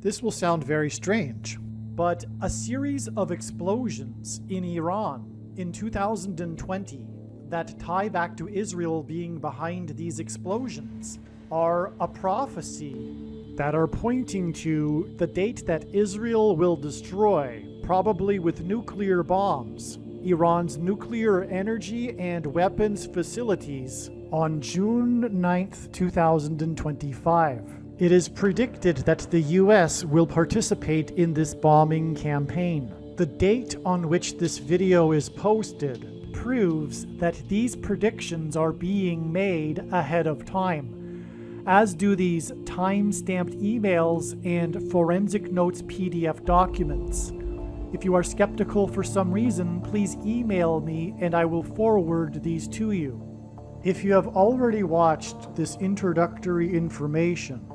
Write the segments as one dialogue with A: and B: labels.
A: This will sound very strange, but a series of explosions in Iran in 2020 that tie back to Israel being behind these explosions are a prophecy that are pointing to the date that Israel will destroy, probably with nuclear bombs, Iran's nuclear energy and weapons facilities on June 9th, 2025. It is predicted that the US will participate in this bombing campaign. The date on which this video is posted proves that these predictions are being made ahead of time, as do these time-stamped emails and forensic notes PDF documents. If you are skeptical for some reason, please email me and I will forward these to you. If you have already watched this introductory information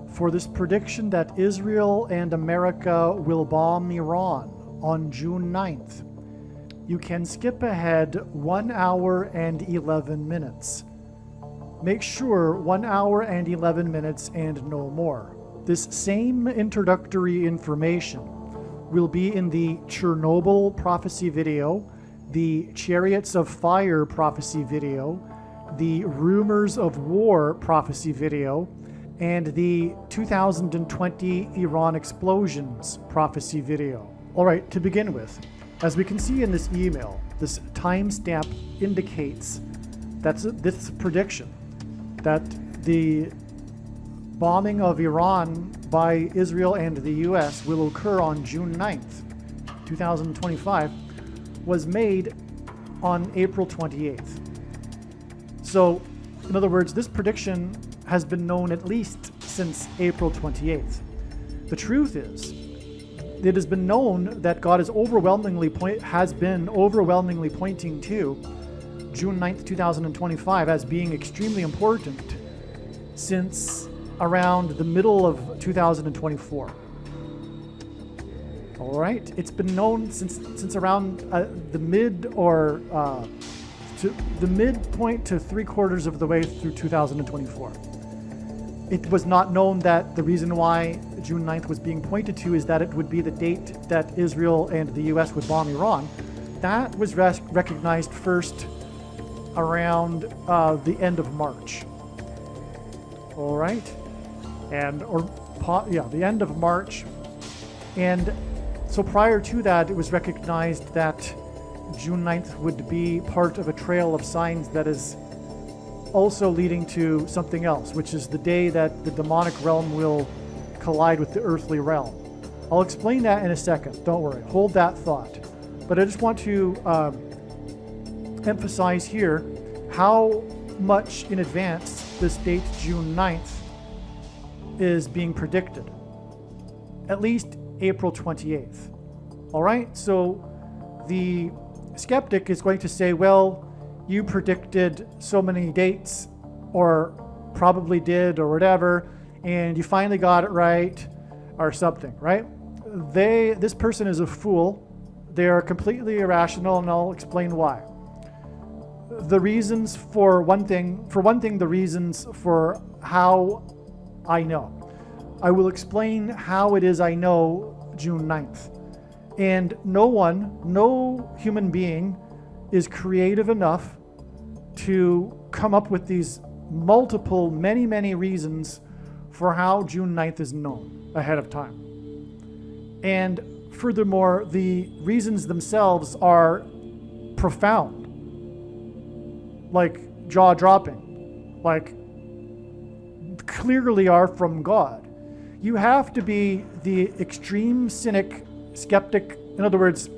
A: for this prediction that Israel and America will bomb Iran on June 9th, you can skip ahead 1 hour and 11 minutes. Make sure 1 hour and 11 minutes and no more. This same introductory information will be in the Chernobyl prophecy video, the Chariots of Fire prophecy video, the Rumors of War prophecy video, and the 2020 Iran explosions prophecy video. All right, to begin with, as we can see in this email, this timestamp indicates that this prediction that the bombing of Iran by Israel and the US will occur on June 9th, 2025, was made on April 28th. So, in other words, this prediction has been known at least since April 28th. The truth is, it has been known that God has been overwhelmingly pointing to June 9th, 2025 as being extremely important since around the middle of 2024. All right, it's been known since around the midpoint to 3/4 of the way through 2024. It was not known that the reason why June 9th was being pointed to is that it would be the date that Israel and the US would bomb Iran. That was recognized first around the end of March. All right, the end of March. And so prior to that, it was recognized that June 9th would be part of a trail of signs that is also leading to something else, which is the day that the demonic realm will collide with the earthly realm. I'll explain that in a second. Don't worry. Hold that thought. But I just want to emphasize here how much in advance this date, June 9th, is being predicted. At least April 28th. All right? So the skeptic is going to say, well, you predicted so many dates, or probably did, or whatever, and you finally got it right, or something, right? This person is a fool. They are completely irrational, and I'll explain why. The reasons for one thing, the reasons for how I know. I will explain how it is I know June 9th. And no human being is creative enough to come up with these many reasons for how June 9th is known ahead of time. And furthermore, the reasons themselves are profound, like jaw-dropping, like clearly are from God. You have to be the extreme cynic, skeptic. In other words,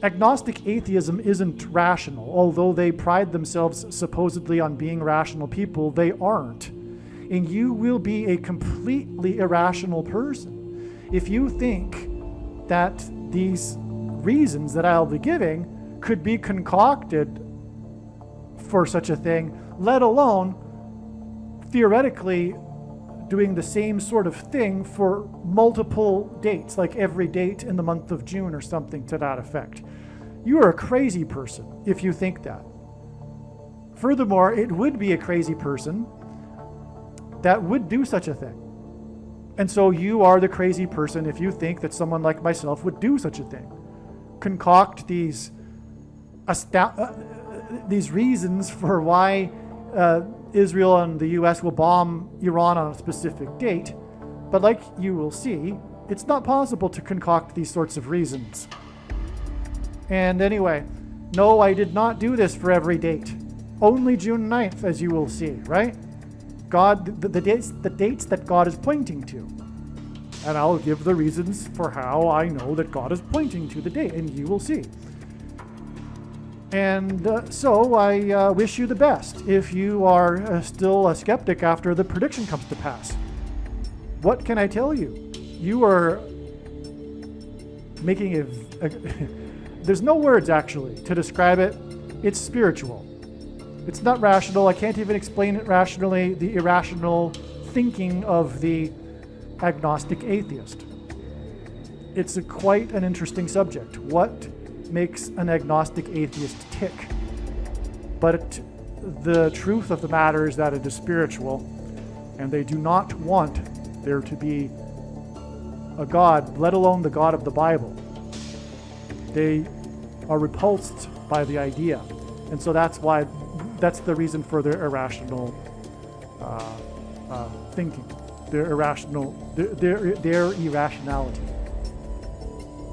A: agnostic atheism isn't rational. Although they pride themselves supposedly on being rational people, they aren't. And you will be a completely irrational person if you think that these reasons that I'll be giving could be concocted for such a thing, let alone theoretically doing the same sort of thing for multiple dates, like every date in the month of June or something to that effect. You are a crazy person if you think that. Furthermore, it would be a crazy person that would do such a thing. And so you are the crazy person if you think that someone like myself would do such a thing. Concoct these reasons for why Israel and the US will bomb Iran on a specific date. But like you will see, it's not possible to concoct these sorts of reasons. And anyway, no, I did not do this for every date. Only June 9th, as you will see, right? God, the dates that God is pointing to. And I'll give the reasons for how I know that God is pointing to the date, and you will see. And so I wish you the best if you are still a skeptic after the prediction comes to pass. What can I tell you? You are making there's no words actually to describe it. It's spiritual. It's not rational. I can't even explain it rationally, the irrational thinking of the agnostic atheist. It's quite an interesting subject. What makes an agnostic atheist tick? But the truth of the matter is that it is spiritual, and they do not want there to be a God, let alone the God of the Bible. They are repulsed by the idea, and so that's the reason for their irrational thinking, their irrationality.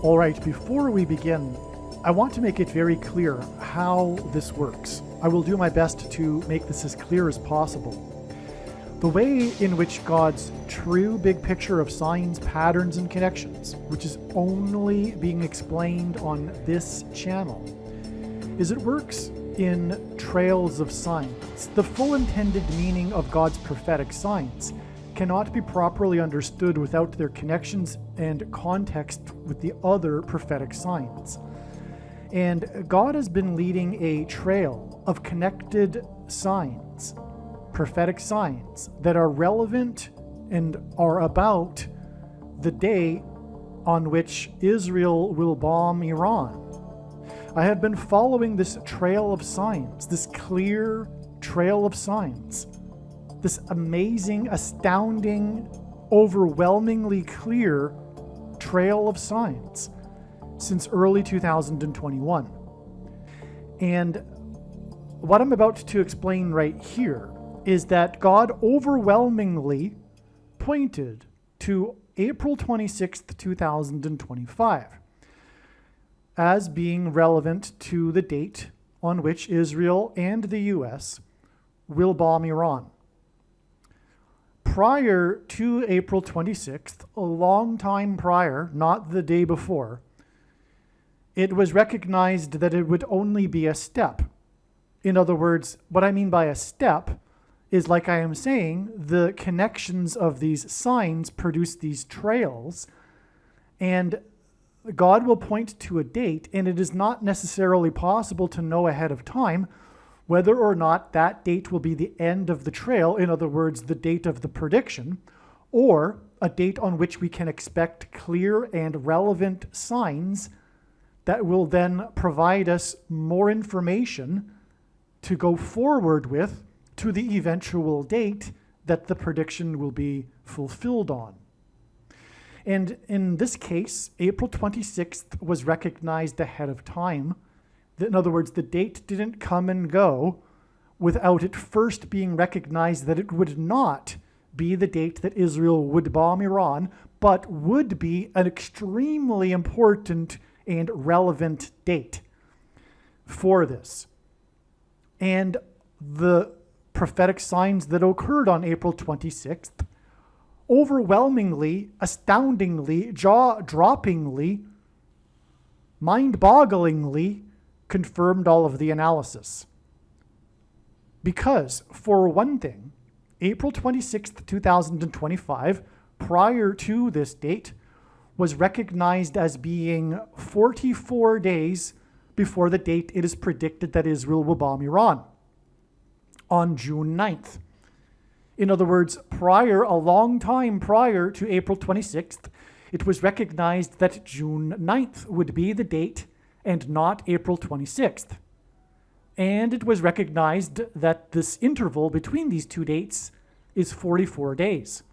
A: All right, before we begin, I want to make it very clear how this works. I will do my best to make this as clear as possible. The way in which God's true big picture of signs, patterns, and connections, which is only being explained on this channel, is it works in trails of signs. The full intended meaning of God's prophetic signs cannot be properly understood without their connections and context with the other prophetic signs. And God has been leading a trail of connected signs, prophetic signs, that are relevant and are about the day on which Israel will bomb Iran. I have been following this trail of signs, this clear trail of signs, this amazing, astounding, overwhelmingly clear trail of signs since early 2021. And what I'm about to explain right here is that God overwhelmingly pointed to April 26th, 2025 as being relevant to the date on which Israel and the US will bomb Iran. Prior to April 26th, a long time prior, not the day before, it was recognized that it would only be a step. In other words, what I mean by a step is, like I am saying, the connections of these signs produce these trails, and God will point to a date, and it is not necessarily possible to know ahead of time whether or not that date will be the end of the trail, in other words, the date of the prediction, or a date on which we can expect clear and relevant signs that will then provide us more information to go forward with to the eventual date that the prediction will be fulfilled on. And in this case, April 26th was recognized ahead of time. In other words, the date didn't come and go without it first being recognized that it would not be the date that Israel would bomb Iran, but would be an extremely important and relevant date for this. And the prophetic signs that occurred on April 26th overwhelmingly, astoundingly, jaw-droppingly, mind-bogglingly confirmed all of the analysis. Because, for one thing, April 26th, 2025, prior to this date, was recognized as being 44 days before the date it is predicted that Israel will bomb Iran, on June 9th. In other words, a long time prior to April 26th, it was recognized that June 9th would be the date and not April 26th. And it was recognized that this interval between these two dates is 44 days.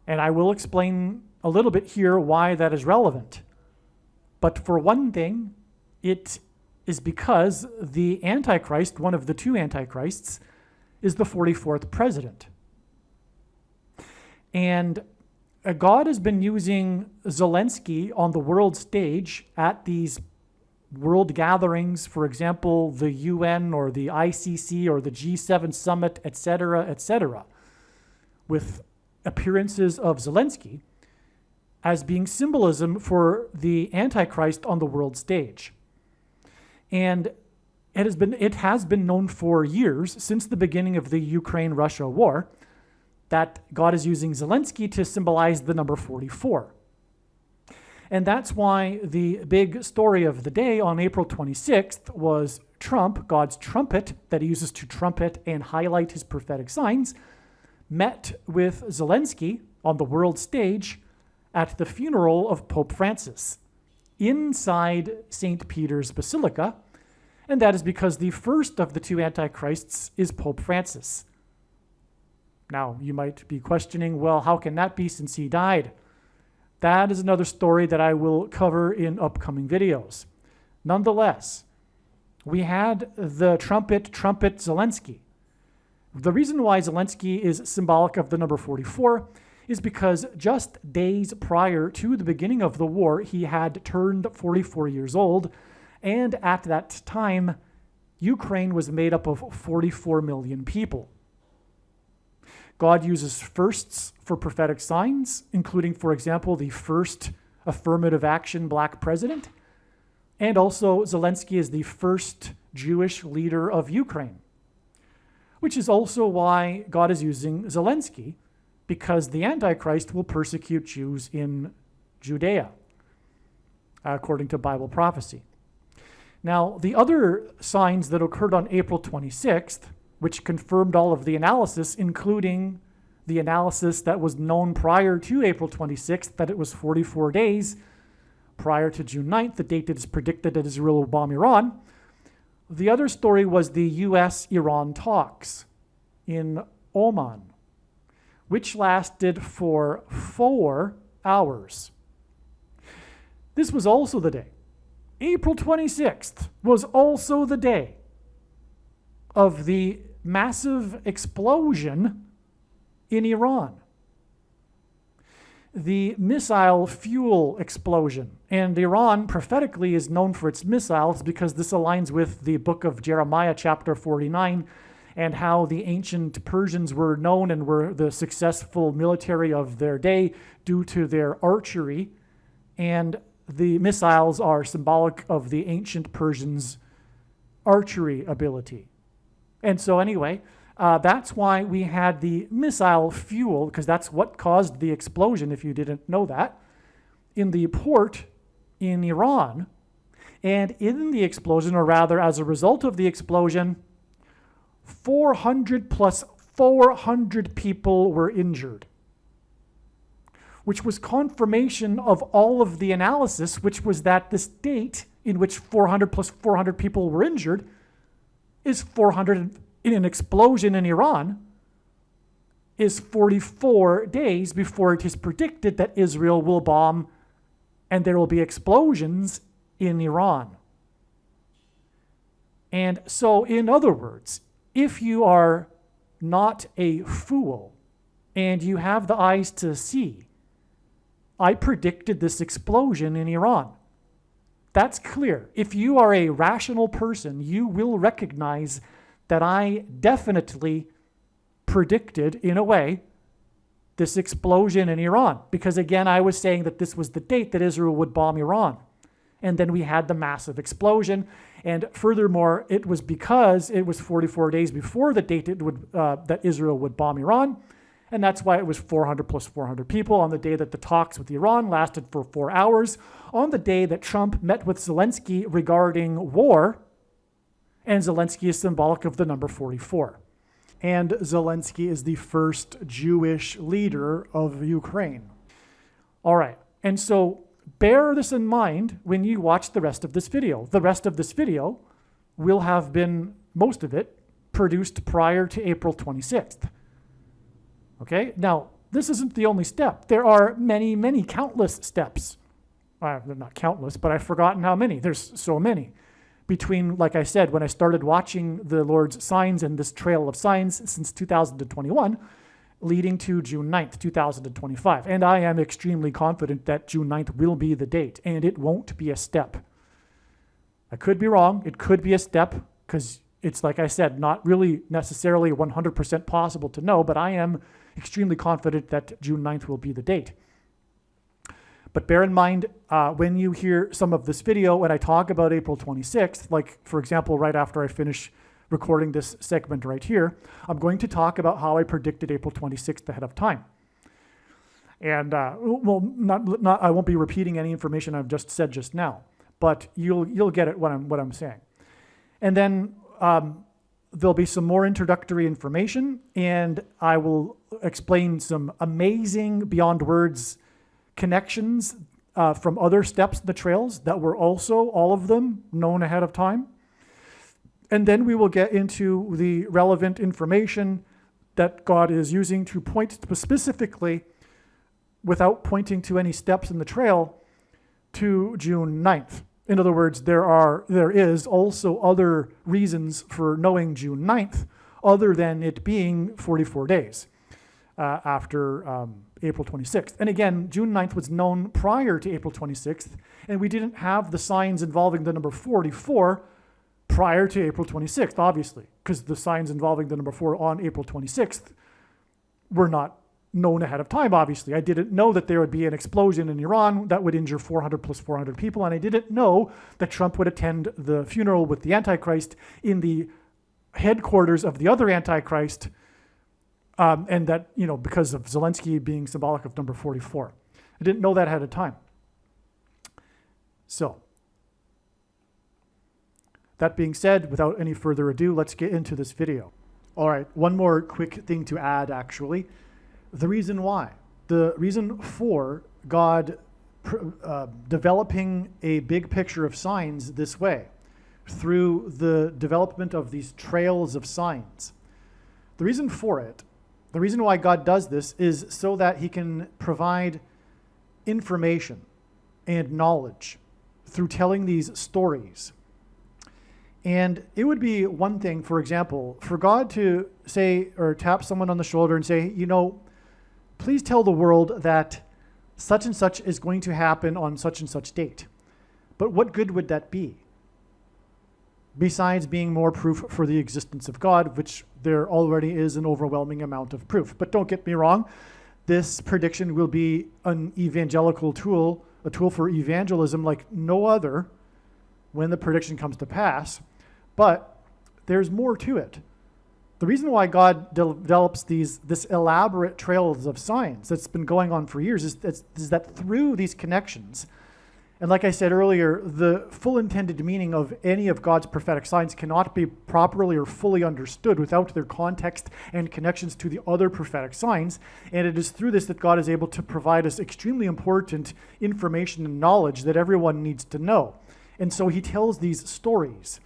A: And I will explain a little bit here why that is relevant. But for one thing, it is because the Antichrist, one of the two Antichrists, is the 44th president. And God has been using Zelensky on the world stage at these world gatherings, for example, the UN or the ICC or the G7 summit, etc., with appearances of Zelensky as being symbolism for the Antichrist on the world stage. And it has been known for years, since the beginning of the Ukraine-Russia war, that God is using Zelensky to symbolize the number 44. And that's why the big story of the day on April 26th was Trump, God's trumpet that he uses to trumpet and highlight his prophetic signs, met with Zelensky on the world stage at the funeral of Pope Francis inside St. Peter's Basilica. And that is because the first of the two Antichrists is Pope Francis. Now, you might be questioning, well, how can that be since he died? That is another story that I will cover in upcoming videos. Nonetheless, we had the trumpet Zelensky. The reason why Zelensky is symbolic of the number 44 is because just days prior to the beginning of the war, he had turned 44 years old, and at that time, Ukraine was made up of 44 million people. God uses firsts for prophetic signs, including, for example, the first affirmative action black president. And also, Zelensky is the first Jewish leader of Ukraine, which is also why God is using Zelensky, because the Antichrist will persecute Jews in Judea, according to Bible prophecy. Now, the other signs that occurred on April 26th, which confirmed all of the analysis, including the analysis that was known prior to April 26th, that it was 44 days prior to June 9th, the date that is predicted that Israel will bomb Iran. The other story was the US-Iran talks in Oman, which lasted for 4 hours. This was also the day. April 26th was also the day of the massive explosion in Iran. The missile fuel explosion. And Iran prophetically is known for its missiles because this aligns with the book of Jeremiah chapter 49 and how the ancient Persians were known and were the successful military of their day due to their archery. And the missiles are symbolic of the ancient Persians' archery ability. And so anyway, that's why we had the missile fuel, because that's what caused the explosion, if you didn't know that, in the port in Iran. And in the explosion, or rather as a result of the explosion, 400 plus 400 people were injured, which was confirmation of all of the analysis, which was that this date in which 400 plus 400 people were injured is 400 in an explosion in Iran is 44 days before it is predicted that Israel will bomb and there will be explosions in Iran. And so, in other words, if you are not a fool and you have the eyes to see, I predicted this explosion in Iran. That's clear. If you are a rational person, you will recognize that I definitely predicted, in a way, this explosion in Iran. Because again, I was saying that this was the date that Israel would bomb Iran. And then we had the massive explosion. And furthermore, it was because it was 44 days before the date that Israel would bomb Iran. And that's why it was 400 plus 400 people on the day that the talks with Iran lasted for 4 hours, on the day that Trump met with Zelensky regarding war. And Zelensky is symbolic of the number 44. And Zelensky is the first Jewish leader of Ukraine. All right. And so bear this in mind when you watch the rest of this video. The rest of this video will have been, most of it, produced prior to April 26th. Okay, now this isn't the only step. There are many, many countless steps. They're not countless, but I've forgotten how many. There's so many. Between, like I said, when I started watching the Lord's signs and this trail of signs since 2021, leading to June 9th, 2025. And I am extremely confident that June 9th will be the date, and it won't be a step. I could be wrong. It could be a step, because it's, like I said, not really necessarily 100% possible to know, but I am extremely confident that June 9th will be the date. But bear in mind, when you hear some of this video, when I talk about April 26th, like, for example, right after I finish recording this segment right here, I'm going to talk about how I predicted April 26th ahead of time. And, well, I won't be repeating any information I've just said just now, but you'll get it what I'm saying. And then there'll be some more introductory information, and I will explain some amazing, beyond words, connections from other steps in the trails that were also, all of them, known ahead of time. And then we will get into the relevant information that God is using to point specifically, without pointing to any steps in the trail, to June 9th. In other words, there is also other reasons for knowing June 9th, other than it being 44 days after April 26th. And again, June 9th was known prior to April 26th, and we didn't have the signs involving the number 44 prior to April 26th, obviously, because the signs involving the number 4 on April 26th were not known ahead of time, obviously. I didn't know that there would be an explosion in Iran that would injure 400 plus 400 people, and I didn't know that Trump would attend the funeral with the Antichrist in the headquarters of the other Antichrist, and that, because of Zelensky being symbolic of number 44. I didn't know that ahead of time. So, that being said, without any further ado, let's get into this video. All right, one more quick thing to add, actually. The reason why. The reason for God developing a big picture of signs this way, through the development of these trails of signs. The reason for it, the reason why God does this, is so that he can provide information and knowledge through telling these stories. And it would be one thing, for example, for God to say, or tap someone on the shoulder and say, please tell the world that such and such is going to happen on such and such date. But what good would that be? Besides being more proof for the existence of God, which there already is an overwhelming amount of proof. But don't get me wrong, this prediction will be an evangelical tool, a tool for evangelism like no other when the prediction comes to pass. But there's more to it. The reason why God develops this elaborate trails of signs that's been going on for years is that through these connections, and like I said earlier, the full intended meaning of any of God's prophetic signs cannot be properly or fully understood without their context and connections to the other prophetic signs. And it is through this that God is able to provide us extremely important information and knowledge that everyone needs to know. And so he tells these stories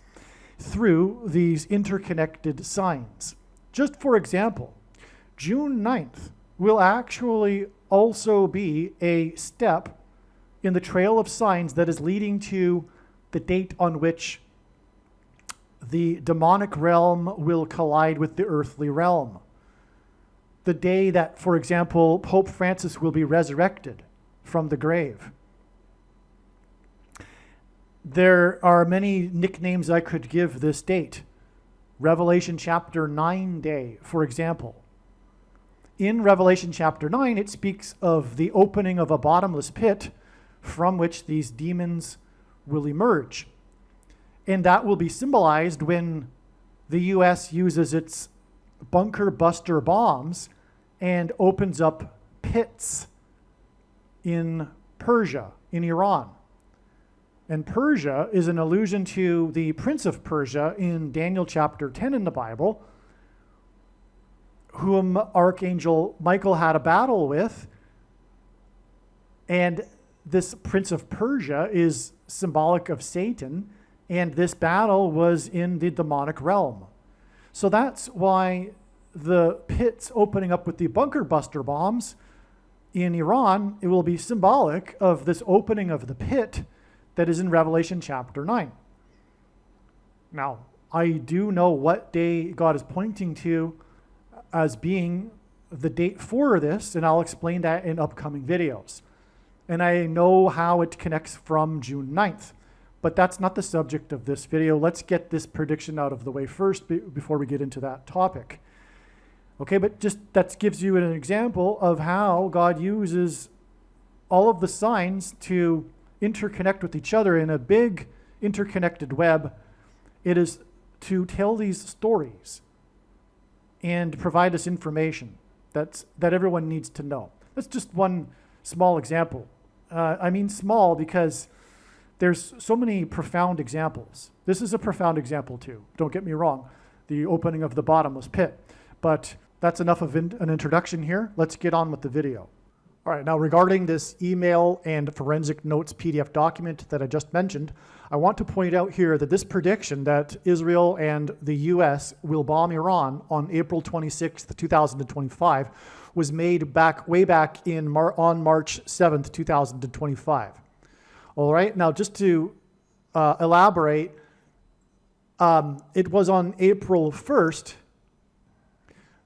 A: through these interconnected signs. Just for example, June 9th will actually also be a step in the trail of signs that is leading to the date on which the demonic realm will collide with the earthly realm. The day that, for example, Pope Francis will be resurrected from the grave. There are many nicknames I could give this date. Revelation chapter 9 day, for example. In Revelation chapter 9, it speaks of the opening of a bottomless pit from which these demons will emerge. And that will be symbolized when the U.S. uses its bunker buster bombs and opens up pits in Persia, in Iran. And Persia is an allusion to the Prince of Persia in Daniel chapter 10 in the Bible, whom Archangel Michael had a battle with. And this Prince of Persia is symbolic of Satan, and this battle was in the demonic realm. So that's why the pits opening up with the bunker buster bombs in Iran, it will be symbolic of this opening of the pit that is in Revelation chapter 9. Now, I do know what day God is pointing to as being the date for this, and I'll explain that in upcoming videos. And I know how it connects from June 9th, but that's not the subject of this video. Let's get this prediction out of the way first before we get into that topic. Okay, but just that gives you an example of how God uses all of the signs to interconnect with each other in a big interconnected web. It is to tell these stories and provide us information that everyone needs to know. That's just one small example. I mean small because there's so many profound examples. This is a profound example too. Don't get me wrong. The opening of the bottomless pit. But that's enough of an introduction here. Let's get on with the video. All right, now regarding this email and forensic notes PDF document that I just mentioned, I want to point out here that this prediction that Israel and the US will bomb Iran on April 26th, 2025 was made way back on March 7th, 2025. All right, now just to elaborate, it was on April 1st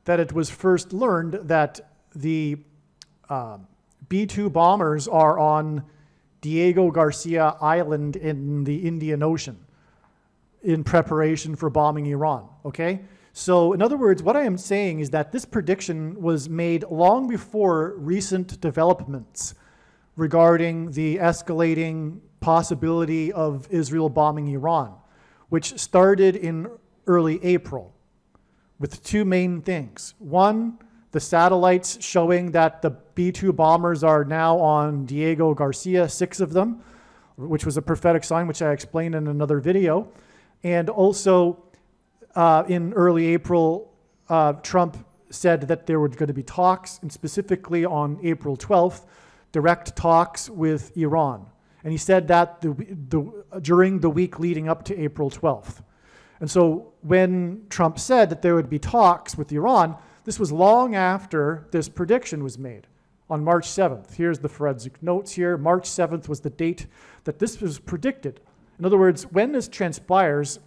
A: that it was first learned that the B-2 bombers are on Diego Garcia Island in the Indian Ocean in preparation for bombing Iran, okay? So in other words, what I am saying is that this prediction was made long before recent developments regarding the escalating possibility of Israel bombing Iran, which started in early April with two main things. One, the satellites showing that the B-2 bombers are now on Diego Garcia, 6 of them, which was a prophetic sign, which I explained in another video. And also in early April, Trump said that there were going to be talks, and specifically on April 12th, direct talks with Iran. And he said that during the week leading up to April 12th. And so when Trump said that there would be talks with Iran, this was long after this prediction was made on March 7th. Here's the forensic notes here. March 7th was the date that this was predicted. In other words, when this transpires,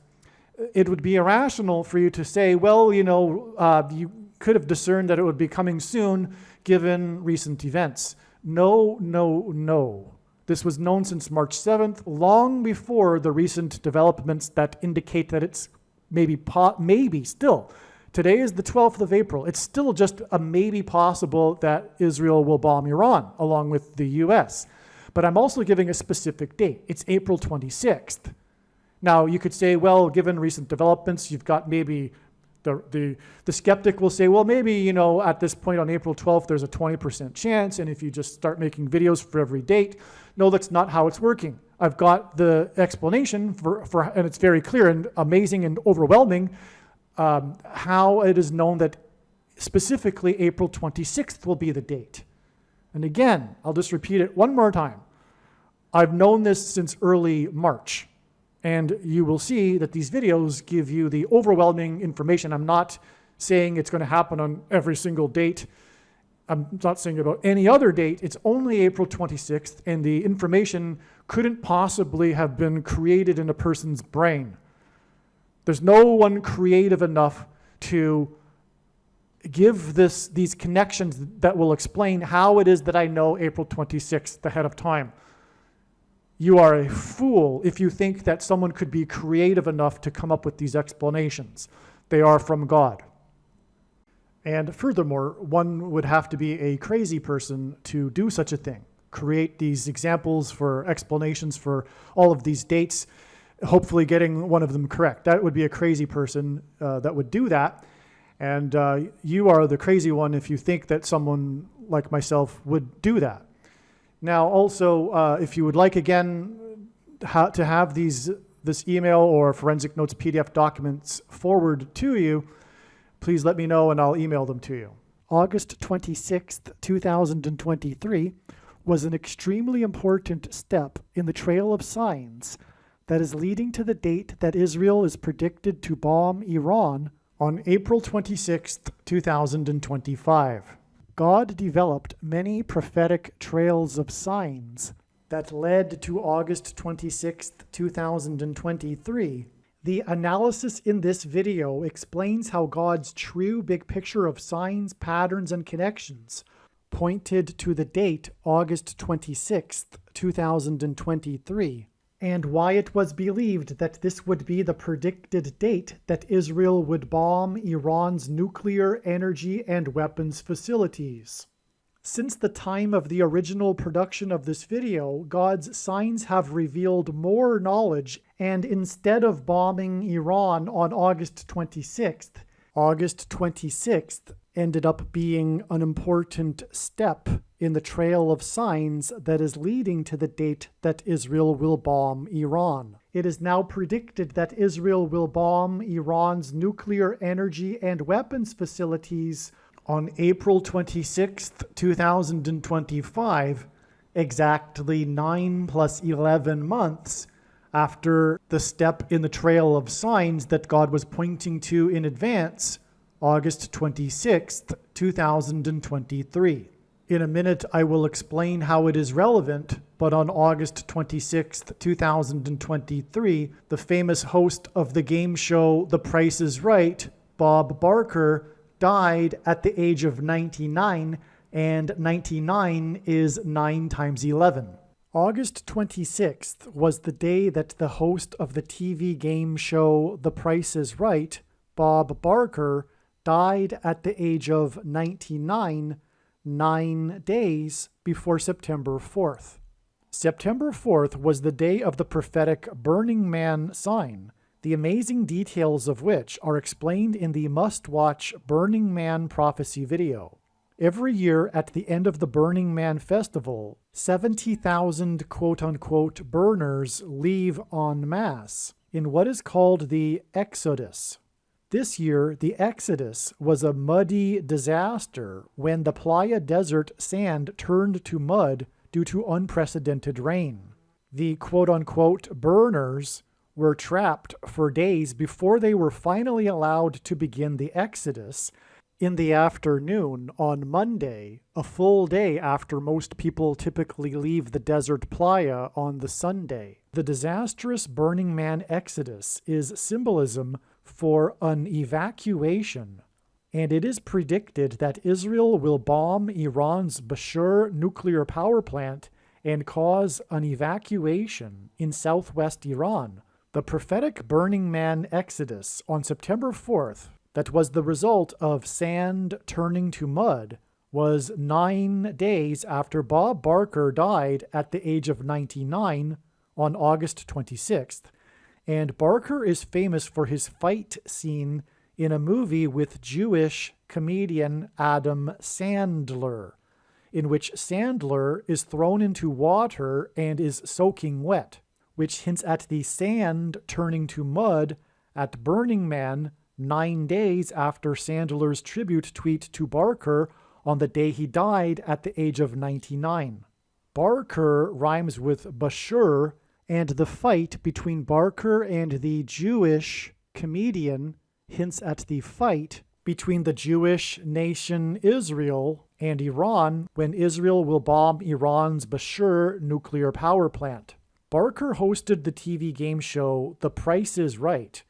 A: it would be irrational for you to say, well, you know, you could have discerned that it would be coming soon given recent events. No, no, no. This was known since March 7th, long before the recent developments that indicate that it's maybe still. Today is the 12th of April. It's still just a maybe possible that Israel will bomb Iran along with the US. But I'm also giving a specific date. It's April 26th. Now, you could say, well, given recent developments, you've got maybe the skeptic will say, well, maybe, you know, at this point on April 12th, there's a 20% chance. And if you just start making videos for every date, no, that's not how it's working. I've got the explanation and it's very clear and amazing and overwhelming how it is known that specifically April 26th will be the date. And again, I'll just repeat it one more time. I've known this since early March. And you will see that these videos give you the overwhelming information. I'm not saying it's going to happen on every single date. I'm not saying about any other date. It's only April 26th, and the information couldn't possibly have been created in a person's brain. There's no one creative enough to give these connections that will explain how it is that I know April 26th ahead of time. You are a fool if you think that someone could be creative enough to come up with these explanations. They are from God. And furthermore, one would have to be a crazy person to do such a thing, create these examples for explanations for all of these dates, hopefully getting one of them correct. That would be a crazy person that would do that. And you are the crazy one if you think that someone like myself would do that. Now, also, if you would like, again, to have this email or forensic notes PDF documents forward to you, please let me know and I'll email them to you. August 26th, 2023 was an extremely important step in the trail of signs that is leading to the date that Israel is predicted to bomb Iran On April 26, 2025, God developed many prophetic trails of signs that led to August 26, 2023. The analysis in this video explains how God's true big picture of signs, patterns, and connections pointed to the date August 26, 2023, and why it was believed that this would be the predicted date that Israel would bomb Iran's nuclear, energy, and weapons facilities. Since the time of the original production of this video, God's signs have revealed more knowledge, and instead of bombing Iran on August 26th, August 26th ended up being an important step in the trail of signs that is leading to the date that Israel will bomb Iran. It is now predicted that Israel will bomb Iran's nuclear, energy, and weapons facilities on April 26, 2025, exactly 9 plus 11 months after the step in the trail of signs that God was pointing to in advance, August 26, 2023. In a minute, I will explain how it is relevant, but on August 26, 2023, the famous host of the game show The Price is Right, Bob Barker, died at the age of 99, and 99 is 9 times 11. August 26th was the day that the host of the TV game show The Price is Right, Bob Barker, died at the age of 99, 9 days before September 4th. September 4th was the day of the prophetic Burning Man sign, the amazing details of which are explained in the must-watch Burning Man prophecy video. Every year at the end of the Burning Man festival, 70,000 quote-unquote burners leave en masse in what is called the Exodus. This year, the Exodus was a muddy disaster when the Playa Desert sand turned to mud due to unprecedented rain. The quote-unquote burners were trapped for days before they were finally allowed to begin the Exodus in the afternoon on Monday, a full day after most people typically leave the desert playa on the Sunday. The disastrous Burning Man Exodus is symbolism for an evacuation, and it is predicted that Israel will bomb Iran's Bushehr nuclear power plant and cause an evacuation in southwest Iran. The prophetic Burning Man Exodus on September 4th, that was the result of sand turning to mud, was 9 days after Bob Barker died at the age of 99 on August 26th. And Barker is famous for his fight scene in a movie with Jewish comedian Adam Sandler, in which Sandler is thrown into water and is soaking wet, which hints at the sand turning to mud at Burning Man 9 days after Sandler's tribute tweet to Barker on the day he died at the age of 99. Barker rhymes with Bushehr, and the fight between Barker and the Jewish comedian hints at the fight between the Jewish nation Israel and Iran when Israel will bomb Iran's Bushehr nuclear power plant. Barker hosted the TV game show The Price is Right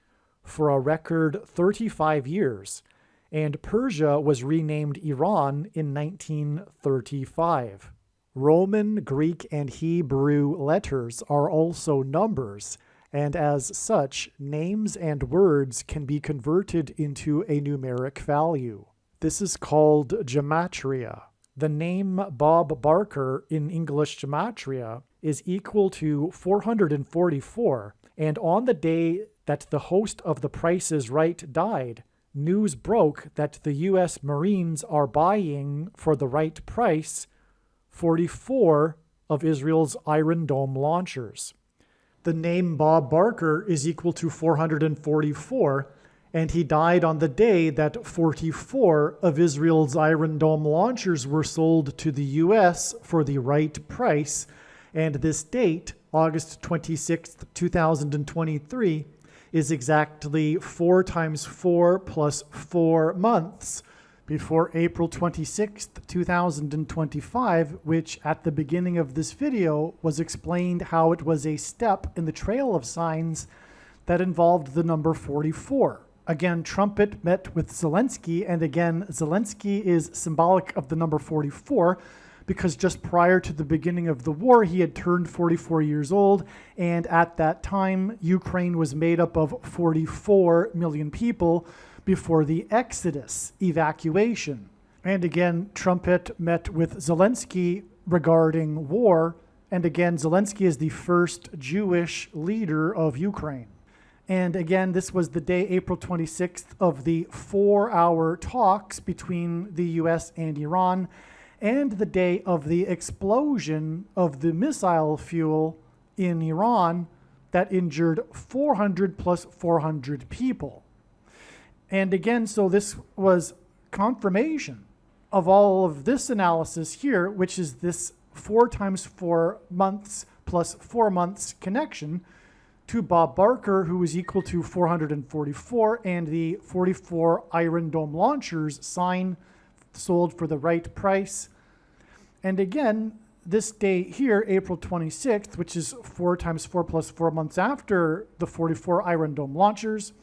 A: for a record 35 years, and Persia was renamed Iran in 1935. Roman, Greek, and Hebrew letters are also numbers, and as such, names and words can be converted into a numeric value. This is called gematria. The name Bob Barker in English gematria is equal to 444, and on the day that the host of The Price is Right died, news broke that the U.S. Marines are buying, for the right price, 44 of Israel's Iron Dome launchers. The name Bob Barker is equal to 444, and he died on the day that 44 of Israel's Iron Dome launchers were sold to the U.S. for the right price, and this date, August 26, 2023, is exactly 4 times 4 plus 4 months before April 26th, 2025, which at the beginning of this video was explained how it was a step in the trail of signs that involved the number 44. Again, Trumpet met with Zelensky, and again, Zelensky is symbolic of the number 44 because just prior to the beginning of the war, he had turned 44 years old, and at that time, Ukraine was made up of 44 million people before the Exodus evacuation. And again, Trumpet met with Zelensky regarding war, and again, Zelensky is the first Jewish leader of Ukraine. And again, this was the day, April 26th, of the 4-hour talks between the US and Iran, and the day of the explosion of the missile fuel in Iran that injured 400 plus 400 people. And again, so this was confirmation of all of this analysis here, which is this 4 times 4 months plus 4 months connection to Bob Barker, who is equal to 444, and the 44 Iron Dome launchers sold for the right price. And again, this date here, April 26th, which is 4 times 4 plus 4 months after the 44 Iron Dome launchers,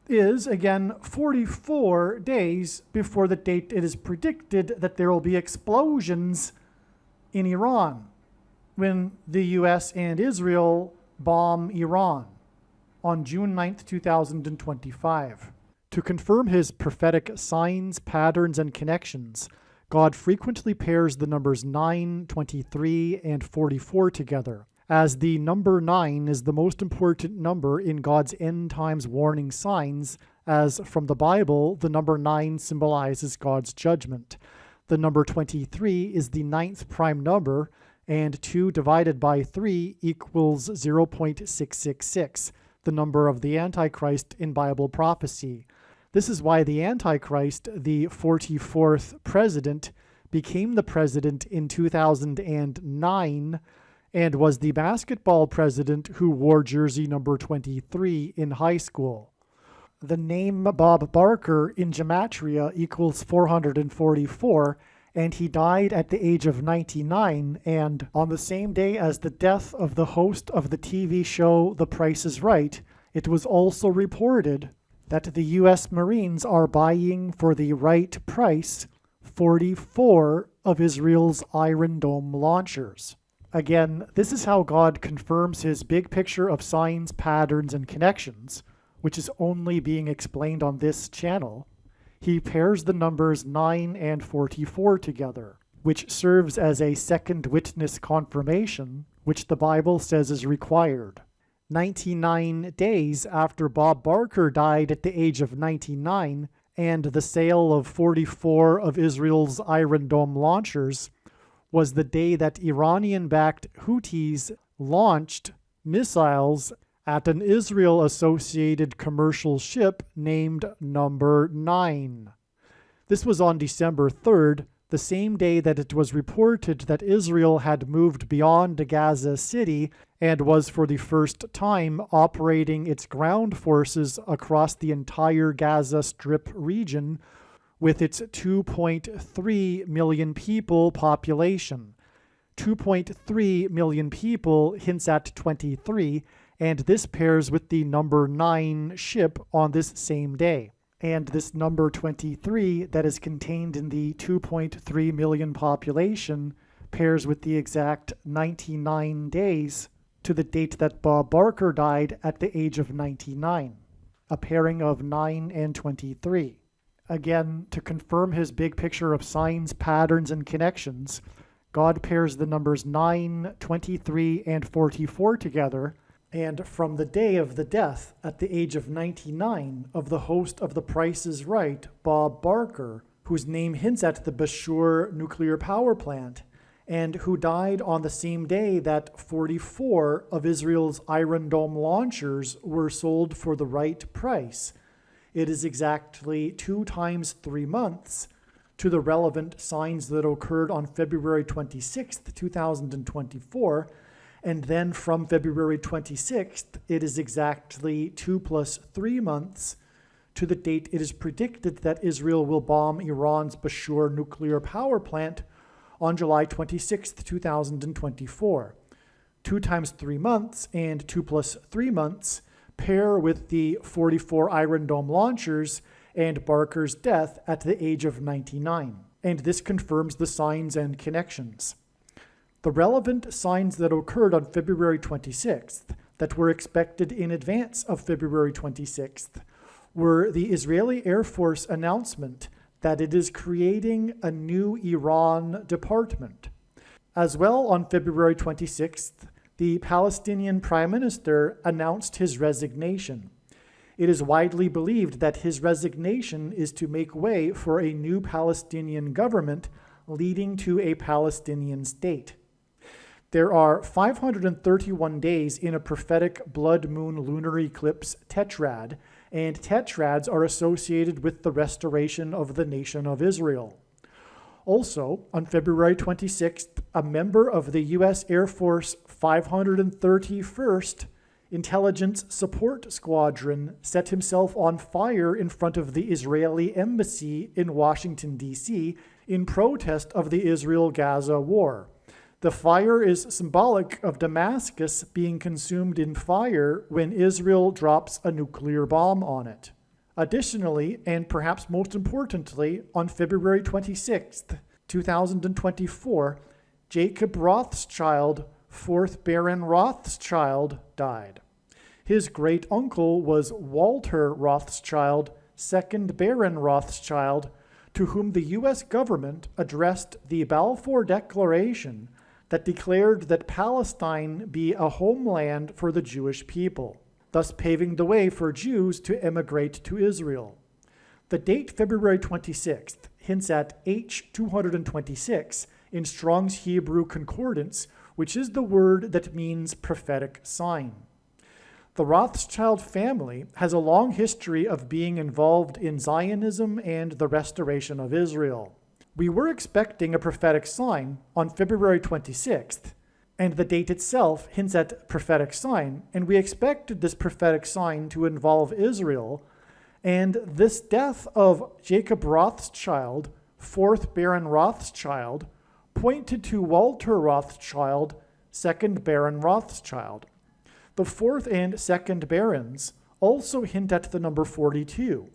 A: is again 44 days before the date it is predicted that there will be explosions in Iran when the US and Israel bomb Iran on June 9th, 2025. To confirm his prophetic signs, patterns, and connections, God frequently pairs the numbers 9, 23, and 44 together, as the number 9 is the most important number in God's end times warning signs, as from the Bible, the number 9 symbolizes God's judgment. The number 23 is the 9th prime number, and 2 divided by 3 equals 0.666, the number of the Antichrist in Bible prophecy. This is why the Antichrist, the 44th president, became the president in 2009 and was the basketball president who wore jersey number 23 in high school. The name Bob Barker in Gematria equals 444, and he died at the age of 99, and on the same day as the death of the host of the TV show The Price is Right, it was also reported that the U.S. Marines are buying for the right price 44 of Israel's Iron Dome launchers. Again, this is how God confirms his big picture of signs, patterns, and connections, which is only being explained on this channel. He pairs the numbers 9 and 44 together, which serves as a second witness confirmation, which the Bible says is required. 99 days after Bob Barker died at the age of 99, and the sale of 44 of Israel's Iron Dome launchers was the day that Iranian-backed Houthis launched missiles at an Israel-associated commercial ship named Number 9. This was on December 3rd, the same day that it was reported that Israel had moved beyond Gaza City and was for the first time operating its ground forces across the entire Gaza Strip region with its 2.3 million people population. 2.3 million people hints at 23, and this pairs with the number 9 ship on this same day. And this number 23 that is contained in the 2.3 million population pairs with the exact 99 days to the date that Bob Barker died at the age of 99, a pairing of 9 and 23. Again, to confirm his big picture of signs, patterns, and connections, God pairs the numbers 9, 23, and 44 together, and from the day of the death at the age of 99 of the host of The Price is Right, Bob Barker, whose name hints at the Bashur nuclear power plant, and who died on the same day that 44 of Israel's Iron Dome launchers were sold for the right price. It is exactly 2 times 3 months to the relevant signs that occurred on February 26, 2024, And then from February 26th, it is exactly 2 plus 3 months to the date it is predicted that Israel will bomb Iran's Bushehr nuclear power plant on July 26th, 2024. 2 times 3 months and 2 plus 3 months pair with the 44 Iron Dome launchers and Barker's death at the age of 99. And this confirms the signs and connections. The relevant signs that occurred on February 26th, that were expected in advance of February 26th, were the Israeli Air Force announcement that it is creating a new Iran department. As well, on February 26th, the Palestinian Prime Minister announced his resignation. It is widely believed that his resignation is to make way for a new Palestinian government leading to a Palestinian state. There are 531 days in a prophetic blood moon lunar eclipse tetrad, and tetrads are associated with the restoration of the nation of Israel. Also, on February 26th, a member of the U.S. Air Force 531st Intelligence Support Squadron set himself on fire in front of the Israeli embassy in Washington, D.C., in protest of the Israel-Gaza war. The fire is symbolic of Damascus being consumed in fire when Israel drops a nuclear bomb on it. Additionally, and perhaps most importantly, on February 26th, 2024, Jacob Rothschild, 4th Baron Rothschild, died. His great-uncle was Walter Rothschild, 2nd Baron Rothschild, to whom the U.S. government addressed the Balfour Declaration that declared that Palestine be a homeland for the Jewish people, thus paving the way for Jews to emigrate to Israel. The date February 26th hints at H226 in Strong's Hebrew Concordance, which is the word that means prophetic sign. The Rothschild family has a long history of being involved in Zionism and the restoration of Israel. We were expecting a prophetic sign on February 26th, and the date itself hints at prophetic sign, and we expected this prophetic sign to involve Israel, and this death of Jacob Rothschild, 4th Baron Rothschild, pointed to Walter Rothschild, 2nd Baron Rothschild. The 4th and 2nd Barons also hint at the number 42.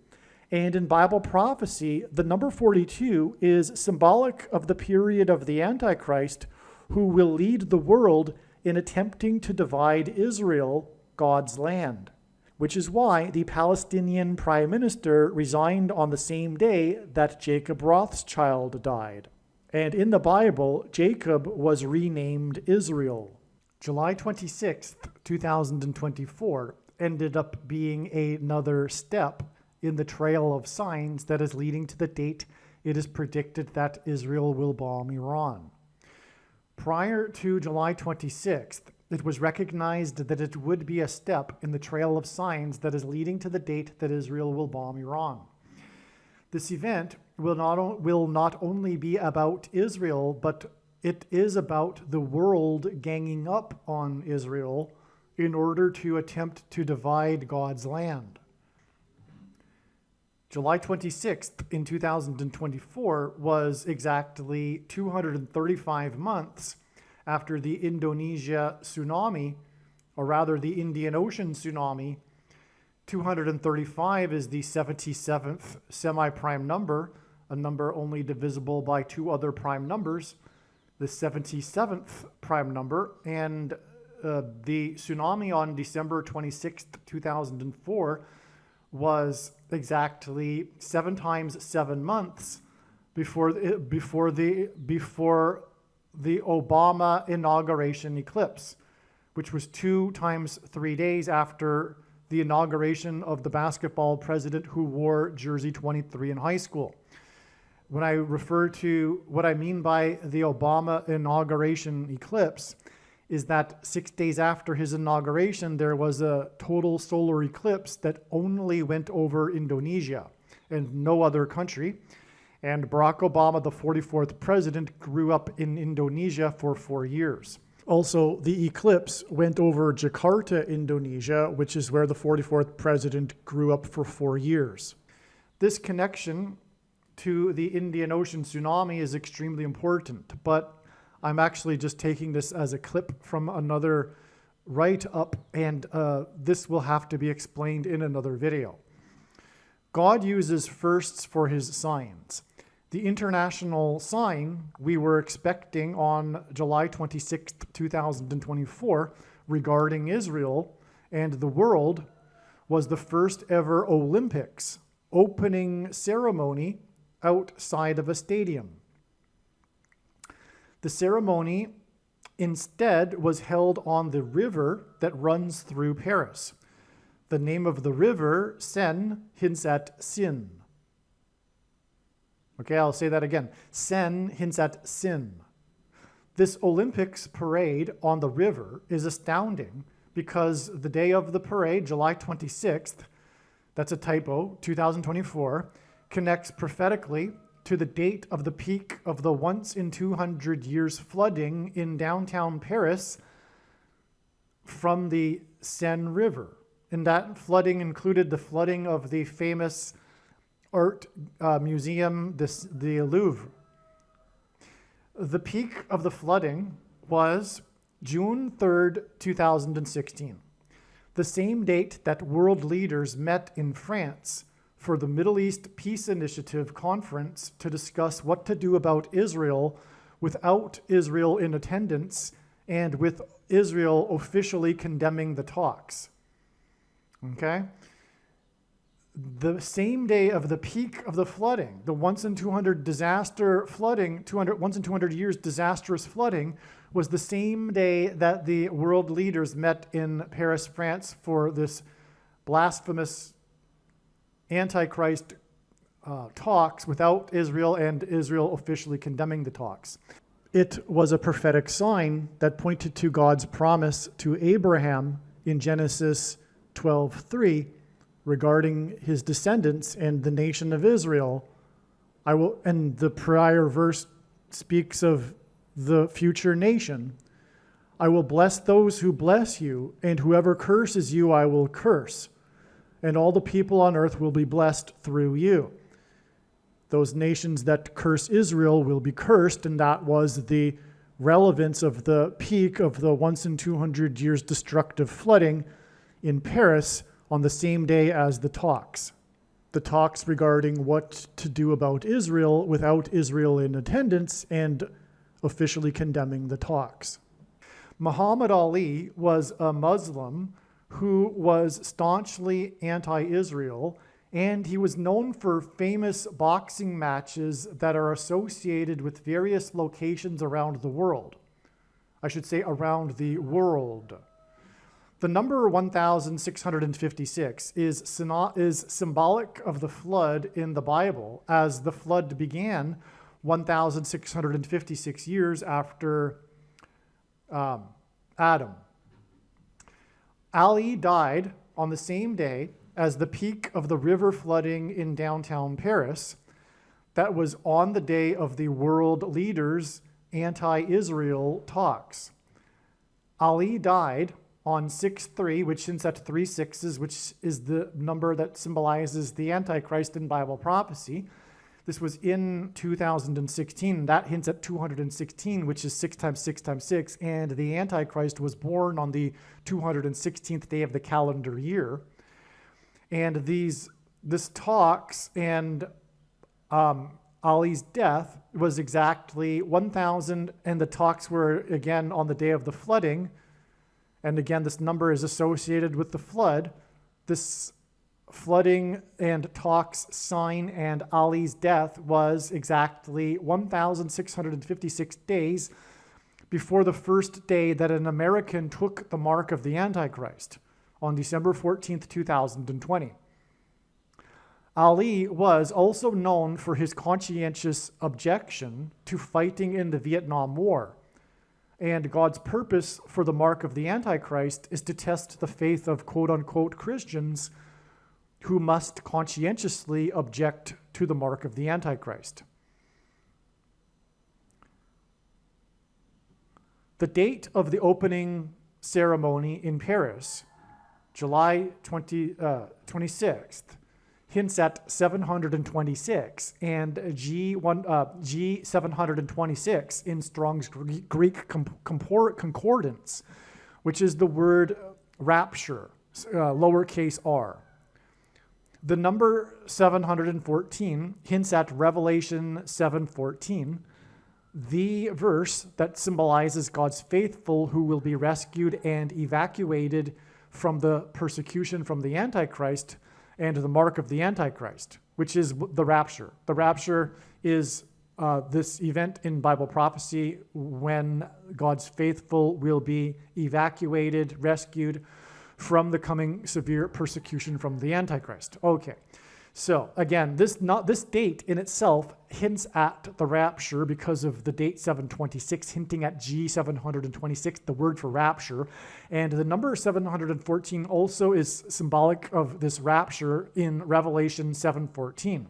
A: And in Bible prophecy, the number 42 is symbolic of the period of the Antichrist, who will lead the world in attempting to divide Israel, God's land, which is why the Palestinian Prime Minister resigned on the same day that Jacob Rothschild died. And in the Bible, Jacob was renamed Israel. July 26th, 2024 ended up being another step in the trail of signs that is leading to the date it is predicted that Israel will bomb Iran. Prior to July 26th, it was recognized that it would be a step in the trail of signs that is leading to the date that Israel will bomb Iran. This event will not only be about Israel, but it is about the world ganging up on Israel in order to attempt to divide God's land. July 26th in 2024 was exactly 235 months after the Indonesia tsunami, or rather the Indian Ocean tsunami. 235 is the 77th semi-prime number, a number only divisible by 2 other prime numbers, the 77th prime number, and the tsunami on December 26th, 2004 was exactly 7 times 7 months before the Obama inauguration eclipse, which was 2 times 3 days after the inauguration of the basketball president who wore jersey 23 in high school. When I refer to what I mean by the Obama inauguration eclipse is that 6 days after his inauguration, there was a total solar eclipse that only went over Indonesia and no other country. And Barack Obama, the 44th president, grew up in Indonesia for 4 years. Also, the eclipse went over Jakarta, Indonesia, which is where the 44th president grew up for 4 years. This connection to the Indian Ocean tsunami is extremely important, but I'm actually just taking this as a clip from another write-up, and this will have to be explained in another video. God uses firsts for his signs. The international sign we were expecting on July 26, 2024, regarding Israel and the world was the first ever Olympics opening ceremony outside of a stadium. The ceremony instead was held on the river that runs through Paris. The name of the river, Seine, hints at sin. Okay, I'll say that again. Seine hints at sin. This Olympics parade on the river is astounding because the day of the parade, July 26th, that's a typo, 2024, connects prophetically to the date of the peak of the once in 200 years flooding in downtown Paris from the Seine River. And that flooding included the flooding of the famous art museum, the Louvre. The peak of the flooding was June 3rd, 2016, the same date that world leaders met in France for the Middle East Peace Initiative conference to discuss what to do about Israel without Israel in attendance and with Israel officially condemning the talks. Okay? The same day of the peak of the flooding, the once in 200 disaster flooding, once in 200 years disastrous flooding, was the same day that the world leaders met in Paris, France for this blasphemous Antichrist talks without Israel and Israel officially condemning the talks. It was a prophetic sign that pointed to God's promise to Abraham in Genesis 12:3 regarding his descendants and the nation of Israel. And the prior verse speaks of the future nation. I will bless those who bless you, and whoever curses you I will curse. And all the people on earth will be blessed through you. Those nations that curse Israel will be cursed, and that was the relevance of the peak of the once in 200 years destructive flooding in Paris on the same day as the talks. The talks regarding what to do about Israel without Israel in attendance and officially condemning the talks. Muhammad Ali was a Muslim who was staunchly anti-Israel, and he was known for famous boxing matches that are associated with various locations around the world. I should say around the world. The number 1656 is symbolic of the flood in the Bible, as the flood began 1656 years after Adam. Ali died on the same day as the peak of the river flooding in downtown Paris. That was on the day of the world leaders' anti-Israel talks. Ali died on 6/3, which hints at 3 6s, which is the number that symbolizes the Antichrist in Bible prophecy. This was in 2016. That hints at 216, which is 6 times 6 times 6. And the Antichrist was born on the 216th day of the calendar year. And this talks and Ali's death was exactly 1,000. And the talks were again on the day of the flooding. And again, this number is associated with the flood. This flooding and talks sign and Ali's death was exactly 1,656 days before the first day that an American took the mark of the Antichrist on December 14th, 2020. Ali was also known for his conscientious objection to fighting in the Vietnam War. And God's purpose for the mark of the Antichrist is to test the faith of quote-unquote Christians who must conscientiously object to the mark of the Antichrist. The date of the opening ceremony in Paris, July 26th, hints at 726, and G726 in Strong's Greek Concordance, which is the word rapture, lowercase r. The number 714 hints at Revelation 7:14, the verse that symbolizes God's faithful who will be rescued and evacuated from the persecution from the Antichrist and the mark of the Antichrist, which is the rapture. The rapture is this event in Bible prophecy when God's faithful will be evacuated, rescued from the coming severe persecution from the Antichrist. Okay, so again, this date in itself hints at the rapture because of the date 726, hinting at G726, the word for rapture. And the number 714 also is symbolic of this rapture in Revelation 7:14.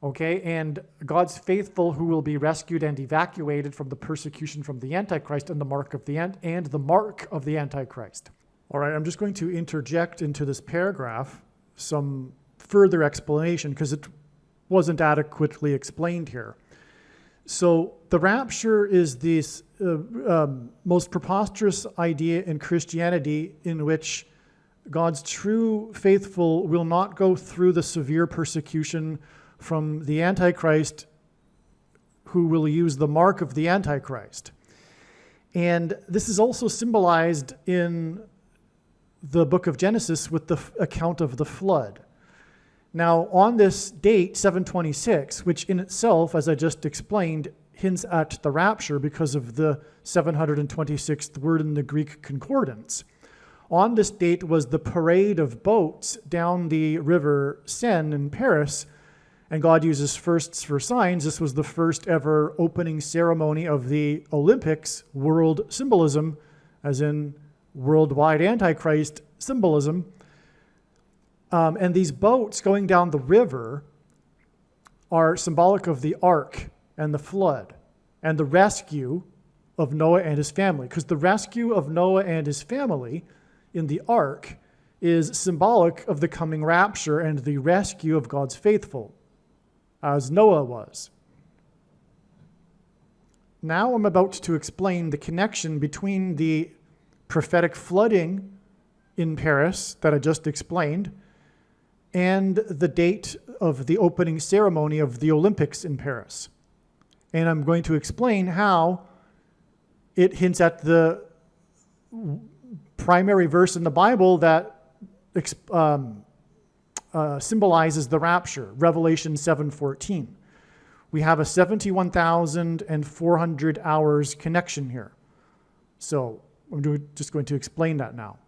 A: Okay, and God's faithful who will be rescued and evacuated from the persecution from the Antichrist and the mark of the Antichrist. All right, I'm just going to interject into this paragraph some further explanation because it wasn't adequately explained here. So the rapture is this most preposterous idea in Christianity in which God's true faithful will not go through the severe persecution from the Antichrist, who will use the mark of the Antichrist. And this is also symbolized in the book of Genesis with the account of the flood. Now, on this date, 726, which in itself, as I just explained, hints at the rapture because of the 726th word in the Greek Concordance. On this date was the parade of boats down the river Seine in Paris, and God uses firsts for signs. This was the first ever opening ceremony of the Olympics, world symbolism, as in worldwide Antichrist symbolism. And these boats going down the river are symbolic of the ark and the flood and the rescue of Noah and his family. Because the rescue of Noah and his family in the ark is symbolic of the coming rapture and the rescue of God's faithful, as Noah was. Now I'm about to explain the connection between the prophetic flooding in Paris that I just explained and the date of the opening ceremony of the Olympics in Paris. And I'm going to explain how it hints at the primary verse in the Bible that symbolizes the rapture, Revelation 7:14. We have a 71,400 hours connection here. So I'm just going to explain that now.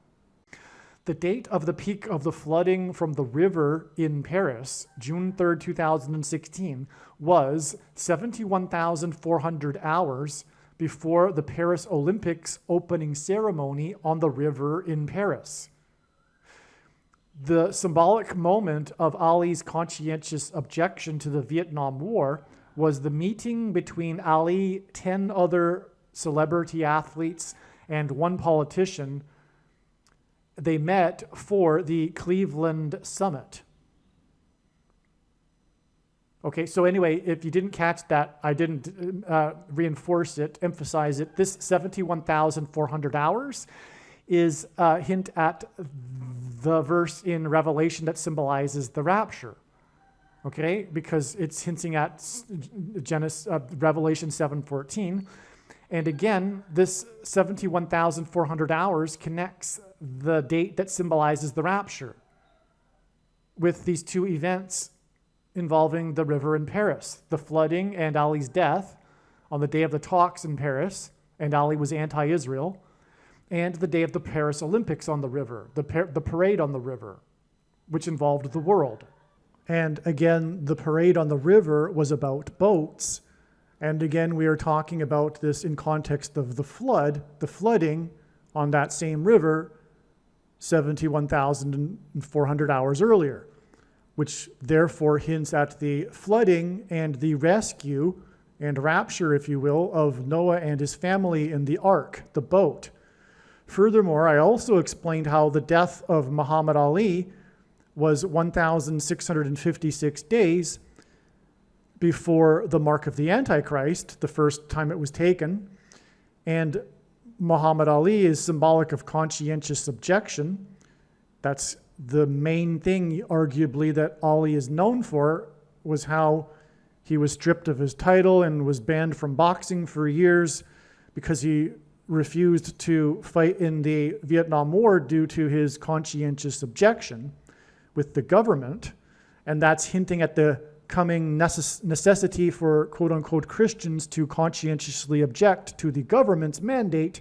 A: The date of the peak of the flooding from the river in Paris, June 3rd, 2016, was 71,400 hours before the Paris Olympics opening ceremony on the river in Paris. The symbolic moment of Ali's conscientious objection to the Vietnam War was the meeting between Ali, 10 other celebrity athletes, and one politician. They met for the Cleveland Summit. Okay, so anyway, if you didn't catch that, I didn't reinforce it, emphasize it. This 71,400 hours is a hint at the verse in Revelation that symbolizes the rapture. Okay, because it's hinting at Revelation 7:14. And again, this 71,400 hours connects the date that symbolizes the rapture with these two events involving the river in Paris, the flooding and Ali's death on the day of the talks in Paris, and Ali was anti-Israel, and the day of the Paris Olympics on the river, the parade on the river, which involved the world. And again, the parade on the river was about boats. And again, we are talking about this in context of the flooding on that same river 71,400 hours earlier, which therefore hints at the flooding and the rescue and rapture, if you will, of Noah and his family in the ark, the boat. Furthermore, I also explained how the death of Muhammad Ali was 1,656 days before the mark of the Antichrist, the first time it was taken. And Muhammad Ali is symbolic of conscientious objection. That's the main thing, arguably, that Ali is known for, was how he was stripped of his title and was banned from boxing for years because he refused to fight in the Vietnam War due to his conscientious objection with the government. And that's hinting at the coming necessity for quote-unquote Christians to conscientiously object to the government's mandate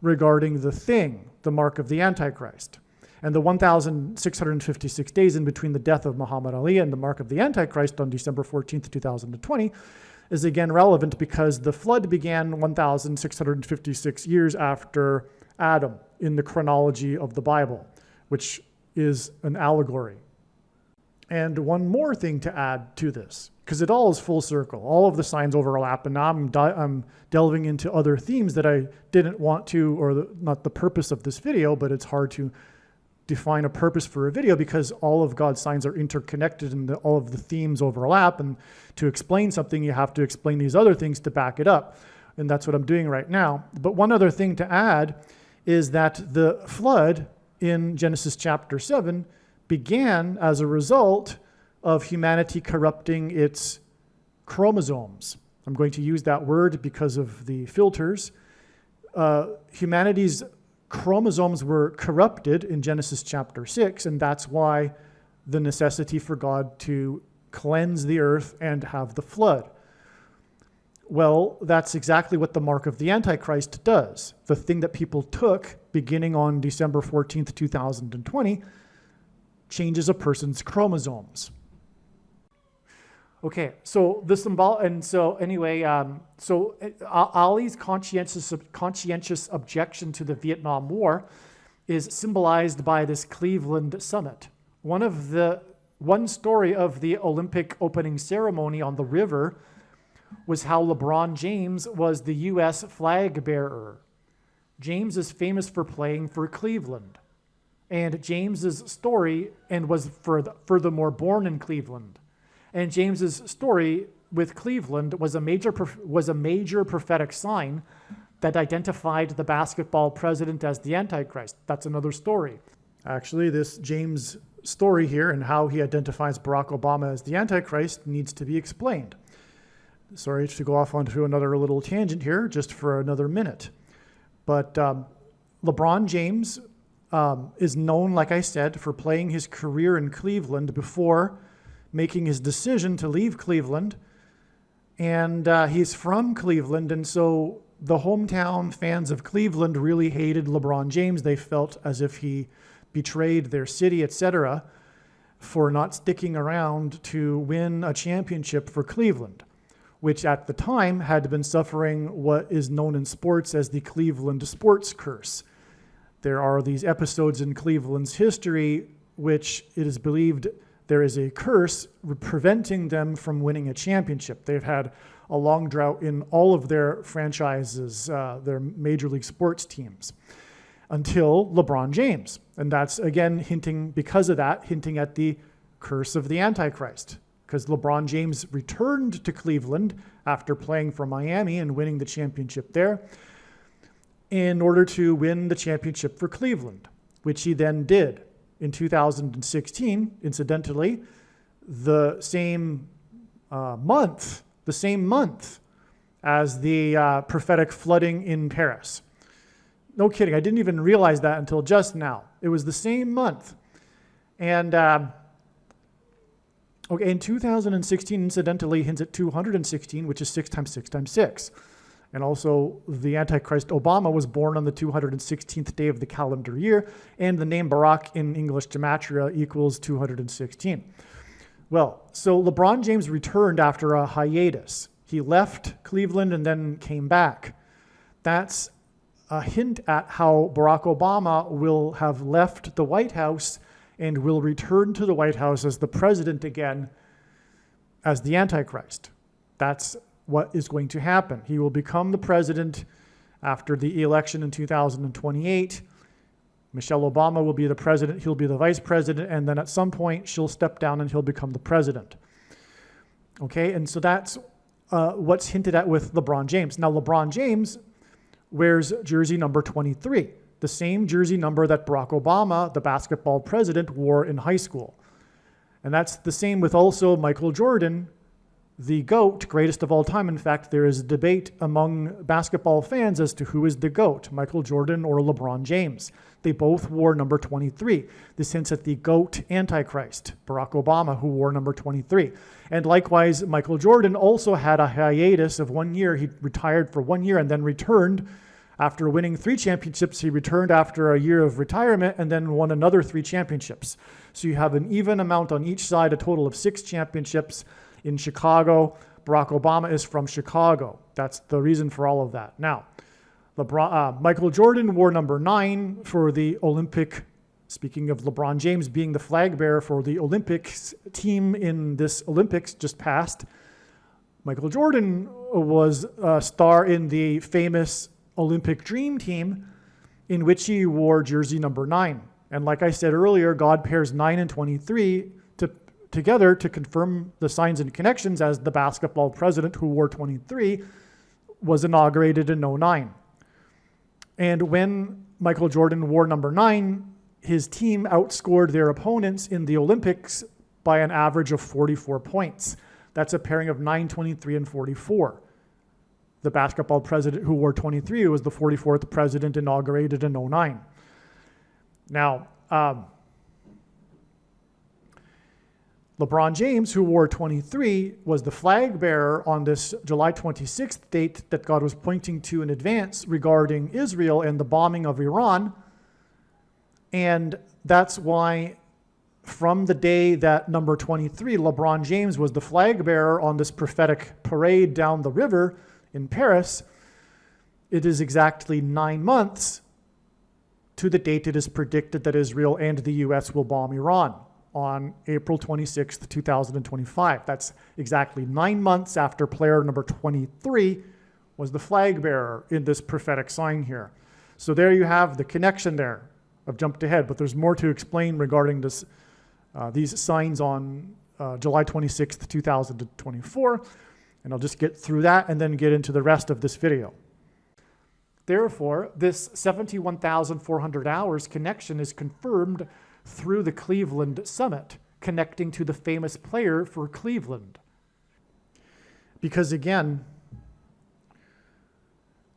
A: regarding the thing, the mark of the Antichrist. And the 1,656 days in between the death of Muhammad Ali and the mark of the Antichrist on December 14th, 2020 is again relevant because the flood began 1,656 years after Adam in the chronology of the Bible, which is an allegory. And one more thing to add to this, because it all is full circle. All of the signs overlap, and now I'm delving into other themes that I didn't want to, or not the purpose of this video, but it's hard to define a purpose for a video because all of God's signs are interconnected and all of the themes overlap. And to explain something, you have to explain these other things to back it up. And that's what I'm doing right now. But one other thing to add is that the flood in Genesis chapter 7 began as a result of humanity corrupting its chromosomes. I'm going to use that word because of the filters. Humanity's chromosomes were corrupted in Genesis chapter 6, and that's why the necessity for God to cleanse the earth and have the flood. Well, that's exactly what the mark of the Antichrist does. The thing that people took beginning on December 14th, 2020, changes a person's chromosomes. Okay, so the symbol, and so anyway, Ali's conscientious objection to the Vietnam War is symbolized by this Cleveland summit. One story of the Olympic opening ceremony on the river was how LeBron James was the U.S. flag bearer. James is famous for playing for Cleveland. And James's story, and was furthermore born in Cleveland. And James's story with Cleveland was a major prophetic sign that identified the basketball president as the Antichrist. That's another story. Actually, this James story here and how he identifies Barack Obama as the Antichrist needs to be explained. Sorry to go off onto another little tangent here, just for another minute. But LeBron James is known, like I said, for playing his career in Cleveland before making his decision to leave Cleveland. And he's from Cleveland, and so the hometown fans of Cleveland really hated LeBron James. They felt as if he betrayed their city, etc., for not sticking around to win a championship for Cleveland, which at the time had been suffering what is known in sports as the Cleveland sports curse. There are these episodes in Cleveland's history which it is believed there is a curse preventing them from winning a championship. They've had a long drought in all of their franchises, their major league sports teams, until LeBron James. And that's, again, hinting at the curse of the Antichrist. Because LeBron James returned to Cleveland after playing for Miami and winning the championship there in order to win the championship for Cleveland, which he then did. In 2016, incidentally, the same month as the prophetic flooding in Paris. No kidding, I didn't even realize that until just now. It was the same month. And in 2016, incidentally, hints at 216, which is 6 times 6 times 6. And also, the Antichrist Obama was born on the 216th day of the calendar year, and the name Barack in English gematria equals 216. Well, so LeBron James returned after a hiatus. He left Cleveland and then came back. That's a hint at how Barack Obama will have left the White House and will return to the White House as the president again, as the Antichrist. That's what is going to happen. He will become the president after the election in 2028. Michelle Obama will be the president, he'll be the vice president, and then at some point she'll step down and he'll become the president. Okay, and so that's what's hinted at with LeBron James. Now, LeBron James wears jersey number 23, the same jersey number that Barack Obama, the basketball president, wore in high school. And that's the same with also Michael Jordan, the GOAT, greatest of all time. In fact, there is a debate among basketball fans as to who is the GOAT, Michael Jordan or LeBron James. They both wore number 23. This hints at the GOAT Antichrist, Barack Obama, who wore number 23. And likewise, Michael Jordan also had a hiatus of 1 year. He retired for 1 year and then returned. After winning 3 championships, he returned after a year of retirement and then won another 3 championships. So you have an even amount on each side, a total of 6 championships in Chicago. Barack Obama is from Chicago. That's the reason for all of that. Now, Michael Jordan wore number 9 for the Olympic, speaking of LeBron James being the flag bearer for the Olympics team in this Olympics just passed. Michael Jordan was a star in the famous Olympic Dream Team, in which he wore jersey number 9. And like I said earlier, God pairs 9 and 23 together to confirm the signs and connections, as the basketball president who wore 23 was inaugurated in 2009. And when Michael Jordan wore number 9, his team outscored their opponents in the Olympics by an average of 44 points. That's a pairing of 9, 23, and 44. The basketball president who wore 23 was the 44th president inaugurated in 2009. Now, LeBron James, who wore 23, was the flag bearer on this July 26th date that God was pointing to in advance regarding Israel and the bombing of Iran. And that's why from the day that number 23, LeBron James, was the flag bearer on this prophetic parade down the river in Paris, it is exactly 9 months to the date it is predicted that Israel and the U.S. will bomb Iran on April 26th, 2025. That's exactly 9 months after player number 23 was the flag bearer in this prophetic sign here. So there you have the connection there. I've jumped ahead, but there's more to explain regarding this, these signs on July 26th, 2024. And I'll just get through that and then get into the rest of this video. Therefore, this 71,400 hours connection is confirmed through the Cleveland Summit, connecting to the famous player for Cleveland. Because again,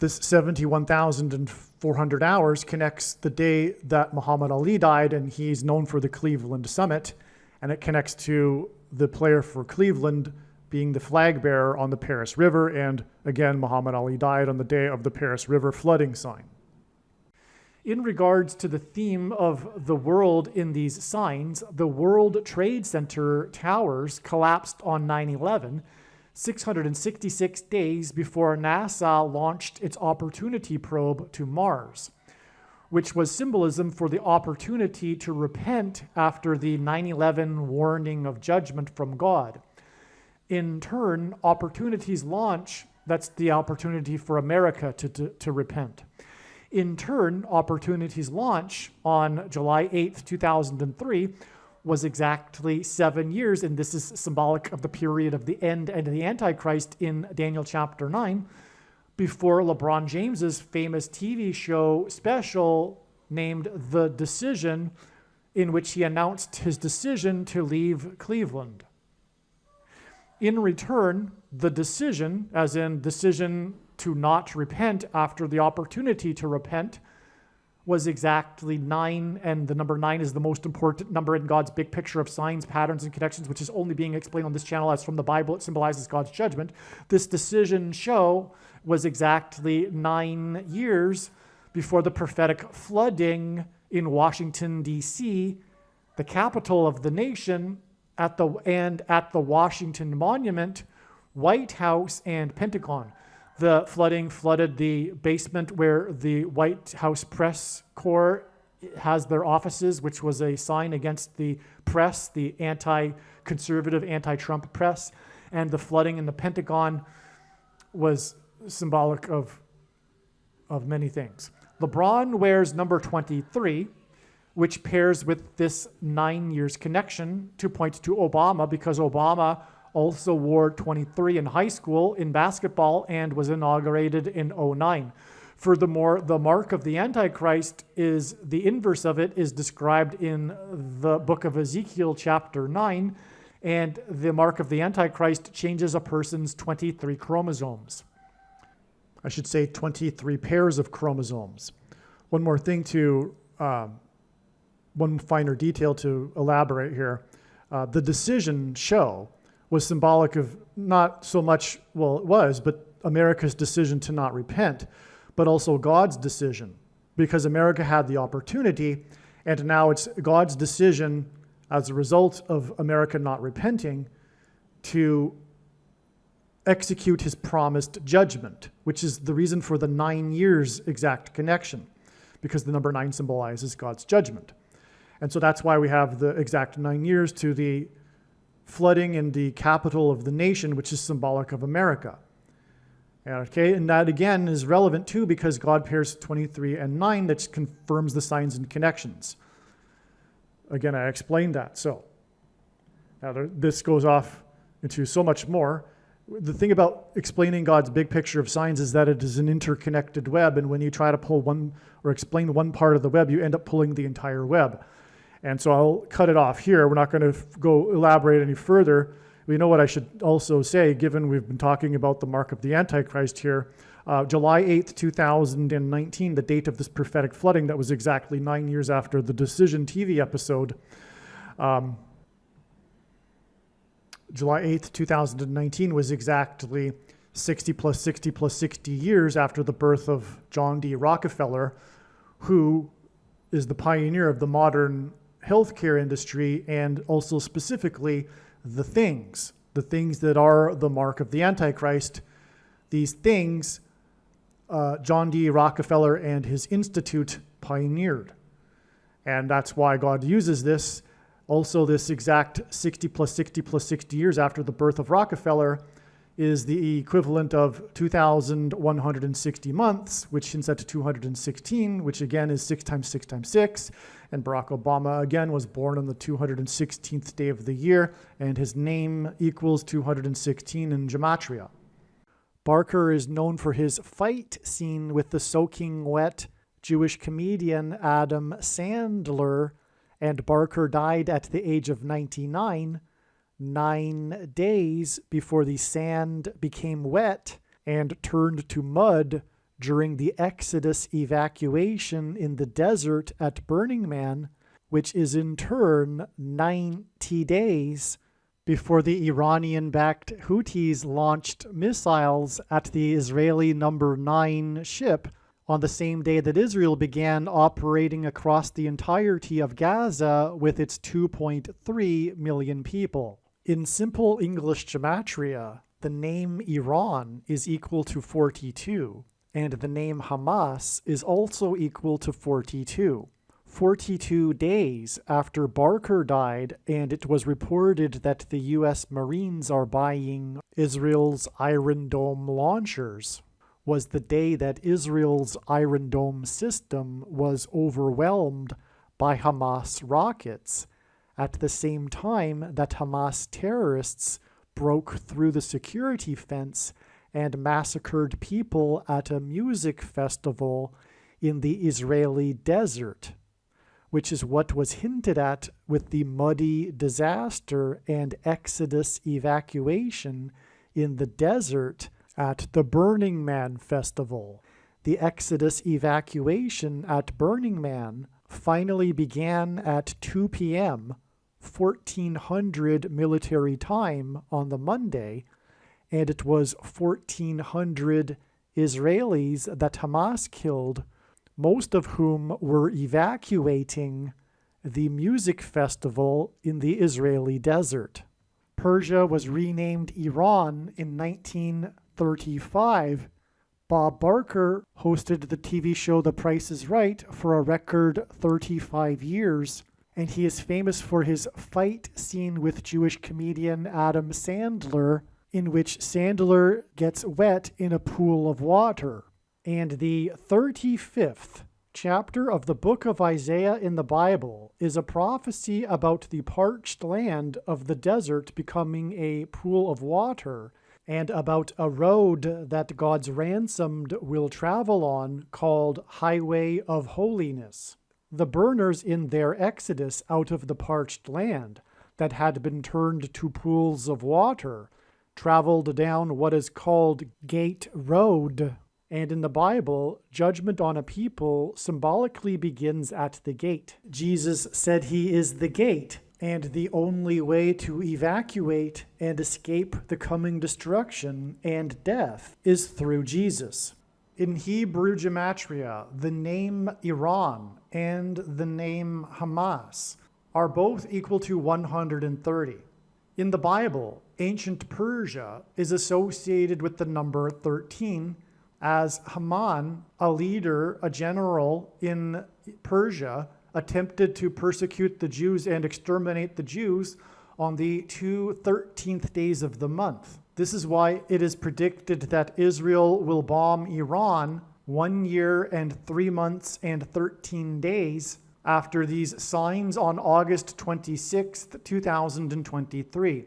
A: this 71,400 hours connects the day that Muhammad Ali died, and he's known for the Cleveland Summit, and it connects to the player for Cleveland being the flag bearer on the Paris River, and again, Muhammad Ali died on the day of the Paris River flooding sign. In regards to the theme of the world in these signs, the World Trade Center towers collapsed on 9/11, 666 days before NASA launched its Opportunity probe to Mars, which was symbolism for the opportunity to repent after the 9/11 warning of judgment from God. In turn, Opportunity's launch, that's the opportunity for America to repent. In turn, Opportunity's launch on July 8th, 2003 was exactly 7 years, and this is symbolic of the period of the end and the Antichrist in Daniel chapter 9, before LeBron James's famous TV show special named The Decision, in which he announced his decision to leave Cleveland. In return, the decision, as in decision to not repent after the opportunity to repent, was exactly 9, and the number 9 is the most important number in God's big picture of signs, patterns, and connections, which is only being explained on this channel as from the Bible. It symbolizes God's judgment. This decision show was exactly 9 years before the prophetic flooding in Washington, D.C., the capital of the nation, at the Washington Monument, White House, and Pentagon. The flooding flooded the basement where the White House press corps has their offices, which was a sign against the press, the anti-conservative, anti-Trump press, and the flooding in the Pentagon was symbolic of many things. LeBron wears number 23, which pairs with this 9 years connection to point to Obama, because Obama also wore 23 in high school in basketball and was inaugurated in 2009. Furthermore, the mark of the Antichrist is the inverse of it, is described in the book of Ezekiel chapter 9, and the mark of the Antichrist changes a person's 23 chromosomes. I should say 23 pairs of chromosomes. One more thing one finer detail to elaborate here. The Decision show was symbolic of not so much, well, it was, but America's decision to not repent, but also God's decision, because America had the opportunity, and now it's God's decision as a result of America not repenting to execute his promised judgment, which is the reason for the 9 years exact connection, because the number 9 symbolizes God's judgment. And so that's why we have the exact 9 years to the flooding in the capital of the nation, which is symbolic of America. Okay, and that again is relevant too, because God pairs 23 and 9, that confirms the signs and connections. Again, I explained that. So now this goes off into so much more. The thing about explaining God's big picture of signs is that it is an interconnected web, and when you try to pull one or explain one part of the web, you end up pulling the entire web. And so I'll cut it off here. We're not going to go elaborate any further. We know what I should also say, given we've been talking about the mark of the Antichrist here. July 8th, 2019, the date of this prophetic flooding, that was exactly 9 years after the Decision TV episode. July 8th, 2019 was exactly 60 plus 60 plus 60 years after the birth of John D. Rockefeller, who is the pioneer of the modern healthcare industry, and also specifically the things that are the mark of the Antichrist. These things, John D. Rockefeller and his institute pioneered. And that's why God uses this. Also, this exact 60 plus 60 plus 60 years after the birth of Rockefeller is the equivalent of 2,160 months, which hints at 216, which again is 6 times 6 times 6. And Barack Obama, again, was born on the 216th day of the year, and his name equals 216 in Gematria. Barker is known for his fight scene with the soaking wet Jewish comedian Adam Sandler, and Barker died at the age of 99, 9 days before the sand became wet and turned to mud during the Exodus evacuation in the desert at Burning Man, which is in turn 90 days before the Iranian-backed Houthis launched missiles at the Israeli number 9 ship on the same day that Israel began operating across the entirety of Gaza with its 2.3 million people. In simple English gematria, the name Iran is equal to 42, and the name Hamas is also equal to 42. 42 days after Barker died, and it was reported that the U.S. Marines are buying Israel's Iron Dome launchers, was the day that Israel's Iron Dome system was overwhelmed by Hamas rockets, at the same time that Hamas terrorists broke through the security fence and massacred people at a music festival in the Israeli desert, which is what was hinted at with the muddy disaster and Exodus evacuation in the desert at the Burning Man festival. The Exodus evacuation at Burning Man finally began at 2 p.m., 1400 military time on the Monday, and it was 1,400 Israelis that Hamas killed, most of whom were evacuating the music festival in the Israeli desert. Persia was renamed Iran in 1935. Bob Barker hosted the TV show The Price is Right for a record 35 years, and he is famous for his fight scene with Jewish comedian Adam Sandler in which Sandler gets wet in a pool of water. And the 35th chapter of the book of Isaiah in the Bible is a prophecy about the parched land of the desert becoming a pool of water, and about a road that God's ransomed will travel on called Highway of Holiness. The burners in their exodus out of the parched land that had been turned to pools of water traveled down what is called Gate Road. And in the Bible, judgment on a people symbolically begins at the gate. Jesus said he is the gate, and the only way to evacuate and escape the coming destruction and death is through Jesus. In Hebrew gematria, the name Iran and the name Hamas are both equal to 130. In the Bible, ancient Persia is associated with the number 13, as Haman, a leader, a general in Persia, attempted to persecute the Jews and exterminate the Jews on the 13th days of the month. This is why it is predicted that Israel will bomb Iran 1 year and 3 months and 13 days after these signs on August 26th, 2023.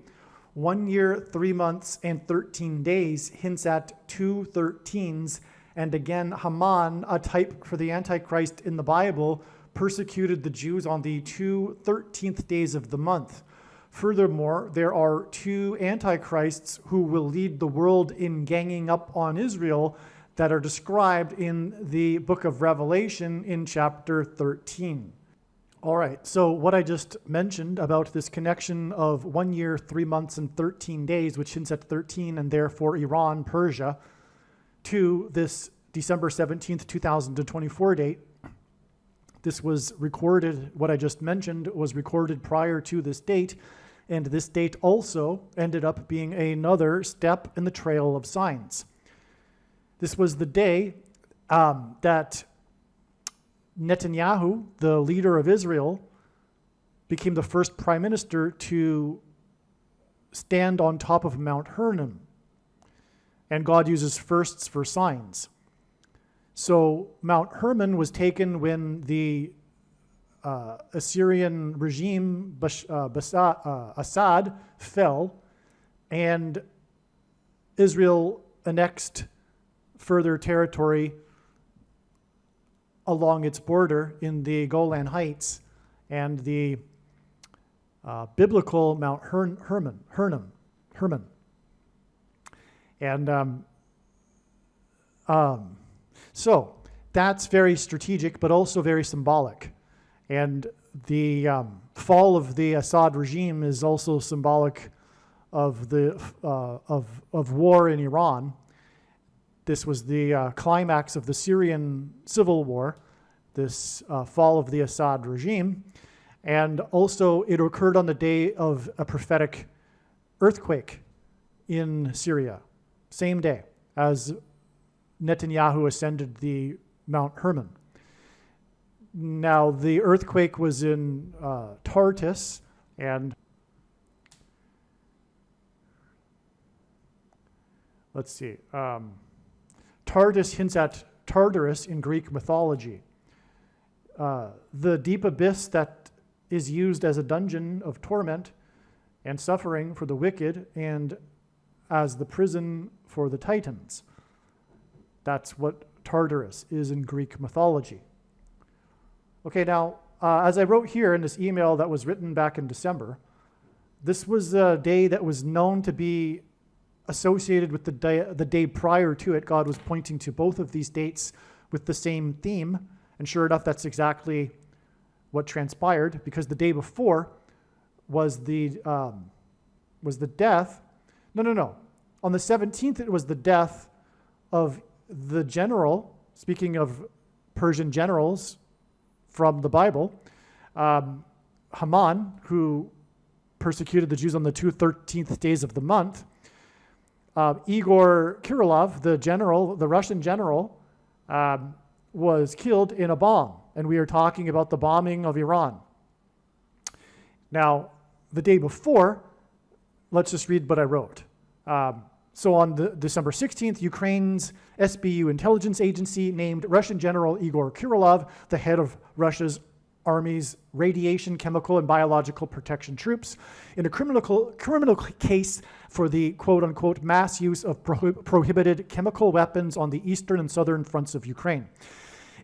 A: 1 year, 3 months, and 13 days hints at 2 13s. And again, Haman, a type for the Antichrist in the Bible, persecuted the Jews on the 13th days of the month. Furthermore, there are 2 antichrists who will lead the world in ganging up on Israel that are described in the book of Revelation in chapter 13. All right, so what I just mentioned about this connection of 1 year, 3 months, and 13 days, which hints at 13 and therefore Iran, Persia, to this December 17th, 2024 date, this was recorded, what I just mentioned was recorded prior to this date, and this date also ended up being another step in the trail of signs. This was the day that Netanyahu, the leader of Israel, became the first prime minister to stand on top of Mount Hermon. And God uses firsts for signs. So Mount Hermon was taken when the Assyrian regime, Assad, fell, and Israel annexed further territory along its border in the Golan Heights and the biblical Mount Hermon. And so that's very strategic, but also very symbolic. And the fall of the Assad regime is also symbolic of the of war in Iran. This was the climax of the Syrian civil war, this fall of the Assad regime. And also it occurred on the day of a prophetic earthquake in Syria, same day as Netanyahu ascended the Mount Hermon. Now, the earthquake was in Tartus, and let's see. Tartus hints at Tartarus in Greek mythology. The deep abyss that is used as a dungeon of torment and suffering for the wicked and as the prison for the Titans. That's what Tartarus is in Greek mythology. Okay, now, as I wrote here in this email that was written back in December, this was a day that was known to be associated with the day prior to it. God was pointing to both of these dates with the same theme, and sure enough, that's exactly what transpired, because the day before was the death. No. On the 17th, it was the death of the general, speaking of Persian generals from the Bible, Haman, who persecuted the Jews on the 13th days of the month. Igor Kirillov, the Russian general, was killed in a bomb. And we are talking about the bombing of Iran. Now, the day before, let's just read what I wrote. So on December 16th, Ukraine's SBU intelligence agency named Russian General Igor Kirillov the head of Russia's Army's radiation, chemical, and biological protection troops in a criminal case for the quote-unquote mass use of prohibited chemical weapons on the eastern and southern fronts of Ukraine.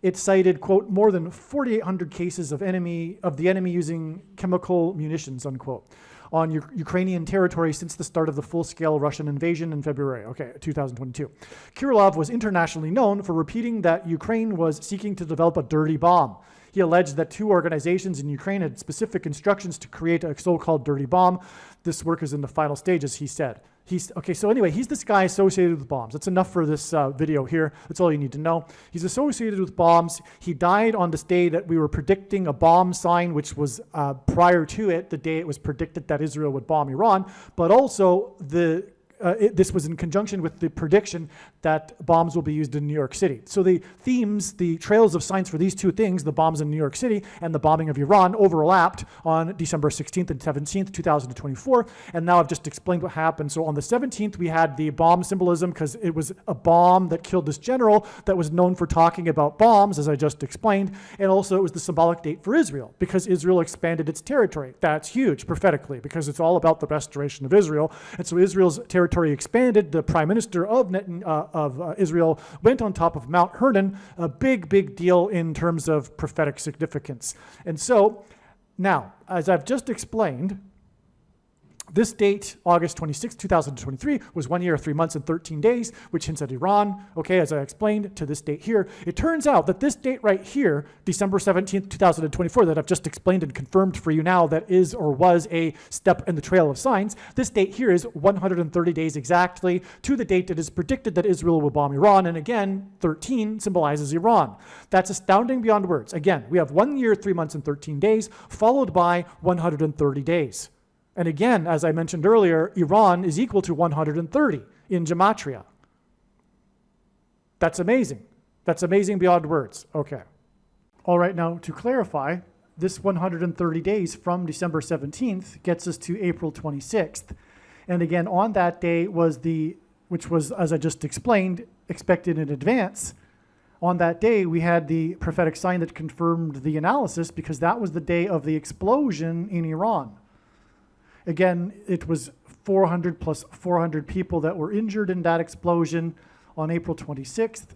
A: It cited, quote, more than 4,800 cases of the enemy using chemical munitions, unquote, on Ukrainian territory since the start of the full-scale Russian invasion in February, 2022. Kirillov was internationally known for repeating that Ukraine was seeking to develop a dirty bomb. He alleged that 2 organizations in Ukraine had specific instructions to create a so-called dirty bomb. This work is in the final stages, he said. He's this guy associated with bombs. That's enough for this video here. That's all you need to know. He's associated with bombs. He died on this day that we were predicting a bomb sign, which was prior to it, the day it was predicted that Israel would bomb Iran, but also this was in conjunction with the prediction that bombs will be used in New York City. So the themes, the trails of signs for these 2 things, the bombs in New York City and the bombing of Iran, overlapped on December 16th and 17th, 2024. And now I've just explained what happened. So on the 17th, we had the bomb symbolism because it was a bomb that killed this general that was known for talking about bombs, as I just explained. And also it was the symbolic date for Israel because Israel expanded its territory. That's huge prophetically because it's all about the restoration of Israel. And so Israel's territory expanded. The prime minister of Israel went on top of Mount Hermon, a big deal in terms of prophetic significance. And so now, as I've just explained, this date, August 26, 2023, was 1 year, 3 months, and 13 days, which hints at Iran. Okay, as I explained, to this date here. It turns out that this date right here, December 17th, 2024, that I've just explained and confirmed for you now that is or was a step in the trail of signs, this date here is 130 days exactly to the date it is predicted that Israel will bomb Iran. And again, 13 symbolizes Iran. That's astounding beyond words. Again, we have 1 year, 3 months, and 13 days, followed by 130 days. And again, as I mentioned earlier, Iran is equal to 130 in gematria. That's amazing. That's amazing beyond words. Okay. All right, now to clarify, this 130 days from December 17th gets us to April 26th. And again, on that day which was, as I just explained, expected in advance. On that day, we had the prophetic sign that confirmed the analysis because that was the day of the explosion in Iran. Again, it was 400 plus 400 people that were injured in that explosion on April 26th.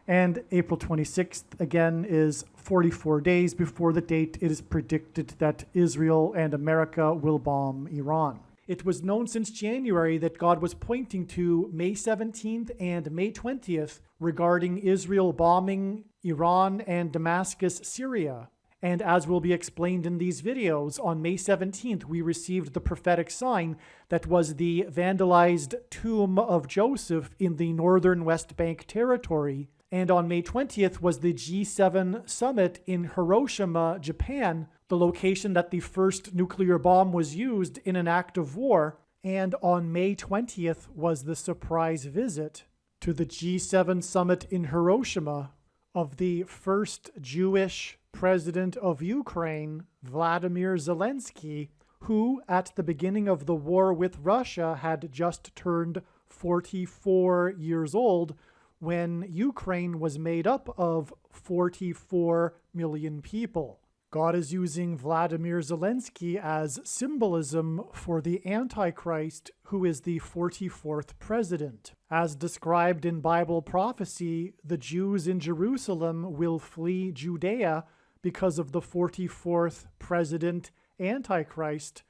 A: And April 26th, again, is 44 days before the date it is predicted that Israel and America will bomb Iran. It was known since January that God was pointing to May 17th and May 20th regarding Israel bombing Iran and Damascus, Syria. And as will be explained in these videos, on May 17th, we received the prophetic sign that was the vandalized tomb of Joseph in the northern West Bank territory. And on May 20th was the G7 summit in Hiroshima, Japan, the location that the first nuclear bomb was used in an act of war. And on May 20th was the surprise visit to the G7 summit in Hiroshima of the first Jewish president of Ukraine, Vladimir Zelensky, who at the beginning of the war with Russia had just turned 44 years old when Ukraine was made up of 44 million people. God is using Vladimir Zelensky as symbolism for the Antichrist, who is the 44th president. As described in Bible prophecy, the Jews in Jerusalem will flee Judea because of the 44th president Antichrist,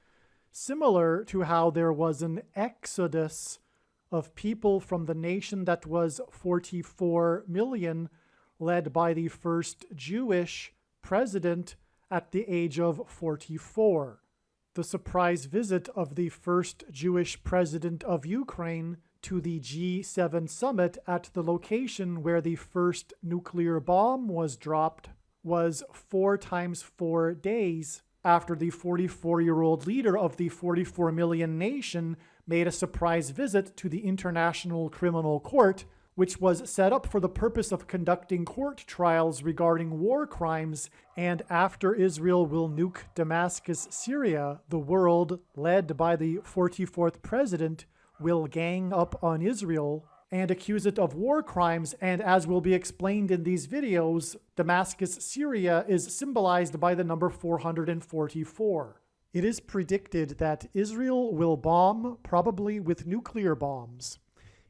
A: similar to how there was an exodus of people from the nation that was 44 million, led by the first Jewish president at the age of 44. The surprise visit of the first Jewish president of Ukraine to the G7 summit at the location where the first nuclear bomb was dropped was 4 times 4 days after the 44-year-old leader of the 44 million nation made a surprise visit to the International Criminal Court, which was set up for the purpose of conducting court trials regarding war crimes. And after Israel will nuke Damascus, Syria, the world, led by the 44th president, will gang up on Israel and accuse it of war crimes, and as will be explained in these videos, Damascus, Syria is symbolized by the number 444. It is predicted that Israel will bomb, probably with nuclear bombs,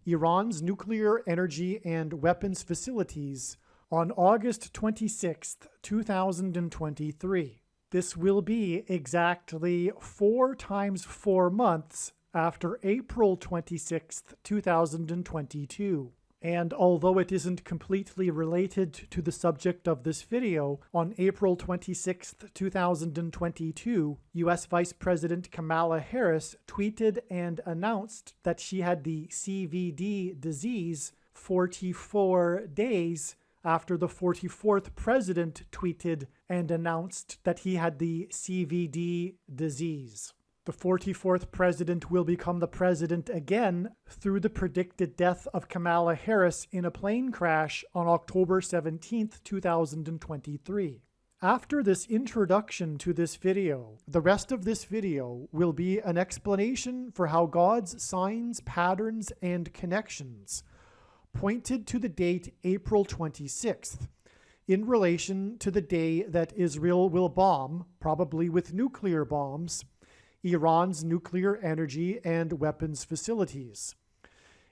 A: Iran's nuclear energy and weapons facilities on August 26, 2023. This will be exactly 4 times 4 months after April 26, 2022. And although it isn't completely related to the subject of this video, on April 26, 2022, US Vice President Kamala Harris tweeted and announced that she had the CVD disease 44 days after the 44th president tweeted and announced that he had the CVD disease. The 44th president will become the president again through the predicted death of Kamala Harris in a plane crash on October 17, 2023. After this introduction to this video, the rest of this video will be an explanation for how God's signs, patterns, and connections pointed to the date April 26th in relation to the day that Israel will bomb, probably with nuclear bombs, Iran's nuclear energy and weapons facilities.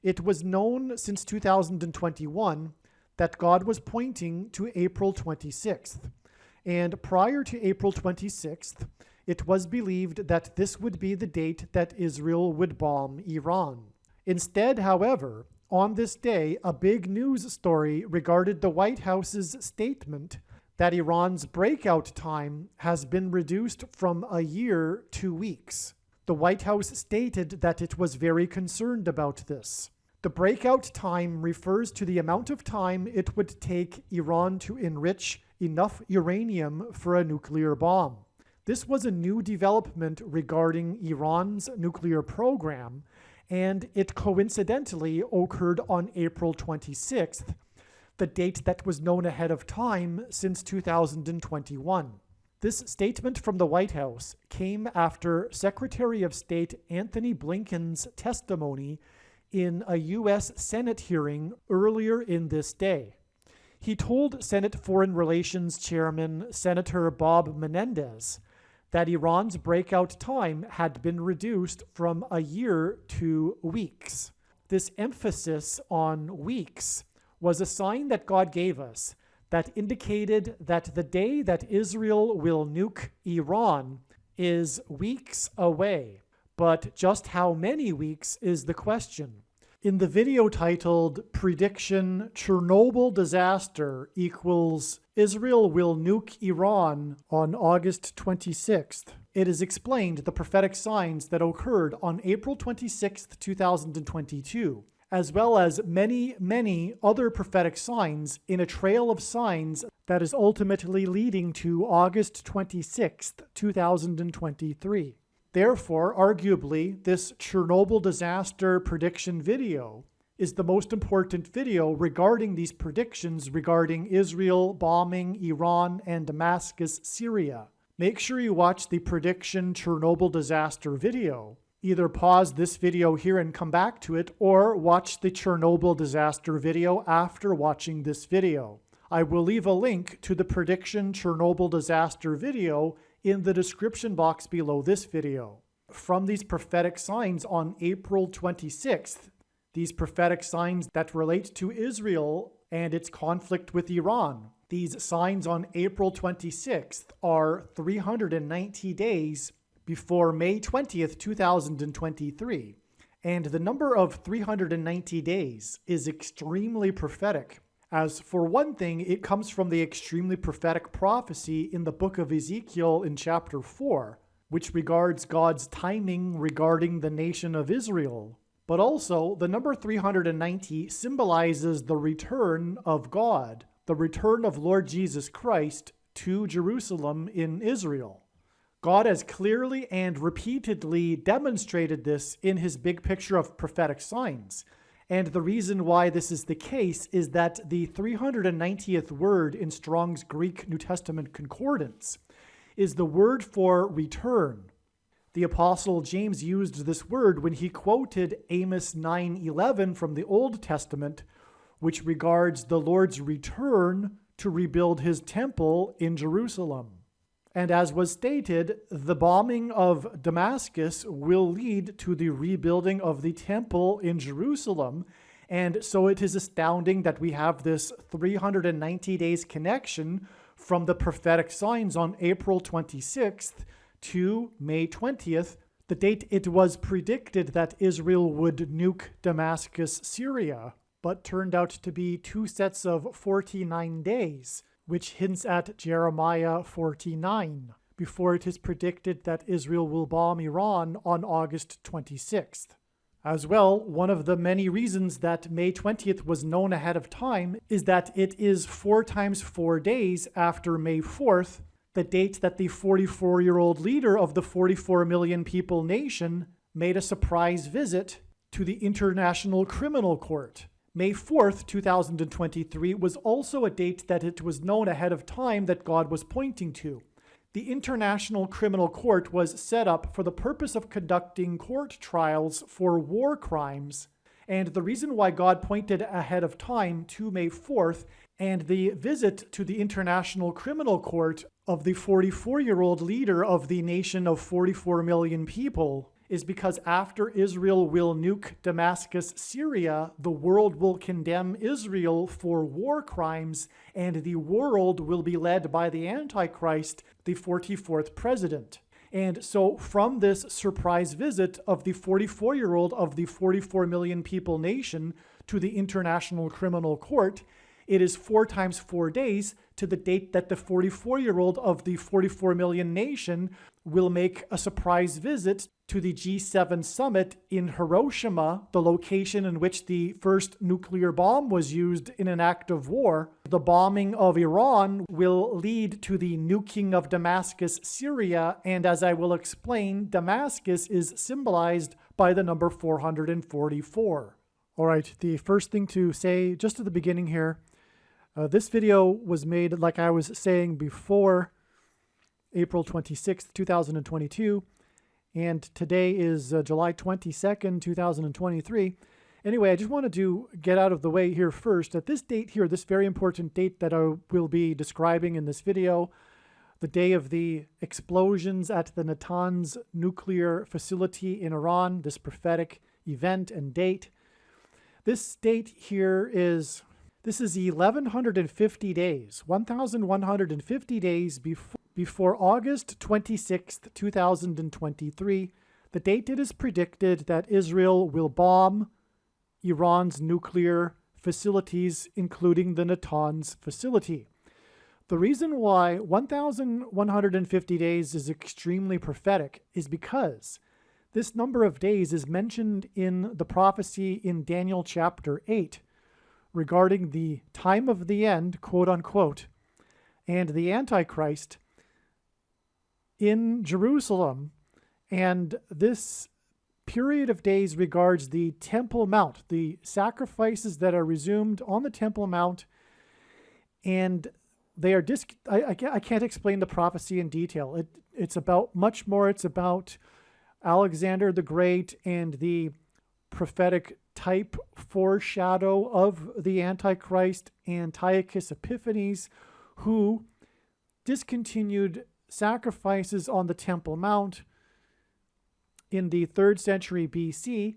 A: It was known since 2021 that God was pointing to April 26th, and prior to April 26th, it was believed that this would be the date that Israel would bomb Iran. Instead, however, on this day, a big news story regarded the White House's statement that Iran's breakout time has been reduced from a year to weeks. The White House stated that it was very concerned about this. The breakout time refers to the amount of time it would take Iran to enrich enough uranium for a nuclear bomb. This was a new development regarding Iran's nuclear program, and it coincidentally occurred on April 26th, the date that was known ahead of time since 2021. This statement from the White House came after Secretary of State Antony Blinken's testimony in a U.S. Senate hearing earlier in this day. He told Senate Foreign Relations Chairman Senator Bob Menendez that Iran's breakout time had been reduced from a year to weeks. This emphasis on weeks was a sign that God gave us that indicated that the day that Israel will nuke Iran is weeks away. But just how many weeks is the question. In the video titled Prediction Chernobyl Disaster equals Israel will nuke Iran on August 26th, it is explained the prophetic signs that occurred on April 26th, 2022, as well as many, many other prophetic signs in a trail of signs that is ultimately leading to August 26th, 2023. Therefore, arguably, this Chernobyl disaster prediction video is the most important video regarding these predictions regarding Israel bombing Iran and Damascus, Syria. Make sure you watch the prediction Chernobyl disaster video. Either pause this video here and come back to it, or watch the Chernobyl disaster video after watching this video. I will leave a link to the prediction Chernobyl disaster video in the description box below this video. From these prophetic signs on April 26th, these prophetic signs that relate to Israel and its conflict with Iran, these signs on April 26th are 390 days before May 20th, 2023. And the number of 390 days is extremely prophetic. As for one thing, it comes from the extremely prophetic prophecy in the book of Ezekiel in chapter 4, which regards God's timing regarding the nation of Israel. But also, the number 390 symbolizes the return of God, the return of Lord Jesus Christ to Jerusalem in Israel. God has clearly and repeatedly demonstrated this in his big picture of prophetic signs. And the reason why this is the case is that the 390th word in Strong's Greek New Testament Concordance is the word for return. The Apostle James used this word when he quoted Amos 9:11 from the Old Testament, which regards the Lord's return to rebuild his temple in Jerusalem. And as was stated, the bombing of Damascus will lead to the rebuilding of the temple in Jerusalem. And so it is astounding that we have this 390 days connection from the prophetic signs on April 26th to May 20th, the date it was predicted that Israel would nuke Damascus, Syria, but turned out to be 2 sets of 49 days, which hints at Jeremiah 49, before it is predicted that Israel will bomb Iran on August 26th. As well, one of the many reasons that May 20th was known ahead of time is that it is 4 times 4 days after May 4th, the date that the 44-year-old leader of the 44 million people nation made a surprise visit to the International Criminal Court. May 4th, 2023 was also a date that it was known ahead of time that God was pointing to. The International Criminal Court was set up for the purpose of conducting court trials for war crimes, and the reason why God pointed ahead of time to May 4th and the visit to the International Criminal Court of the 44-year-old leader of the nation of 44 million people is because after Israel will nuke Damascus, Syria, the world will condemn Israel for war crimes, and the world will be led by the Antichrist, the 44th president. And so from this surprise visit of the 44-year-old of the 44 million people nation to the International Criminal Court, it is 4 times 4 days to the date that the 44-year-old of the 44 million nation will make a surprise visit to the G7 summit in Hiroshima, the location in which the first nuclear bomb was used in an act of war. The bombing of Iran will lead to the nuking of Damascus, Syria, and as I will explain, Damascus is symbolized by the number 444. All right, the first thing to say just at the beginning here, this video was made, like I was saying before, April 26th, 2022, and today is July 22nd, 2023. Anyway, I just wanted to get out of the way here first. At this date here, this very important date that I will be describing in this video, the day of the explosions at the Natanz nuclear facility in Iran, this prophetic event and date. This date here is... This is 1,150 days, 1,150 days before August 26th, 2023, the date it is predicted that Israel will bomb Iran's nuclear facilities, including the Natanz facility. The reason why 1,150 days is extremely prophetic is because this number of days is mentioned in the prophecy in Daniel chapter 8, regarding the time of the end, quote unquote, and the Antichrist in Jerusalem. And this period of days regards the Temple Mount, the sacrifices that are resumed on the Temple Mount. And they are, I can't explain the prophecy in detail. It's about much more. It's about Alexander the Great and the prophetic type foreshadow of the Antichrist, Antiochus Epiphanes, who discontinued sacrifices on the Temple Mount in the 3rd century BC,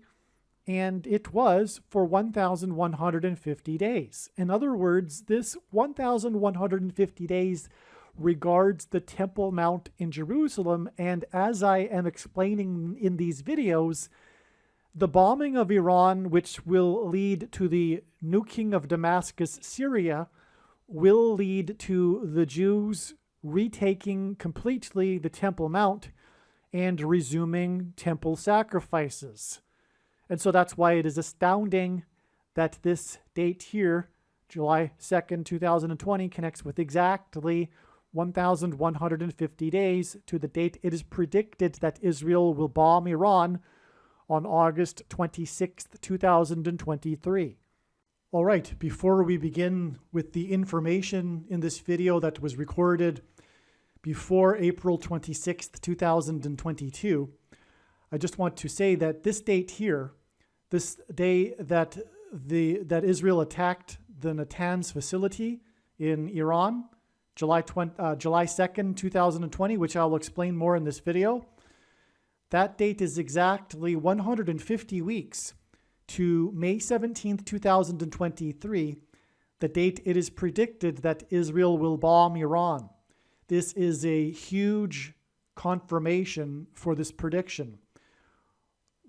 A: and it was for 1,150 days. In other words, this 1,150 days regards the Temple Mount in Jerusalem, and as I am explaining in these videos, the bombing of Iran, which will lead to the nuking of Damascus, Syria, will lead to the Jews retaking completely the Temple Mount and resuming temple sacrifices. And so that's why it is astounding that this date here, July 2nd, 2020, connects with exactly 1,150 days to the date it is predicted that Israel will bomb Iran on August 26th, 2023. All right, before we begin with the information in this video that was recorded before April 26th, 2022, I just want to say that this date here, this day that Israel attacked the Natanz facility in Iran, July 2nd, 2020, which I'll explain more in this video. That date is exactly 150 weeks to May 17th, 2023, the date it is predicted that Israel will bomb Iran. This is a huge confirmation for this prediction.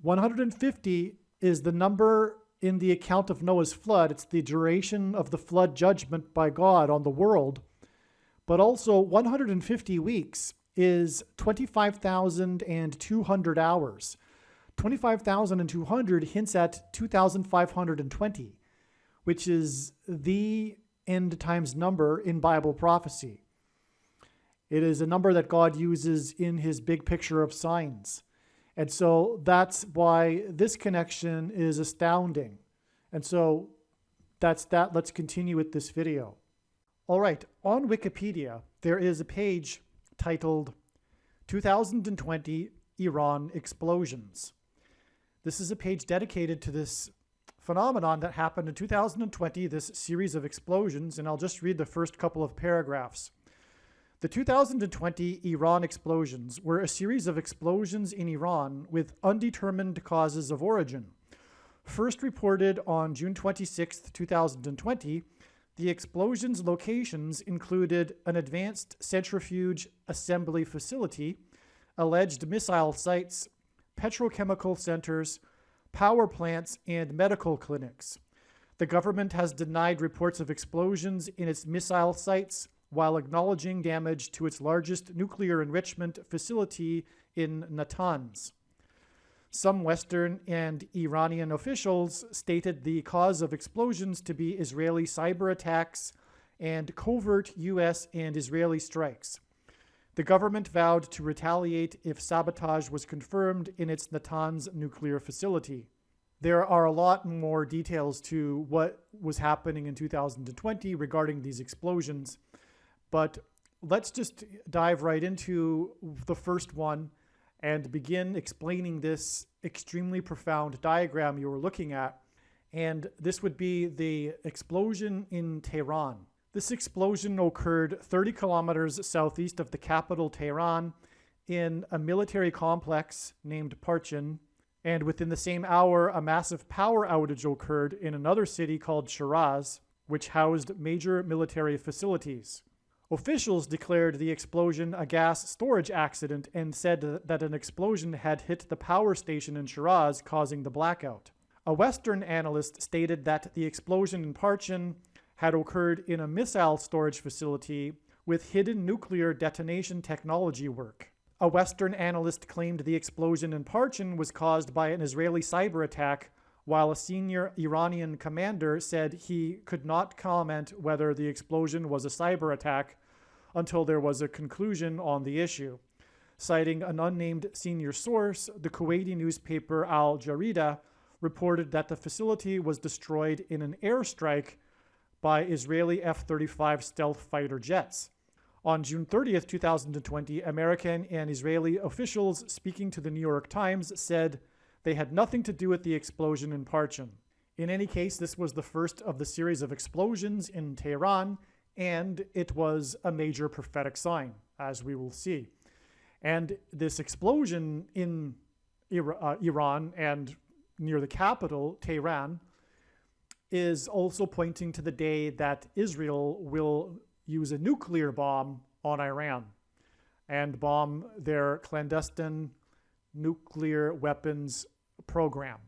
A: 150 is the number in the account of Noah's flood. It's the duration of the flood judgment by God on the world. But also 150 weeks is 25,200 hours. 25,200 hints at 2,520, which is the end times number in Bible prophecy. It is a number that God uses in his big picture of signs. And so that's why this connection is astounding. And so that's that. Let's continue with this video. All right, on Wikipedia, there is a page titled 2020 Iran Explosions. This is a page dedicated to this phenomenon that happened in 2020, this series of explosions, and I'll just read the first couple of paragraphs. The 2020 Iran explosions were a series of explosions in Iran with undetermined causes of origin. First reported on June 26, 2020, the explosions' locations included an advanced centrifuge assembly facility, alleged missile sites, petrochemical centers, power plants, and medical clinics. The government has denied reports of explosions in its missile sites while acknowledging damage to its largest nuclear enrichment facility in Natanz. Some Western and Iranian officials stated the cause of explosions to be Israeli cyber attacks and covert U.S. and Israeli strikes. The government vowed to retaliate if sabotage was confirmed in its Natanz nuclear facility. There are a lot more details to what was happening in 2020 regarding these explosions, but let's just dive right into the first one and begin explaining this extremely profound diagram you were looking at. And this would be the explosion in Tehran. This explosion occurred 30 kilometers southeast of the capital, Tehran, in a military complex named Parchin. And within the same hour, a massive power outage occurred in another city called Shiraz, which housed major military facilities. Officials declared the explosion a gas storage accident and said that an explosion had hit the power station in Shiraz, causing the blackout. A Western analyst stated that the explosion in Parchin had occurred in a missile storage facility with hidden nuclear detonation technology work. A Western analyst claimed the explosion in Parchin was caused by an Israeli cyber attack, while a senior Iranian commander said he could not comment whether the explosion was a cyber attack until there was a conclusion on the issue. Citing an unnamed senior source, the Kuwaiti newspaper Al Jarida reported that the facility was destroyed in an airstrike by Israeli F-35 stealth fighter jets. On June 30th, 2020, American and Israeli officials speaking to the New York Times said they had nothing to do with the explosion in Parchin. In any case, this was the first of the series of explosions in Tehran, and it was a major prophetic sign, as we will see. And this explosion in Iran and near the capital, Tehran, is also pointing to the day that Israel will use a nuclear bomb on Iran and bomb their clandestine nuclear weapons program.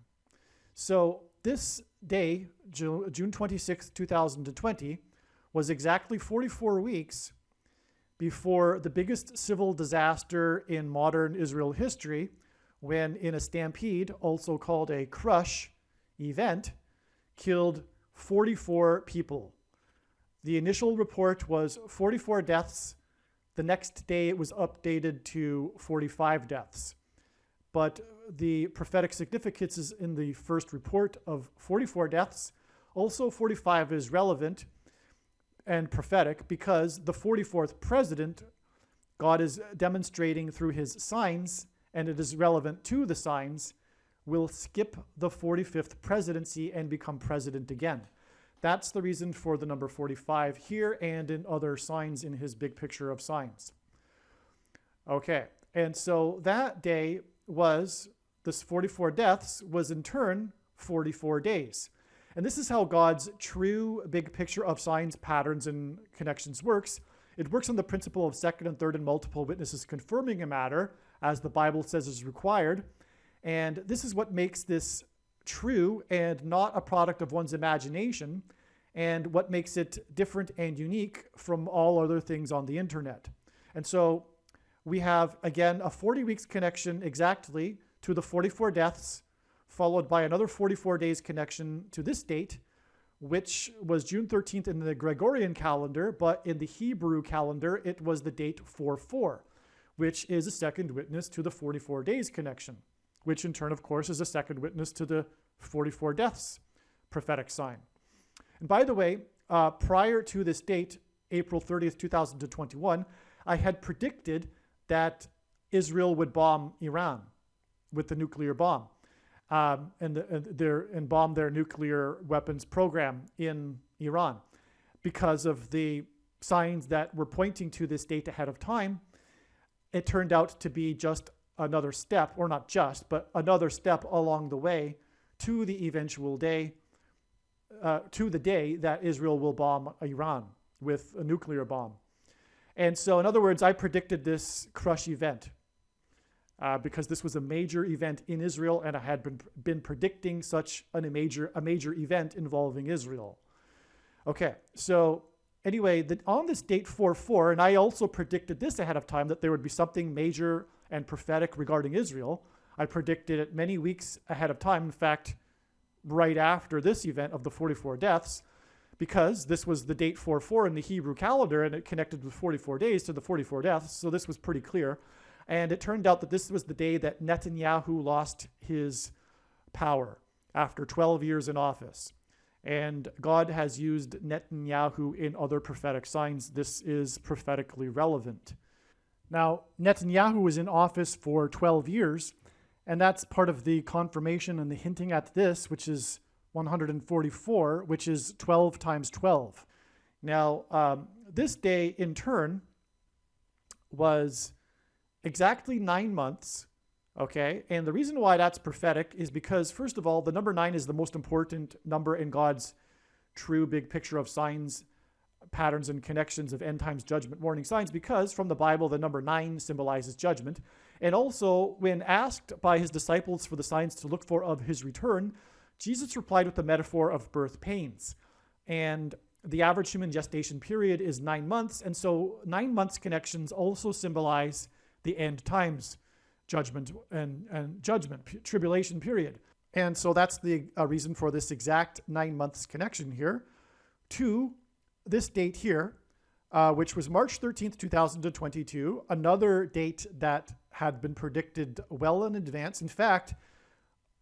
A: So this day, June 26, 2020, was exactly 44 weeks before the biggest civil disaster in modern Israel history, when in a stampede, also called a crush event, killed 44 people. The initial report was 44 deaths. The next day it was updated to 45 deaths. But the prophetic significance is in the first report of 44 deaths. Also 45 is relevant and prophetic because the 44th president, God is demonstrating through his signs and it is relevant to the signs, will skip the 45th presidency and become president again. That's the reason for the number 45 here and in other signs in his big picture of signs. Okay, and so that day was, this 44 deaths was in turn 44 days. And this is how God's true big picture of signs, patterns, and connections works. It works on the principle of second and third and multiple witnesses confirming a matter, as the Bible says is required. And this is what makes this true and not a product of one's imagination, and what makes it different and unique from all other things on the internet. And so we have, again, a 40 weeks connection exactly to the 44 deaths, followed by another 44 days connection to this date, which was June 13th in the Gregorian calendar, but in the Hebrew calendar, it was the date 4-4, which is a second witness to the 44 days connection, which in turn, of course, is a second witness to the 44 deaths prophetic sign. And by the way, prior to this date, April 30th, 2021, I had predicted that Israel would bomb Iran with the nuclear bomb. And bomb their nuclear weapons program in Iran because of the signs that were pointing to this date ahead of time. It turned out to be just another step, or not just, but another step along the way to the eventual day, to the day that Israel will bomb Iran with a nuclear bomb. And so, in other words, I predicted this crush event. Because this was a major event in Israel, and I had been predicting such a major event involving Israel. Okay, so anyway, on this date 4-4, and I also predicted this ahead of time, that there would be something major and prophetic regarding Israel. I predicted it many weeks ahead of time, in fact, right after this event of the 44 deaths, because this was the date 4-4 in the Hebrew calendar, and it connected with 44 days to the 44 deaths, so this was pretty clear. And it turned out that this was the day that Netanyahu lost his power after 12 years in office. And God has used Netanyahu in other prophetic signs. This is prophetically relevant. Now, Netanyahu was in office for 12 years, and that's part of the confirmation and the hinting at this, which is 144, which is 12 times 12. Now, this day in turn was exactly 9 months, okay? And the reason why that's prophetic is because, first of all, the number 9 is the most important number in God's true big picture of signs, patterns, and connections of end times judgment warning signs, because from the Bible, the number 9 symbolizes judgment. And also, when asked by his disciples for the signs to look for of his return, Jesus replied with the metaphor of birth pains. And the average human gestation period is 9 months, and so 9 months connections also symbolize the end times judgment and tribulation period. And so that's the reason for this exact 9 months connection here to this date here, which was March 13th, 2022, another date that had been predicted well in advance. In fact,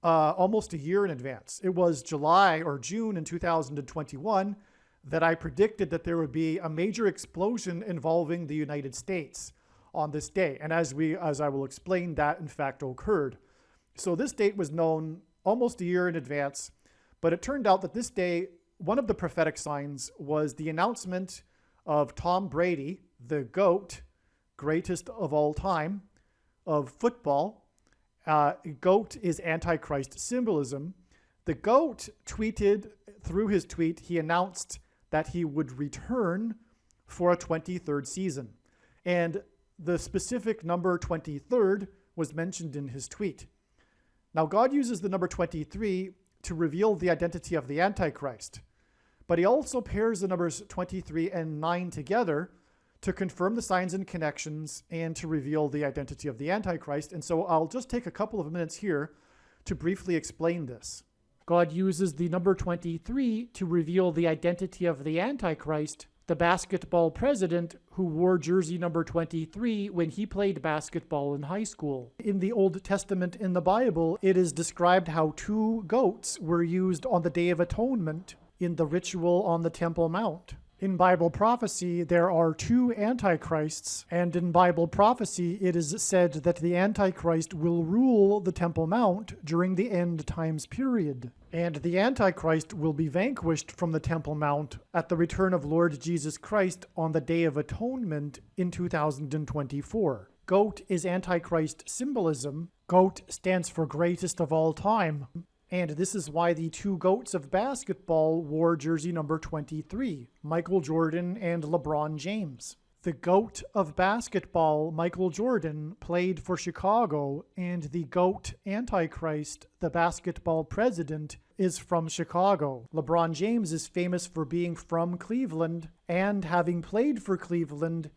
A: almost a year in advance. It was July or June in 2021 that I predicted that there would be a major explosion involving the United States on this day. And as I will explain, that in fact occurred. So this date was known almost a year in advance, but it turned out that this day, one of the prophetic signs was the announcement of Tom Brady, the GOAT, greatest of all time, of football. GOAT is Antichrist symbolism. The GOAT tweeted, through his tweet, he announced that he would return for a 23rd season. And the specific number 23rd was mentioned in his tweet. Now, God uses the number 23 to reveal the identity of the Antichrist, but he also pairs the numbers 23 and 9 together to confirm the signs and connections and to reveal the identity of the Antichrist. And so I'll just take a couple of minutes here to briefly explain this. God uses the number 23 to reveal the identity of the Antichrist, the basketball president who wore jersey number 23 when he played basketball in high school. In the Old Testament in the Bible, it is described how 2 goats were used on the Day of Atonement in the ritual on the Temple Mount. In Bible prophecy, there are two antichrists, and in Bible prophecy, it is said that the Antichrist will rule the Temple Mount during the end times period, and the Antichrist will be vanquished from the Temple Mount at the return of Lord Jesus Christ on the Day of Atonement in 2024. Goat is Antichrist symbolism. Goat stands for greatest of all time. And this is why the two GOATs of basketball wore jersey number 23, Michael Jordan and LeBron James. The GOAT of basketball, Michael Jordan, played for Chicago, and the GOAT Antichrist, the basketball president, is from Chicago. LeBron James is famous for being from Cleveland and having played for Cleveland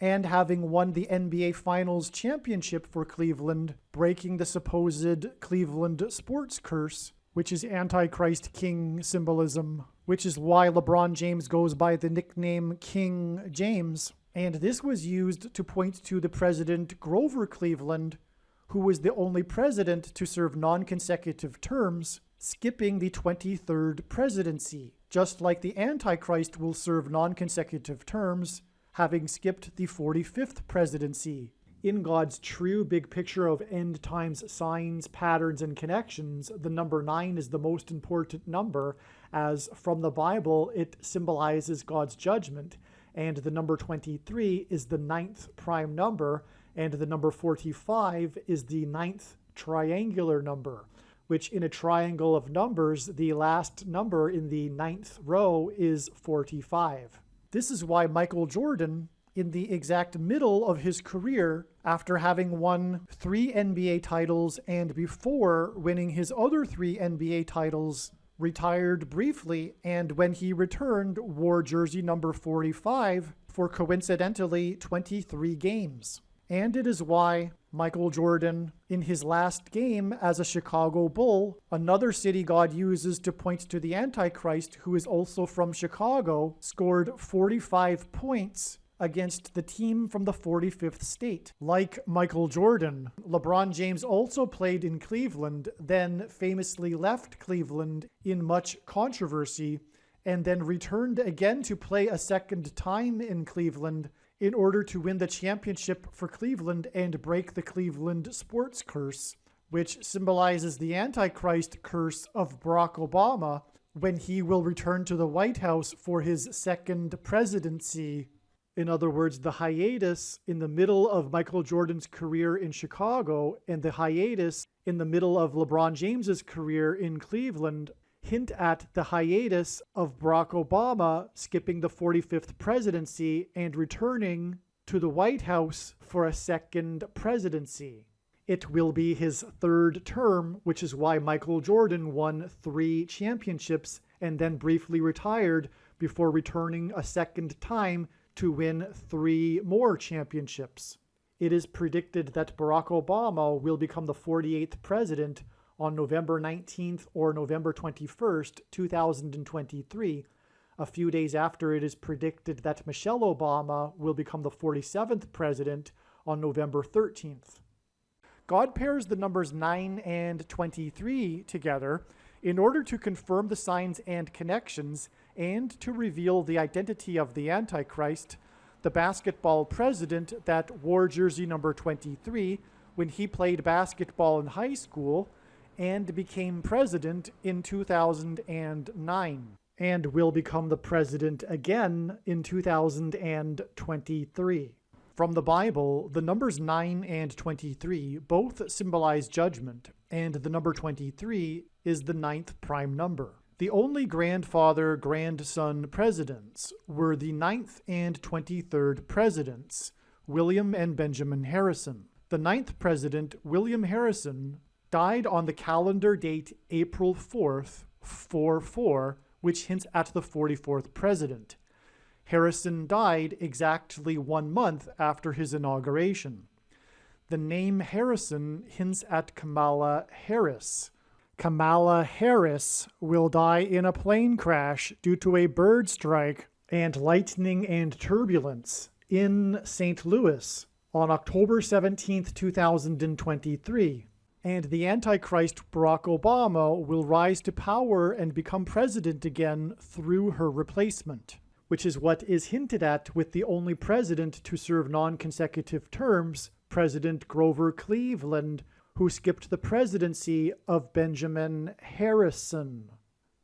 A: and having won the NBA Finals championship for Cleveland, breaking the supposed Cleveland sports curse, which is Antichrist King symbolism, which is why LeBron James goes by the nickname King James. And this was used to point to the president Grover Cleveland, who was the only president to serve non-consecutive terms, skipping the 23rd presidency, just like the Antichrist will serve non-consecutive terms, having skipped the 45th presidency. In God's true big picture of end times signs, patterns, and connections, the number 9 is the most important number, as from the Bible it symbolizes God's judgment, and the number 23 is the 9th prime number, and the number 45 is the 9th triangular number, which in a triangle of numbers, the last number in the 9th row is 45. This is why Michael Jordan, in the exact middle of his career, after having won 3 NBA titles and before winning his other 3 NBA titles, retired briefly, and when he returned, wore jersey number 45 for coincidentally 23 games. And it is why Michael Jordan, in his last game as a Chicago Bull, another city God uses to point to the Antichrist, who is also from Chicago, scored 45 points against the team from the 45th state. Like Michael Jordan, LeBron James also played in Cleveland, then famously left Cleveland in much controversy, and then returned again to play a second time in Cleveland in order to win the championship for Cleveland and break the Cleveland sports curse, which symbolizes the Antichrist curse of Barack Obama when he will return to the White House for his second presidency. In other words, the hiatus in the middle of Michael Jordan's career in Chicago and the hiatus in the middle of LeBron James's career in Cleveland hint at the hiatus of Barack Obama skipping the 45th presidency and returning to the White House for a second presidency. It will be his third term, which is why Michael Jordan won 3 championships and then briefly retired before returning a second time to win 3 more championships. It is predicted that Barack Obama will become the 48th president on November 19th or November 21st, 2023, a few days after it is predicted that Michelle Obama will become the 47th president on November 13th. God pairs the numbers 9 and 23 together in order to confirm the signs and connections and to reveal the identity of the Antichrist, the basketball president that wore jersey number 23 when he played basketball in high school and became president in 2009, and will become the president again in 2023. From the Bible, the numbers 9 and 23 both symbolize judgment, and the number 23 is the 9th prime number. The only grandfather-grandson presidents were the 9th and 23rd presidents, William and Benjamin Harrison. The 9th president, William Harrison, died on the calendar date April 4th, 44, which hints at the 44th president. Harrison died exactly 1 month after his inauguration. The name Harrison hints at Kamala Harris. Kamala Harris will die in a plane crash due to a bird strike and lightning and turbulence in St. Louis on October 17, 2023. And the Antichrist Barack Obama will rise to power and become president again through her replacement, which is what is hinted at with the only president to serve non-consecutive terms, President Grover Cleveland, who skipped the presidency of Benjamin Harrison,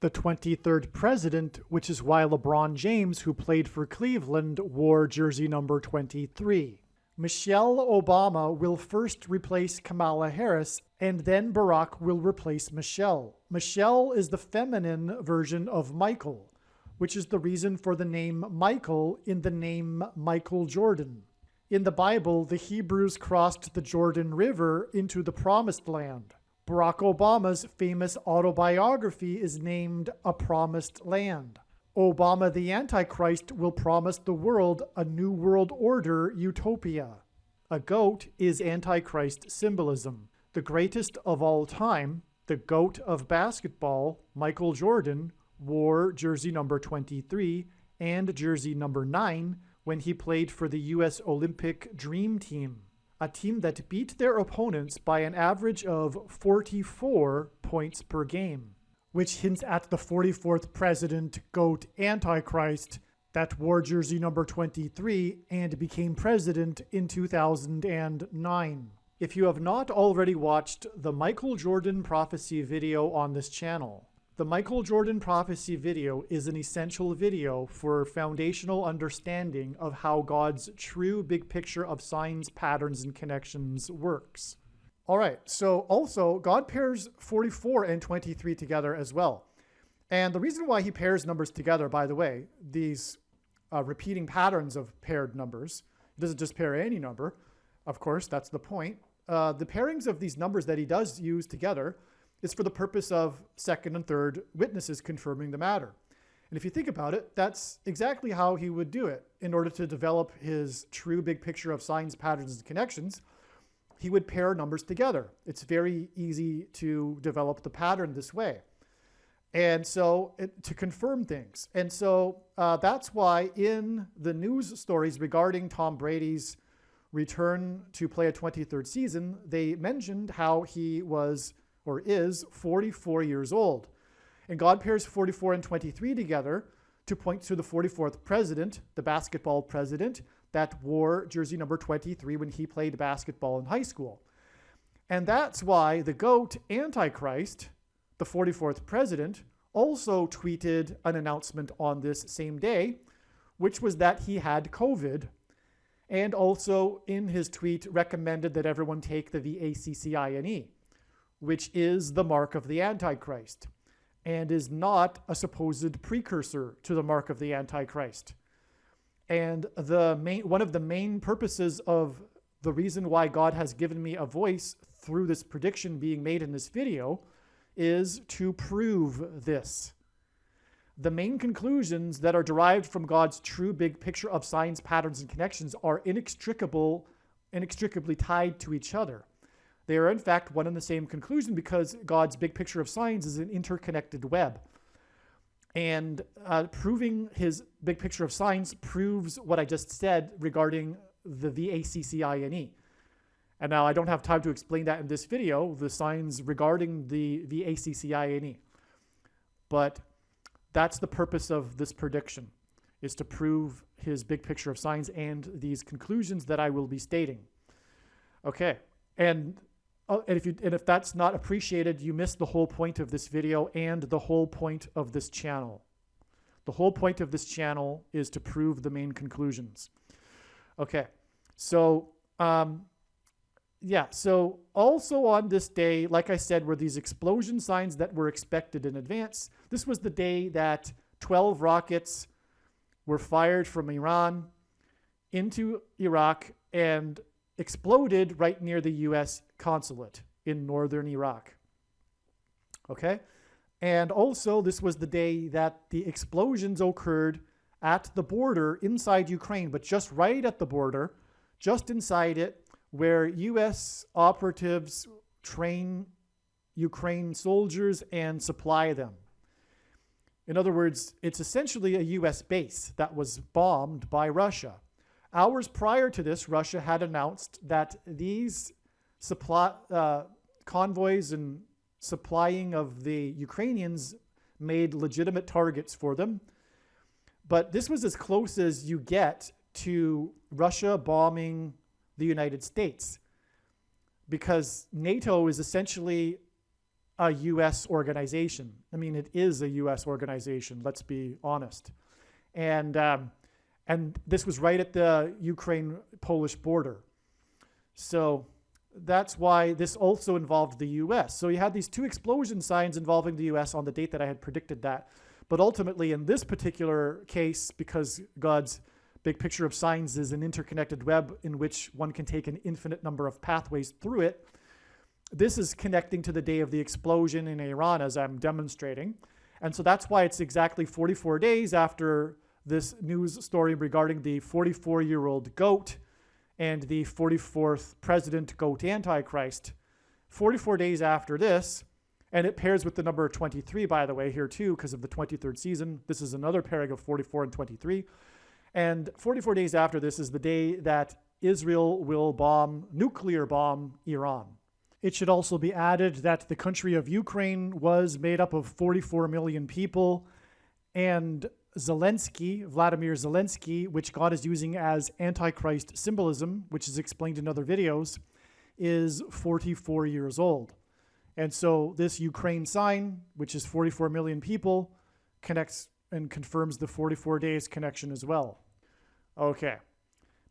A: the 23rd president, which is why LeBron James, who played for Cleveland, wore jersey number 23. Michelle Obama will first replace Kamala Harris, and then Barack will replace Michelle. Michelle is the feminine version of Michael, which is the reason for the name Michael in the name Michael Jordan. In the Bible, the Hebrews crossed the Jordan River into the Promised Land. Barack Obama's famous autobiography is named A Promised Land. Obama the Antichrist will promise the world a new world order utopia. A goat is Antichrist symbolism. The greatest of all time, the GOAT of basketball, Michael Jordan, wore jersey number 23 and jersey number 9 when he played for the U.S. Olympic Dream Team, a team that beat their opponents by an average of 44 points per game, which hints at the 44th president, GOAT Antichrist, that wore jersey number 23 and became president in 2009. If you have not already watched the Michael Jordan prophecy video on this channel, the Michael Jordan prophecy video is an essential video for foundational understanding of how God's true big picture of signs, patterns, and connections works. All right, so also God pairs 44 and 23 together as well. And the reason why he pairs numbers together, by the way, these repeating patterns of paired numbers, he doesn't just pair any number. Of course, that's the point. The pairings of these numbers that he does use together is for the purpose of second and third witnesses confirming the matter. And if you think about it, that's exactly how he would do it. In order to develop his true big picture of signs, patterns, and connections, he would pair numbers together. It's very easy to develop the pattern this way. And so to confirm things. And so that's why in the news stories regarding Tom Brady's return to play a 23rd season, they mentioned how he was or is 44 years old. And God pairs 44 and 23 together to point to the 44th president, the basketball president, that wore jersey number 23 when he played basketball in high school. And that's why the GOAT Antichrist, the 44th president, also tweeted an announcement on this same day, which was that he had COVID, and also in his tweet recommended that everyone take the VACCINE, which is the mark of the Antichrist, and is not a supposed precursor to the mark of the Antichrist. And one of the main purposes of the reason why God has given me a voice through this prediction being made in this video is to prove this. The main conclusions that are derived from God's true big picture of signs, patterns, and connections are inextricably tied to each other. They are, in fact, one and the same conclusion because God's big picture of signs is an interconnected web. And proving his big picture of signs proves what I just said regarding the VACCINE. And now I don't have time to explain that in this video, the signs regarding the VACCINE. But that's the purpose of this prediction, is to prove his big picture of signs and these conclusions that I will be stating. Okay, and if that's not appreciated, you miss the whole point of this video and the whole point of this channel. The whole point of this channel is to prove the main conclusions. Okay, so so also on this day, like I said, were these explosion signs that were expected in advance. This was the day that 12 rockets were fired from Iran into Iraq and exploded right near the U.S. consulate in northern Iraq. Okay? And also, this was the day that the explosions occurred at the border inside Ukraine, but just right at the border, just inside it, where U.S. operatives train Ukraine soldiers and supply them. In other words, it's essentially a U.S. base that was bombed by Russia. Hours prior to this, Russia had announced that these convoys and supplying of the Ukrainians made legitimate targets for them. But this was as close as you get to Russia bombing the United States, because NATO is essentially a U.S. organization. I mean, it is a U.S. organization, let's be honest. And this was right at the Ukraine-Polish border. So that's why this also involved the U.S. So you had these two explosion signs involving the U.S. on the date that I had predicted that. But ultimately, in this particular case, because God's big picture of signs is an interconnected web in which one can take an infinite number of pathways through it, this is connecting to the day of the explosion in Iran, as I'm demonstrating. And so that's why it's exactly 44 days after this news story regarding the 44-year-old goat and the 44th president goat Antichrist. 44 days after this, and it pairs with the number 23, by the way, here too, because of the 23rd season. This is another pairing of 44 and 23. And 44 days after this is the day that Israel will nuclear bomb Iran. It should also be added that the country of Ukraine was made up of 44 million people, and Vladimir Zelensky, which God is using as Antichrist symbolism, which is explained in other videos, is 44 years old. And so this Ukraine sign, which is 44 million people, connects and confirms the 44 days connection as well. Okay.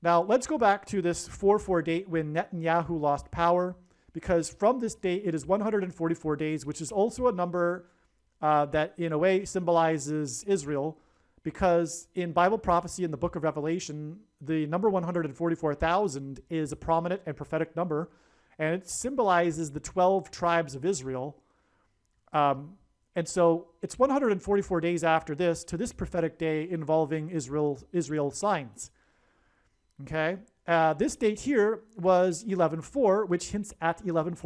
A: Now let's go back to this 4/4 date when Netanyahu lost power, because from this date it is 144 days, which is also a number that in a way symbolizes Israel, because in Bible prophecy in the book of Revelation, the number 144,000 is a prominent and prophetic number, and it symbolizes the 12 tribes of Israel. And so it's 144 days after this to this prophetic day involving Israel signs. Okay, this date here was 11:4, which hints at 11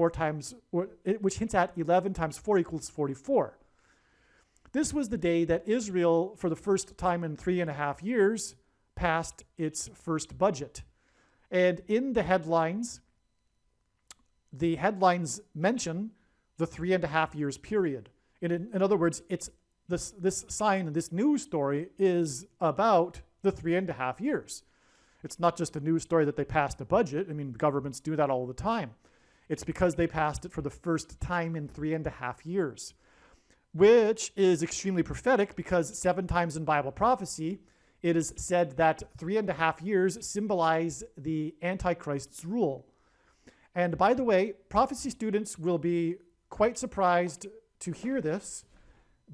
A: times 4 equals 44. This was the day that Israel, for the first time in 3.5 years, passed its first budget. And in the headlines mention the 3.5 years period. In other words, it's this sign, this news story is about the 3.5 years. It's not just a news story that they passed a budget. I mean, governments do that all the time. It's because they passed it for the first time in 3.5 years, which is extremely prophetic, because 7 times in Bible prophecy, it is said that 3.5 years symbolize the Antichrist's rule. And by the way, prophecy students will be quite surprised to hear this,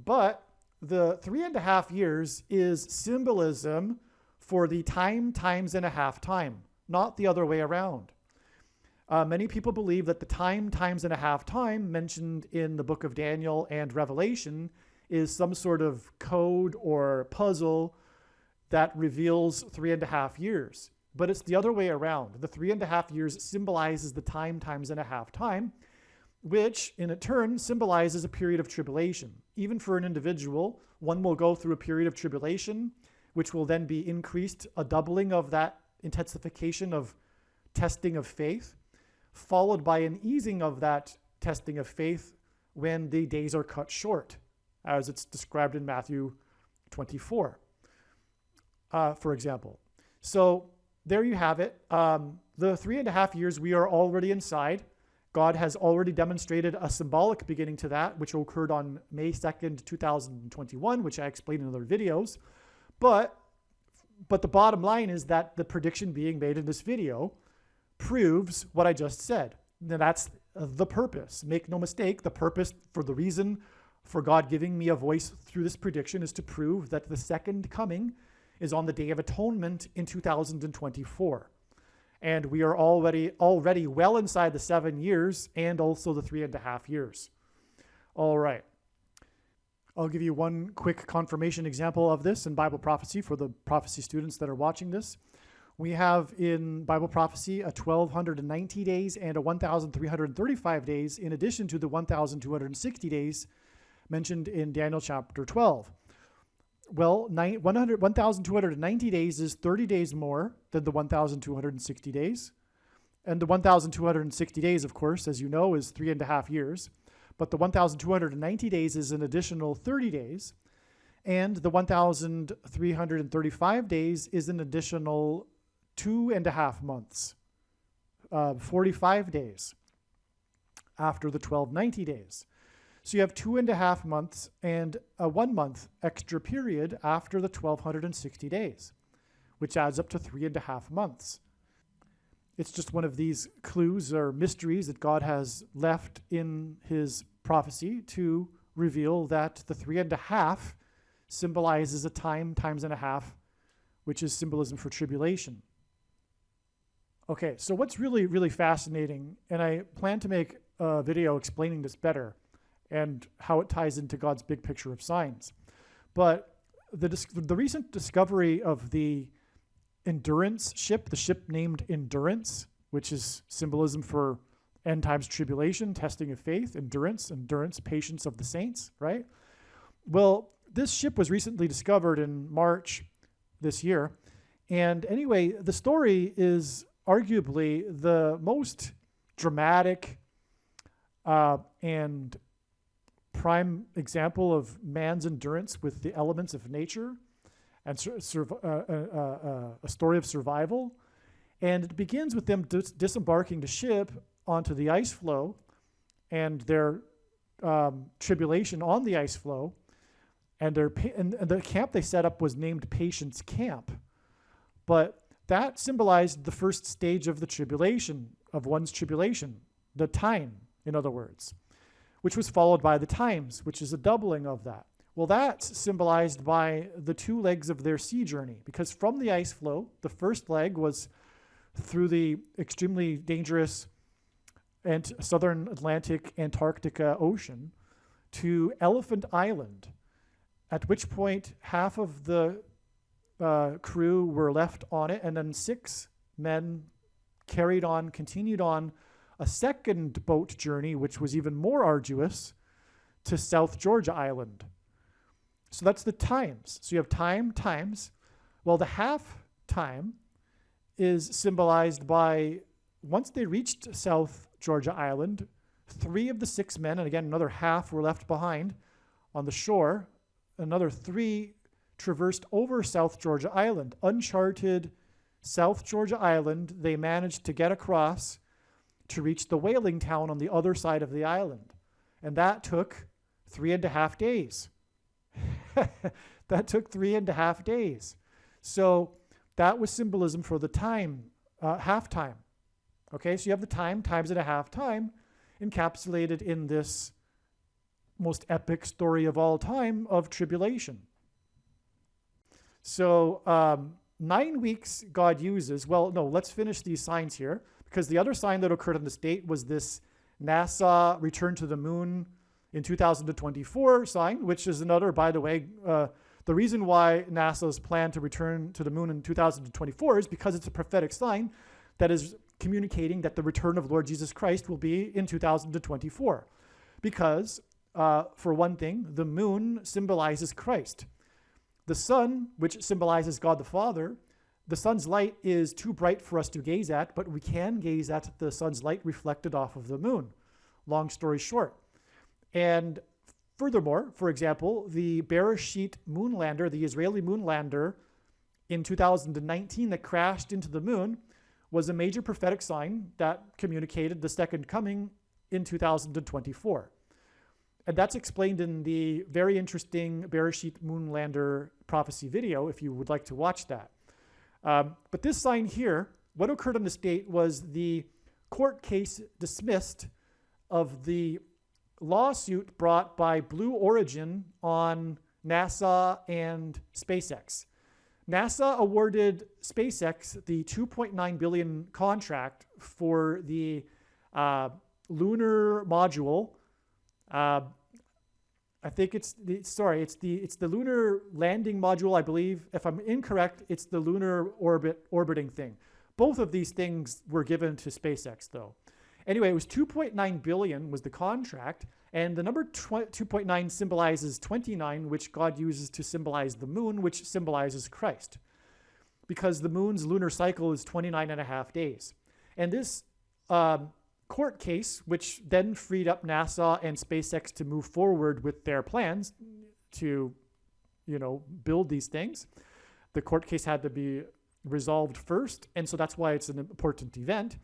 A: but the 3.5 years is symbolism for the times and a half time, not the other way around. Many people believe that the times and a half time mentioned in the book of Daniel and Revelation is some sort of code or puzzle that reveals 3.5 years. But it's the other way around. The 3.5 years symbolizes the times and a half time, which in turn symbolizes a period of tribulation. Even for an individual, one will go through a period of tribulation, which will then be increased, a doubling of that intensification of testing of faith, followed by an easing of that testing of faith when the days are cut short, as it's described in Matthew 24, for example. So there you have it. The 3.5 years we are already inside. God has already demonstrated a symbolic beginning to that, which occurred on May 2nd, 2021, which I explained in other videos. But the bottom line is that the prediction being made in this video proves what I just said. Now that's the purpose. Make no mistake, the purpose for the reason for God giving me a voice through this prediction is to prove that the second coming is on the Day of Atonement in 2024. And we are already well inside the 7 years and also the 3.5 years. All right. I'll give you one quick confirmation example of this in Bible prophecy for the prophecy students that are watching this. We have in Bible prophecy a 1,290 days and a 1,335 days in addition to the 1,260 days mentioned in Daniel chapter 12. Well, 1,290 days is 30 days more than the 1,260 days. And the 1,260 days, of course, as you know, is 3.5 years. But the 1,290 days is an additional 30 days. And the 1,335 days is an additional 2.5 months, 45 days after the 1290 days. So you have 2.5 months and a 1 month extra period after the 1,260 days, which adds up to 3.5 months. It's just one of these clues or mysteries that God has left in his prophecy to reveal that the 3.5 symbolizes a time times and a half, which is symbolism for tribulation. Okay, so what's really, really fascinating, and I plan to make a video explaining this better and how it ties into God's big picture of signs. But the recent discovery of the Endurance ship, the ship named Endurance, which is symbolism for end times tribulation, testing of faith, endurance, patience of the saints, right? Well, this ship was recently discovered in March this year. And anyway, the story is arguably the most dramatic and prime example of man's endurance with the elements of nature and a story of survival. And it begins with them disembarking the ship onto the ice floe and their tribulation on the ice floe. And the camp they set up was named Patience Camp. But that symbolized the first stage of the tribulation, of one's tribulation, the time, in other words, which was followed by the times, which is a doubling of that. Well, that's symbolized by the 2 legs of their sea journey, because from the ice floe, the first leg was through the extremely dangerous and southern Atlantic Antarctica Ocean to Elephant Island, at which point half of the crew were left on it, and then 6 men continued on a second boat journey, which was even more arduous, to South Georgia Island. So that's the times. So you have times. Well, the half time is symbolized by, once they reached South Georgia Island, 3 of the 6 men, and again, another half were left behind on the shore. Another 3 traversed over South Georgia Island. Uncharted South Georgia Island, they managed to get across to reach the whaling town on the other side of the island. And that took 3.5 days. That took 3.5 days. So that was symbolism for the time, half time. Okay, so you have the time times and a half time encapsulated in this most epic story of all time of tribulation. So 9 weeks God uses, well, no, let's finish these signs here, because the other sign that occurred on this date was this NASA return to the moon in 2024 sign, which is another, by the way, the reason why NASA's plan to return to the moon in 2024 is because it's a prophetic sign that is communicating that the return of Lord Jesus Christ will be in 2024. Because, for one thing, the moon symbolizes Christ. The sun, which symbolizes God the Father, the sun's light is too bright for us to gaze at, but we can gaze at the sun's light reflected off of the moon. Long story short. And furthermore, for example, the Bereshit moonlander, the Israeli moonlander in 2019 that crashed into the moon, was a major prophetic sign that communicated the second coming in 2024. And that's explained in the very interesting Bereshit moonlander prophecy video, if you would like to watch that. But this sign here, what occurred on this date was the court case dismissed of the lawsuit brought by Blue Origin on NASA and SpaceX. NASA awarded SpaceX the $2.9 billion contract for the lunar module. I think it's the lunar landing module, I believe. If I'm incorrect, it's the lunar orbiting thing. Both of these things were given to SpaceX, though. Anyway, it was $2.9 billion was the contract, and the number 2.9 symbolizes 29, which God uses to symbolize the moon, which symbolizes Christ, because the moon's lunar cycle is 29.5 days. And this court case, which then freed up NASA and SpaceX to move forward with their plans to, build these things. The court case had to be resolved first, and so that's why it's an important event.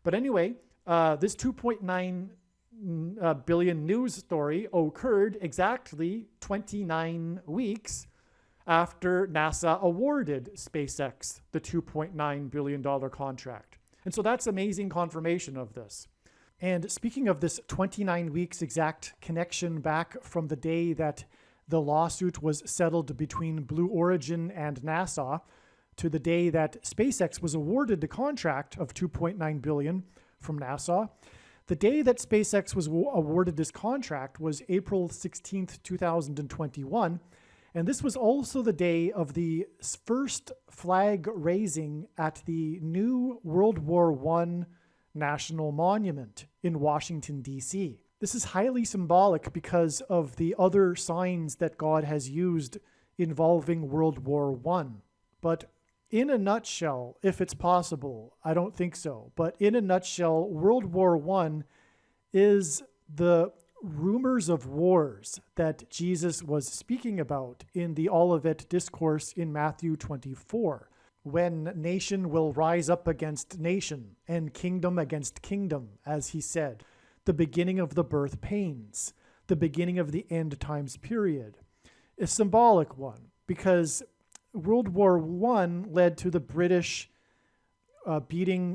A: But anyway, this 2.9 billion news story occurred exactly 29 weeks after NASA awarded SpaceX the $2.9 billion contract. And so that's amazing confirmation of this. And speaking of this 29 weeks exact connection back from the day that the lawsuit was settled between Blue Origin and NASA to the day that SpaceX was awarded the contract of $2.9 billion from NASA, the day that SpaceX was awarded this contract was April 16th, 2021. And this was also the day of the first flag raising at the new World War I National Monument in Washington, D.C. This is highly symbolic because of the other signs that God has used involving World War I. But in a nutshell, if it's possible, I don't think so, but in a nutshell, World War I is the rumors of wars that Jesus was speaking about in the Olivet Discourse in Matthew 24, when nation will rise up against nation and kingdom against kingdom, as he said, the beginning of the birth pains, the beginning of the end times period. A symbolic one, because World War I led to the British beating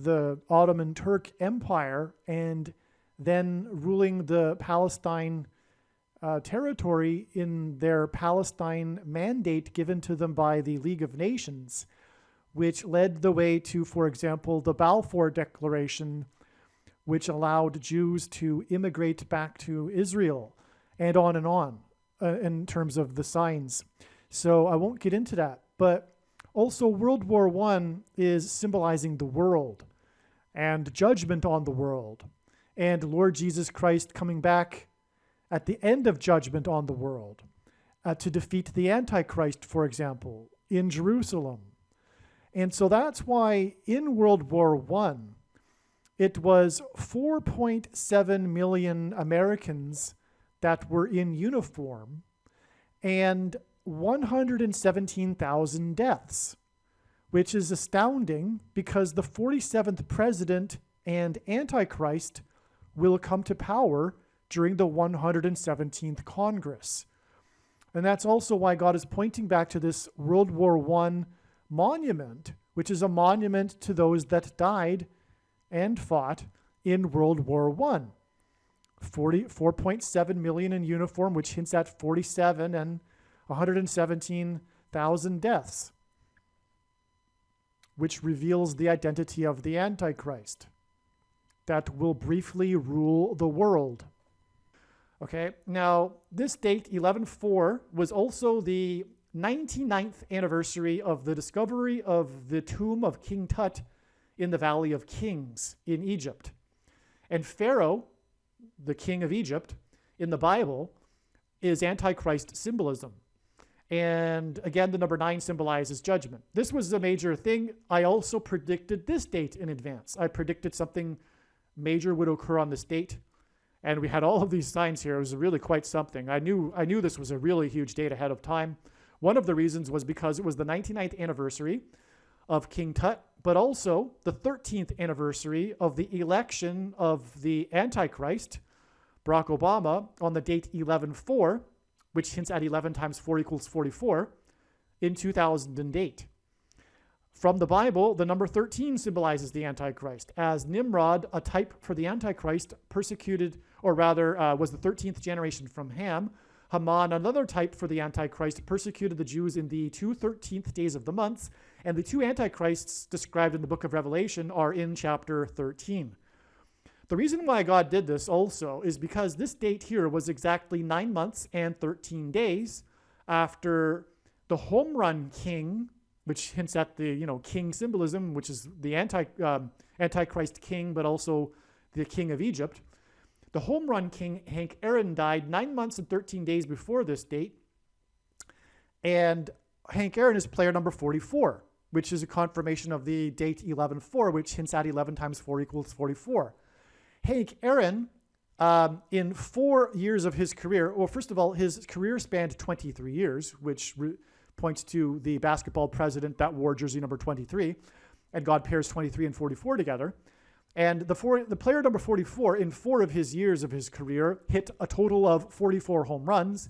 A: the Ottoman Turk Empire and then ruling the Palestine territory in their Palestine mandate given to them by the League of Nations, which led the way to, for example, the Balfour Declaration, which allowed Jews to immigrate back to Israel, and on in terms of the signs. So I won't get into that. But also World War I is symbolizing the world and judgment on the world, and Lord Jesus Christ coming back at the end of judgment on the world to defeat the Antichrist, for example, in Jerusalem. And so that's why in World War I, it was 4.7 million Americans that were in uniform and 117,000 deaths, which is astounding because the 47th president and Antichrist will come to power during the 117th Congress. And that's also why God is pointing back to this World War I monument, which is a monument to those that died and fought in World War I. 4.7 million in uniform, which hints at 47 and 117,000 deaths, which reveals the identity of the Antichrist that will briefly rule the world. Okay, now this date, 11/4, was also the 99th anniversary of the discovery of the tomb of King Tut in the Valley of Kings in Egypt. And Pharaoh, the king of Egypt, in the Bible, is Antichrist symbolism. And again, the number 9 symbolizes judgment. This was a major thing. I also predicted this date in advance. I predicted something major would occur on this date. And we had all of these signs here. It was really quite something. I knew this was a really huge date ahead of time. One of the reasons was because it was the 99th anniversary of King Tut, but also the 13th anniversary of the election of the Antichrist, Barack Obama, on the date 11/4, which hints at 11 times 4 equals 44, in 2008. From the Bible, the number 13 symbolizes the Antichrist, as Nimrod, a type for the Antichrist, persecuted, or rather was the 13th generation from Ham. Haman, another type for the Antichrist, persecuted the Jews in the 2 13th days of the months, and the 2 Antichrists described in the book of Revelation are in chapter 13. The reason why God did this also is because this date here was exactly 9 months and 13 days after the home run king, which hints at the king symbolism, which is the Antichrist king, but also the king of Egypt. The home run king, Hank Aaron, died 9 months and 13 days before this date. And Hank Aaron is player number 44, which is a confirmation of the date 11/4, which hints at 11 times 4 equals 44. Hank Aaron in 4 years of his career, well, first of all, his career spanned 23 years, which points to the basketball president that wore jersey number 23, and God pairs 23 and 44 together. And the player number 44, in 4 of his years of his career, hit a total of 44 home runs,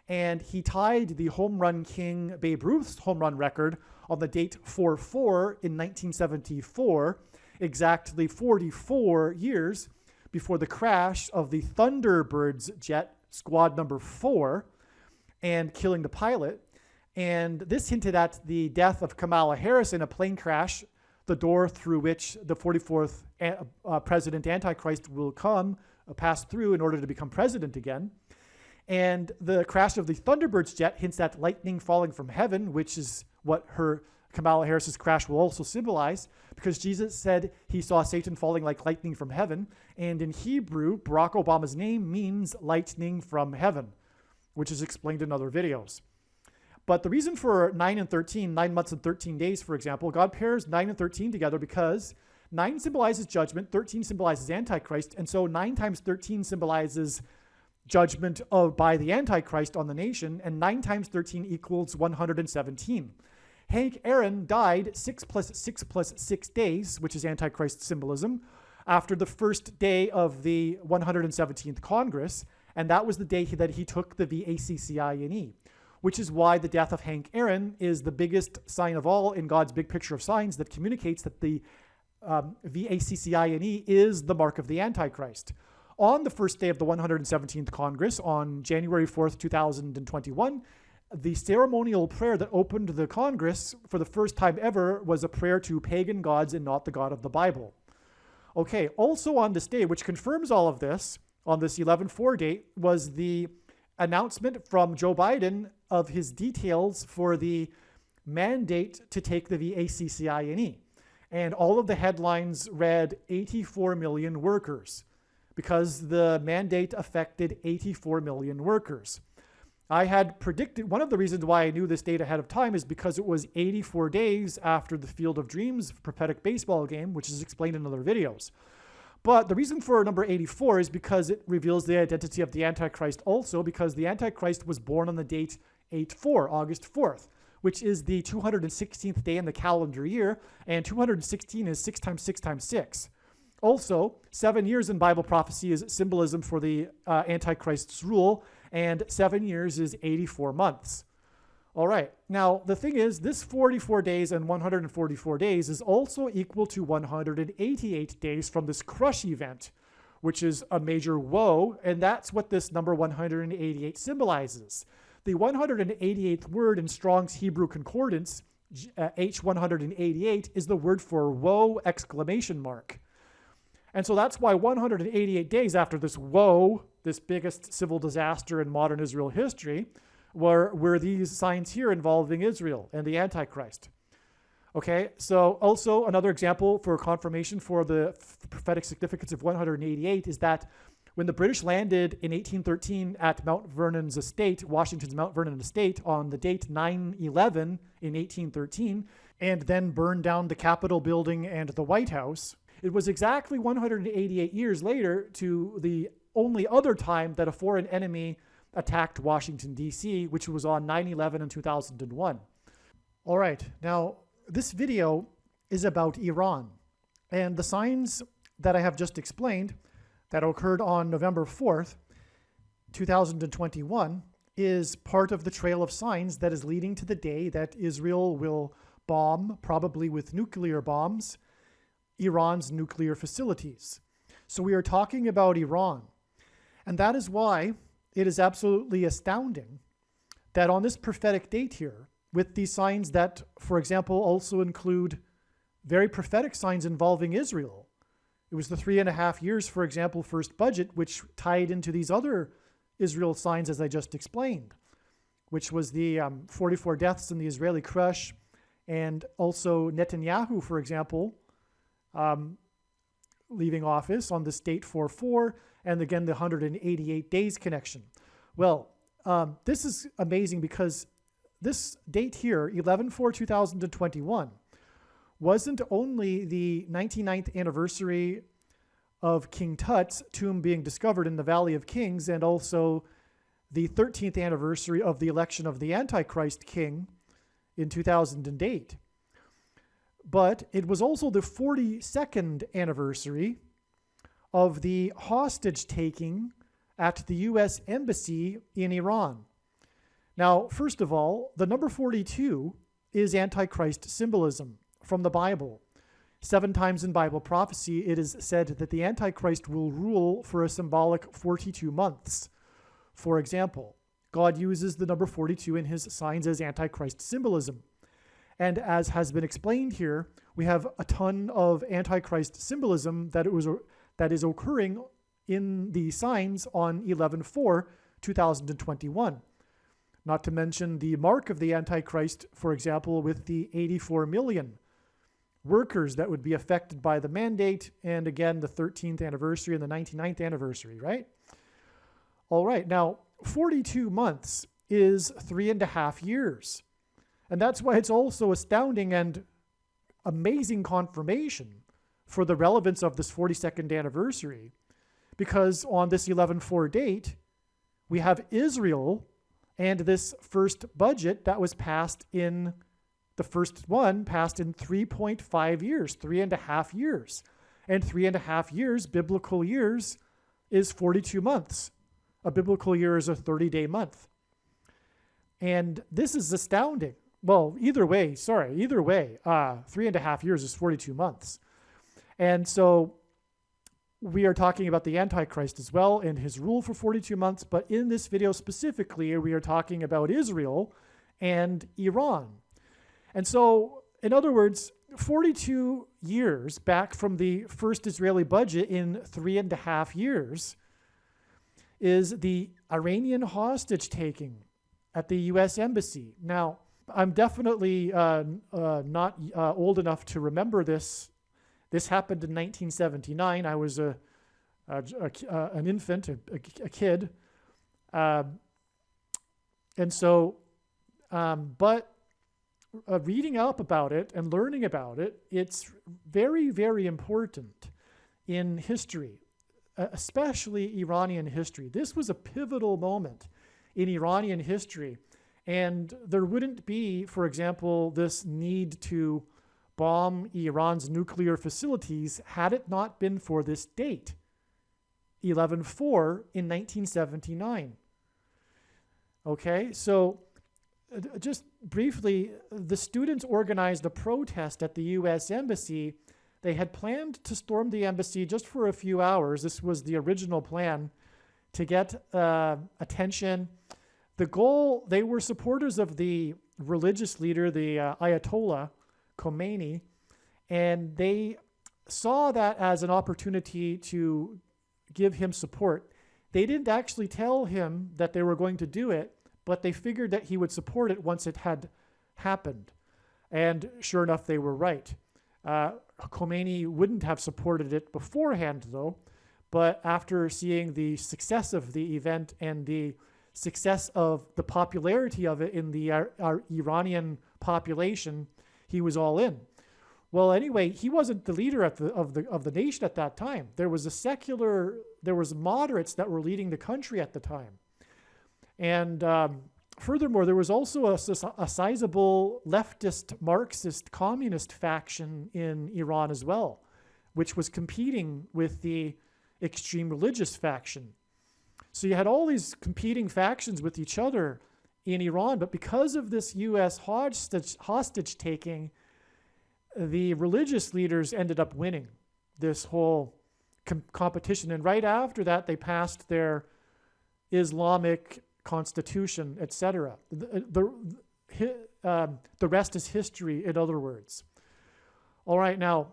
A: and he tied the home run king Babe Ruth's home run record on the date 4-4 in 1974, exactly 44 years before the crash of the Thunderbirds jet, squad number 4, and killing the pilot. And this hinted at the death of Kamala Harris in a plane crash, the door through which the 44th president Antichrist will pass through in order to become president again. And the crash of the Thunderbirds jet hints at lightning falling from heaven, which is what Kamala Harris's crash will also symbolize, because Jesus said he saw Satan falling like lightning from heaven. And in Hebrew, Barack Obama's name means lightning from heaven, which is explained in other videos. But the reason for 9 and 13, 9 months and 13 days, for example, God pairs 9 and 13 together because 9 symbolizes judgment, 13 symbolizes Antichrist, and so 9 times 13 symbolizes judgment by the Antichrist on the nation, and 9 times 13 equals 117. Hank Aaron died 6 plus 6 plus 6 days, which is Antichrist symbolism, after the first day of the 117th Congress, and that was the day that he took the VACCINE, which is why the death of Hank Aaron is the biggest sign of all in God's big picture of signs that communicates that the VACCINE is the mark of the Antichrist. On the first day of the 117th Congress, on January 4th, 2021, the ceremonial prayer that opened the Congress for the first time ever was a prayer to pagan gods and not the God of the Bible. Okay, also on this day, which confirms all of this, on this 11/4 date, was the announcement from Joe Biden of his details for the mandate to take the VACCINE. And all of the headlines read 84 million workers, because the mandate affected 84 million workers. I had predicted, one of the reasons why I knew this date ahead of time is because it was 84 days after the Field of Dreams prophetic baseball game, which is explained in other videos. But the reason for number 84 is because it reveals the identity of the Antichrist also, because the Antichrist was born on the date 8/4, August 4th, which is the 216th day in the calendar year, and 216 is 6 times 6 times 6. Also, 7 years in Bible prophecy is symbolism for the Antichrist's rule, and 7 years is 84 months. All right, now the thing is, this 44 days and 144 days is also equal to 188 days from this crush event, which is a major woe, and that's what this number 188 symbolizes. The 188th word in Strong's Hebrew Concordance, H188, is the word for woe, exclamation mark. And so that's why 188 days after this woe, this biggest civil disaster in modern Israel history, were these signs here involving Israel and the Antichrist. Okay, so also another example for confirmation for the prophetic significance of 188 is that when the British landed in 1813 at Mount Vernon's estate, Washington's Mount Vernon estate, on the date 9/11 in 1813, and then burned down the Capitol building and the White House, it was exactly 188 years later to the only other time that a foreign enemy attacked Washington, D.C., which was on 9/11 in 2001. All right, now this video is about Iran, and the signs that I have just explained that occurred on November 4th, 2021, is part of the trail of signs that is leading to the day that Israel will bomb, probably with nuclear bombs, Iran's nuclear facilities. So we are talking about Iran. And that is why it is absolutely astounding that on this prophetic date here, with these signs that, for example, also include very prophetic signs involving Israel. It was the 3.5 years, for example, first budget, which tied into these other Israel signs, as I just explained, which was the 44 deaths in the Israeli crush, and also Netanyahu, for example, leaving office on this date 4/4, and again, the 188 days connection. Well, this is amazing because this date here, 11/4/2021, wasn't only the 99th anniversary of King Tut's tomb being discovered in the Valley of Kings, and also the 13th anniversary of the election of the Antichrist king in 2008. But it was also the 42nd anniversary of the hostage taking at the U.S. Embassy in Iran. Now, first of all, the number 42 is Antichrist symbolism from the Bible. 7 times in Bible prophecy, it is said that the Antichrist will rule for a symbolic 42 months. For example, God uses the number 42 in his signs as Antichrist symbolism. And as has been explained here, we have a ton of Antichrist symbolism that is occurring in the signs on 11/4/2021. Not to mention the mark of the Antichrist, for example, with the 84 million workers that would be affected by the mandate, and again, the 13th anniversary and the 99th anniversary, right? All right, now 42 months is 3.5 years. And that's why it's also astounding and amazing confirmation for the relevance of this 42nd anniversary, because on this 11/4 date, we have Israel and this first budget that was passed in, the first one passed in 3.5 years, 3.5 years. And 3.5 years, biblical years, is 42 months. A biblical year is a 30-day month. And this is astounding. Well, either way, 3.5 years is 42 months. And so we are talking about the Antichrist as well and his rule for 42 months. But in this video specifically, we are talking about Israel and Iran. And so, in other words, 42 years back from the first Israeli budget in 3.5 years is the Iranian hostage taking at the U.S. Embassy. Now, I'm definitely not old enough to remember this. This happened in 1979. I was an infant, a kid. But reading up about it and learning about it, it's very, very important in history, especially Iranian history. This was a pivotal moment in Iranian history. And there wouldn't be, for example, this need to bomb Iran's nuclear facilities had it not been for this date, 11/4 in 1979. Okay, so just briefly, the students organized a protest at the U.S. Embassy. They had planned to storm the embassy just for a few hours. This was the original plan, to get attention. The goal, they were supporters of the religious leader, the Ayatollah Khomeini, and they saw that as an opportunity to give him support. They didn't actually tell him that they were going to do it, but they figured that he would support it once it had happened. And sure enough, they were right. Khomeini wouldn't have supported it beforehand, though, but after seeing the success of the event and the success of the popularity of it in the Iranian population, he was all in. Well, anyway, he wasn't the leader of the nation at that time. There was moderates that were leading the country at the time. And furthermore, there was also a sizable leftist, Marxist, communist faction in Iran as well, which was competing with the extreme religious faction. So you had all these competing factions with each other in Iran, but because of this U.S. hostage taking, the religious leaders ended up winning this whole competition. And right after that, they passed their Islamic constitution, etc. The rest is history, in other words. All right, now,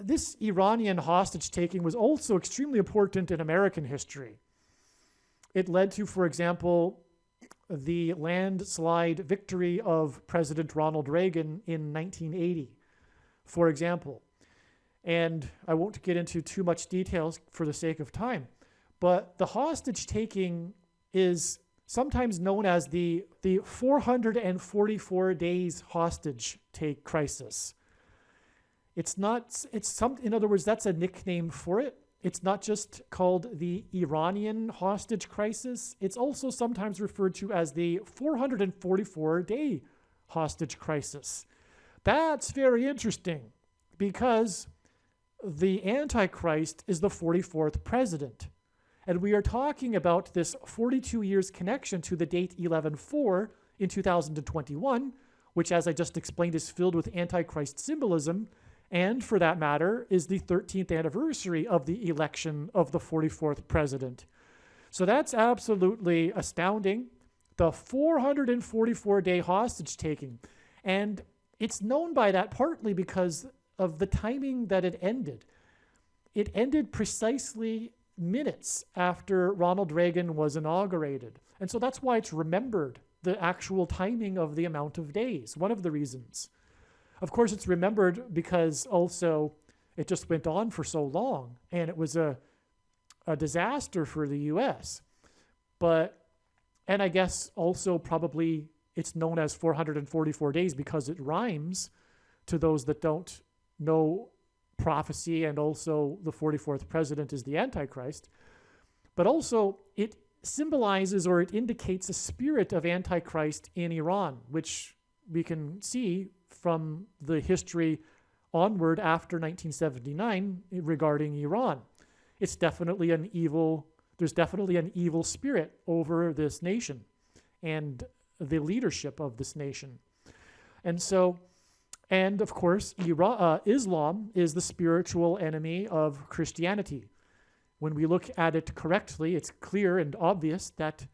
A: this Iranian hostage taking was also extremely important in American history. It led to, for example, the landslide victory of President Ronald Reagan in 1980, for example. And I won't get into too much details for the sake of time, but the hostage taking is sometimes known as the 444 days hostage take crisis. In other words, that's a nickname for it. It's not just called the Iranian hostage crisis. It's also sometimes referred to as the 444-day hostage crisis. That's very interesting because the Antichrist is the 44th president. And we are talking about this 42 years connection to the date 11/4 in 2021, which, as I just explained, is filled with Antichrist symbolism, and for that matter, is the 13th anniversary of the election of the 44th president. So that's absolutely astounding. The 444-day hostage taking. And it's known by that partly because of the timing that it ended. It ended precisely minutes after Ronald Reagan was inaugurated. And so that's why it's remembered, the actual timing of the amount of days, one of the reasons. Of course, it's remembered because also it just went on for so long, and it was a disaster for the U.S. And I guess also probably it's known as 444 days because it rhymes, to those that don't know prophecy, and also the 44th president is the Antichrist. But also it symbolizes, or it indicates, a spirit of Antichrist in Iran, which we can see from the history onward after 1979 regarding Iran. It's definitely there's definitely an evil spirit over this nation and the leadership of this nation. And of course, Islam is the spiritual enemy of Christianity. When we look at it correctly, it's clear and obvious that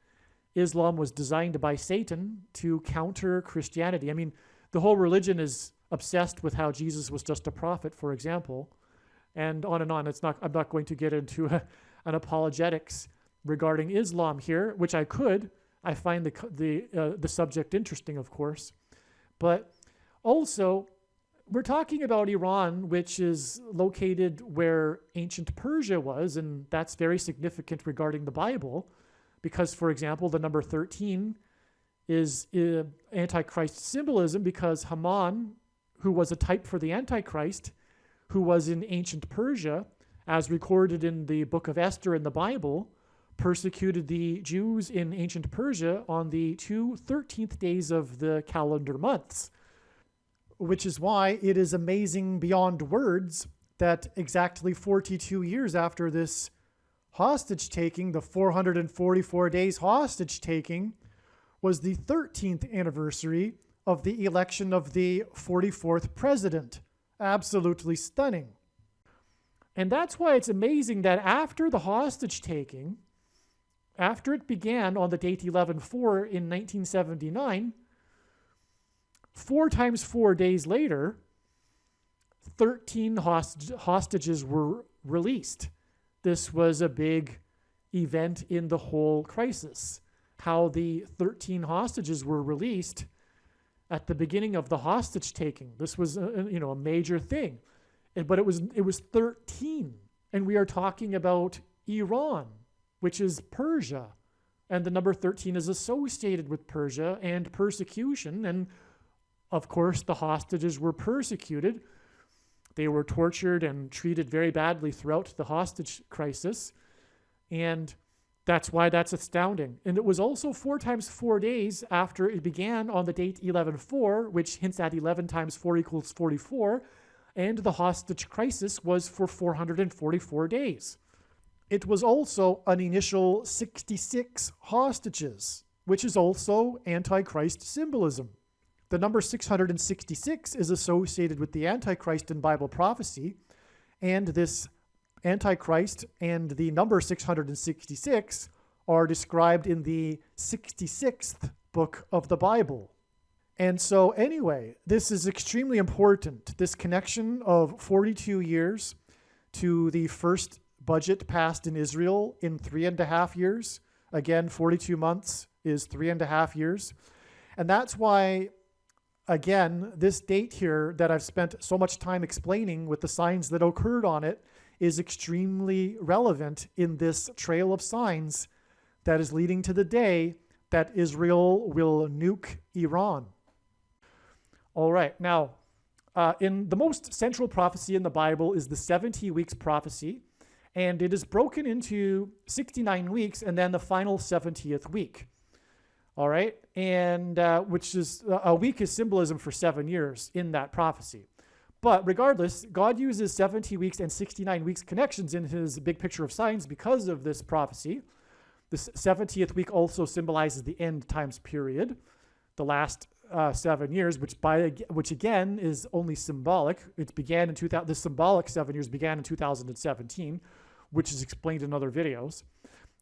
A: Islam was designed by Satan to counter Christianity. I mean, the whole religion is obsessed with how Jesus was just a prophet, for example, and on and on. I'm not going to get into an apologetics regarding Islam here, which I could. I find the subject interesting, of course. But also, we're talking about Iran, which is located where ancient Persia was, and that's very significant regarding the Bible, because, for example, the number 13 is Antichrist symbolism, because Haman, who was a type for the Antichrist, who was in ancient Persia, as recorded in the book of Esther in the Bible, persecuted the Jews in ancient Persia on the 13th days of the calendar months. Which is why it is amazing beyond words that exactly 42 years after this hostage taking, the 444 days hostage taking, was the 13th anniversary of the election of the 44th president. Absolutely stunning. And that's why it's amazing that after the hostage taking, after it began on the date 11/4 in 1979, 4 times 4 days later, 13 hostages were released. This was a big event in the whole crisis, how the 13 hostages were released at the beginning of the hostage taking. This was a major thing. But it was 13, and we are talking about Iran, which is Persia, and the number 13 is associated with Persia and persecution, and of course the hostages were persecuted. They were tortured and treated very badly throughout the hostage crisis, and that's why that's astounding. And it was also 4 times 4 days after it began on the date 11/4, which hints at 11 times 4 equals 44, and the hostage crisis was for 444 days. It was also an initial 66 hostages, which is also Antichrist symbolism. The number 666 is associated with the Antichrist in Bible prophecy, and this Antichrist and the number 666 are described in the 66th book of the Bible. And so anyway, this is extremely important, this connection of 42 years to the first budget passed in Israel in 3.5 years. Again, 42 months is 3.5 years. And that's why, again, this date here that I've spent so much time explaining with the signs that occurred on it is extremely relevant in this trail of signs that is leading to the day that Israel will nuke Iran. All right, now, in the most central prophecy in the Bible is the 70 weeks prophecy. And it is broken into 69 weeks and then the final 70th week. All right. And which is a week is symbolism for 7 years in that prophecy. But regardless, God uses 70 weeks and 69 weeks connections in his big picture of signs because of this prophecy. This 70th week also symbolizes the end times period, the last 7 years, which again is only symbolic. It began in the symbolic 7 years began in 2017, which is explained in other videos.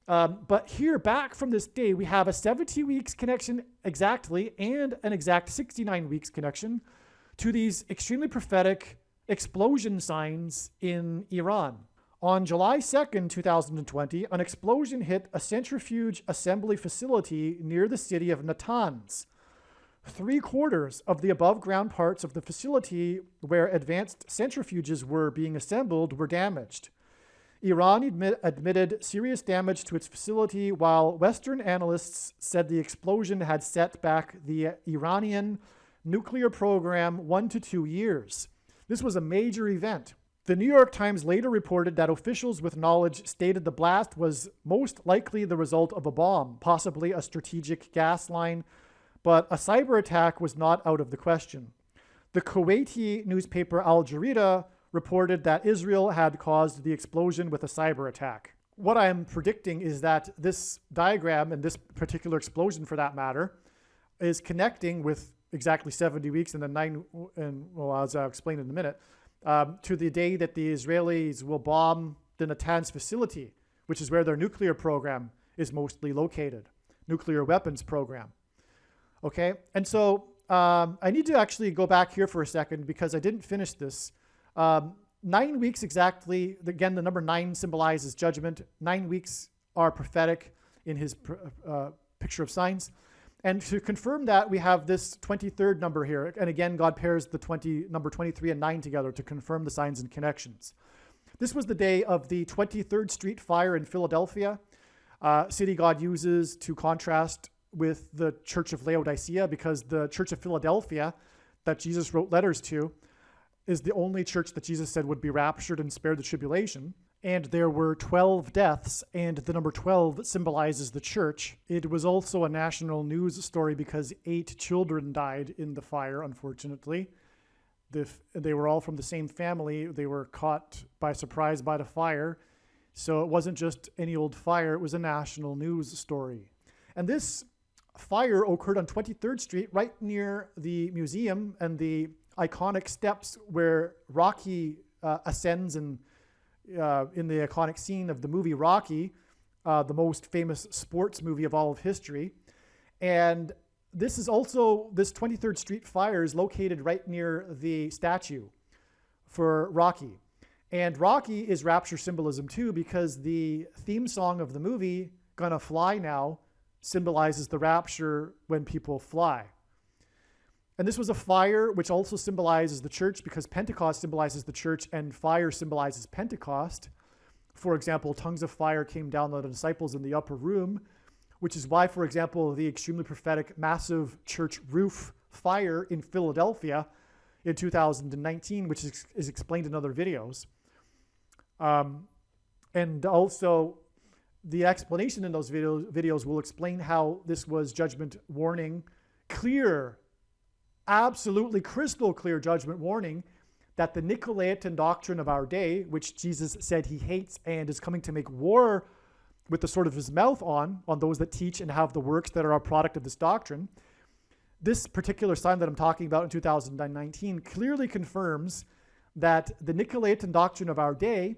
A: But here, back from this day, we have a 70 weeks connection exactly and an exact 69 weeks connection to these extremely prophetic explosion signs in Iran. On July 2nd, 2020, an explosion hit a centrifuge assembly facility near the city of Natanz. 3/4 of the above-ground parts of the facility where advanced centrifuges were being assembled were damaged. Iran admitted serious damage to its facility, while Western analysts said the explosion had set back the Iranian nuclear program 1 to 2 years. This was a major event. The New York Times later reported that officials with knowledge stated the blast was most likely the result of a bomb, possibly a strategic gas line, but a cyber attack was not out of the question. The Kuwaiti newspaper Al Jazeera reported that Israel had caused the explosion with a cyber attack. What I am predicting is that this diagram and this particular explosion, for that matter, is connecting with exactly 70 weeks and then as I'll explain in a minute, to the day that the Israelis will bomb the Natanz facility, which is where their nuclear program is mostly located, nuclear weapons program. Okay, and so I need to actually go back here for a second because I didn't finish this. 9 weeks exactly, again, the number 9 symbolizes judgment. 9 weeks are prophetic in his picture of signs. And to confirm that, we have this 23rd number here. And again, God pairs the number 23 and 9 together to confirm the signs and connections. This was the day of the 23rd Street fire in Philadelphia, city God uses to contrast with the Church of Laodicea, because the Church of Philadelphia that Jesus wrote letters to is the only church that Jesus said would be raptured and spared the tribulation. And there were 12 deaths, and the number 12 symbolizes the church. It was also a national news story because 8 children died in the fire, unfortunately. They were all from the same family. They were caught by surprise by the fire. So it wasn't just any old fire, it was a national news story. And this fire occurred on 23rd Street, right near the museum and the iconic steps where Rocky ascends and in the iconic scene of the movie Rocky, the most famous sports movie of all of history. And this 23rd Street fire is located right near the statue for Rocky. And Rocky is rapture symbolism too, because the theme song of the movie, Gonna Fly Now, symbolizes the rapture when people fly. And this was a fire which also symbolizes the church, because Pentecost symbolizes the church and fire symbolizes Pentecost. For example, tongues of fire came down on the disciples in the upper room, which is why, for example, the extremely prophetic massive church roof fire in Philadelphia in 2019, which is explained in other videos. And also the explanation in those videos will explain how this was judgment warning, clear, absolutely crystal clear judgment warning that the Nicolaitan doctrine of our day, which Jesus said he hates and is coming to make war with the sword of his mouth on those that teach and have the works that are a product of this doctrine. This particular sign that I'm talking about in 2019 clearly confirms that the Nicolaitan doctrine of our day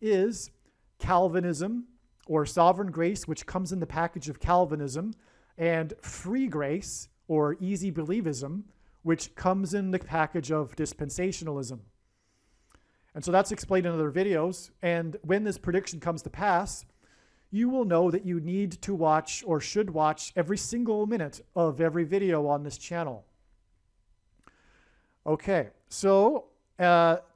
A: is Calvinism, or sovereign grace, which comes in the package of Calvinism, and free grace, or easy believism, which comes in the package of dispensationalism. And so that's explained in other videos. And when this prediction comes to pass, you will know that you need to watch, or should watch, every single minute of every video on this channel. Okay, so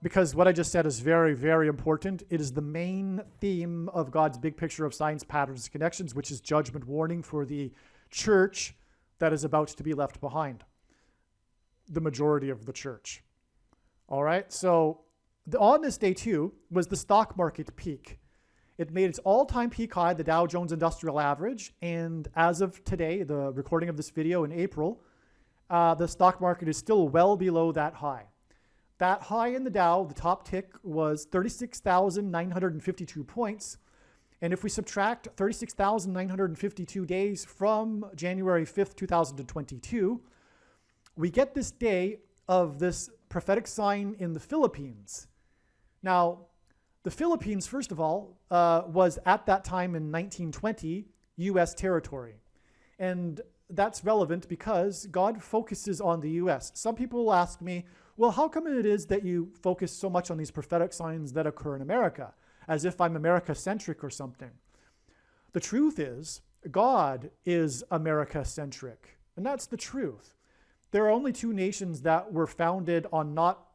A: because what I just said is very, very important. It is the main theme of God's big picture of signs, patterns, and connections, which is judgment warning for the church that is about to be left behind. The majority of the church. All right, so on this day too was the stock market peak. It made its all-time peak high, the Dow Jones Industrial Average, and as of today, the recording of this video in April, the stock market is still well below that high. That high in the Dow, the top tick, was 36,952 points. And if we subtract 36,952 days from January 5th, 2022, we get this day of this prophetic sign in the Philippines. Now, the Philippines, first of all, was at that time in 1920 U.S. territory. And that's relevant because God focuses on the U.S. Some people will ask me, well, how come it is that you focus so much on these prophetic signs that occur in America, as if I'm America-centric or something? The truth is, God is America-centric, and that's the truth. There are only two nations that were founded on not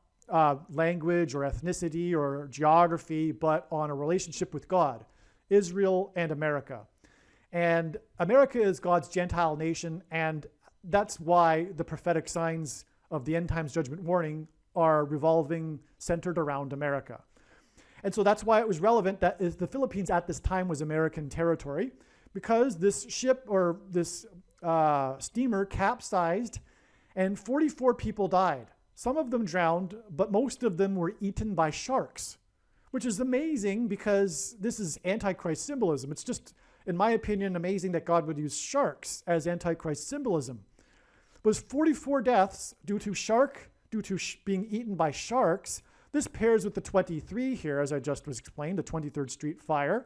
A: language or ethnicity or geography, but on a relationship with God, Israel and America. And America is God's Gentile nation, and that's why the prophetic signs of the end times judgment warning are revolving, centered around America. And so that's why it was relevant that the Philippines at this time was American territory, because this ship or this steamer capsized and 44 people died. Some of them drowned, but most of them were eaten by sharks, which is amazing because this is Antichrist symbolism. It's just, in my opinion, amazing that God would use sharks as Antichrist symbolism. It was 44 deaths due to being eaten by sharks. This pairs with the 23 here, as I just was explained, the 23rd Street fire.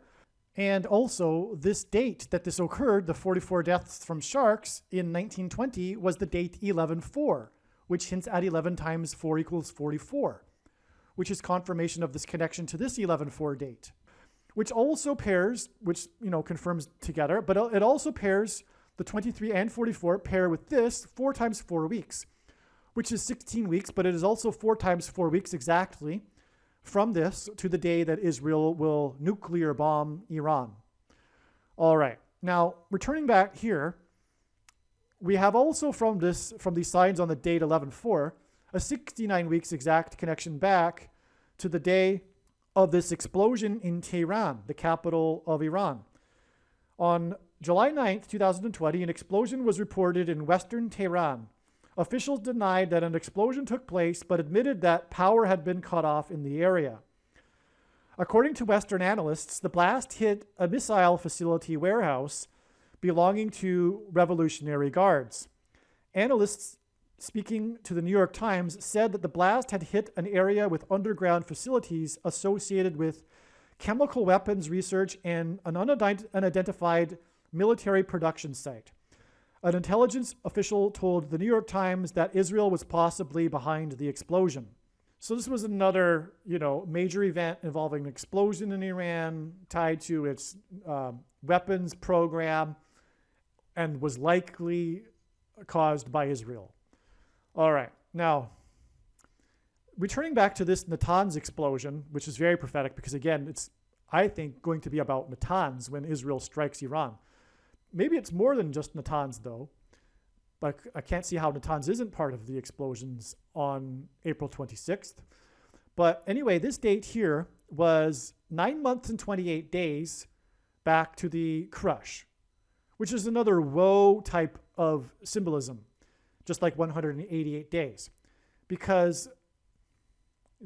A: And also this date that this occurred, the 44 deaths from sharks in 1920, was the date 11/4, which hints at 11 times 4 equals 44, which is confirmation of this connection to this 11/4 date, which also pairs, which, confirms together, but it also pairs the 23 and 44 pair with this 4 times 4 weeks, which is 16 weeks, but it is also 4 times 4 weeks exactly from this to the day that Israel will nuclear bomb Iran. All right. Now, returning back here, we have also from these signs on the date 11/4, a 69 weeks exact connection back to the day of this explosion in Tehran, the capital of Iran. On July 9th, 2020, an explosion was reported in western Tehran. Officials denied that an explosion took place, but admitted that power had been cut off in the area. According to Western analysts, the blast hit a missile facility warehouse belonging to Revolutionary Guards. Analysts speaking to the New York Times said that the blast had hit an area with underground facilities associated with chemical weapons research and an unidentified military production site. An intelligence official told the New York Times that Israel was possibly behind the explosion. So this was another, major event involving an explosion in Iran tied to its weapons program and was likely caused by Israel. All right. Now, returning back to this Natanz explosion, which is very prophetic because, again, it's, I think, going to be about Natanz when Israel strikes Iran. Maybe it's more than just Natanz, though. But I can't see how Natanz isn't part of the explosions on April 26th. But anyway, this date here was 9 months and 28 days back to the crush, which is another woe type of symbolism, just like 188 days. Because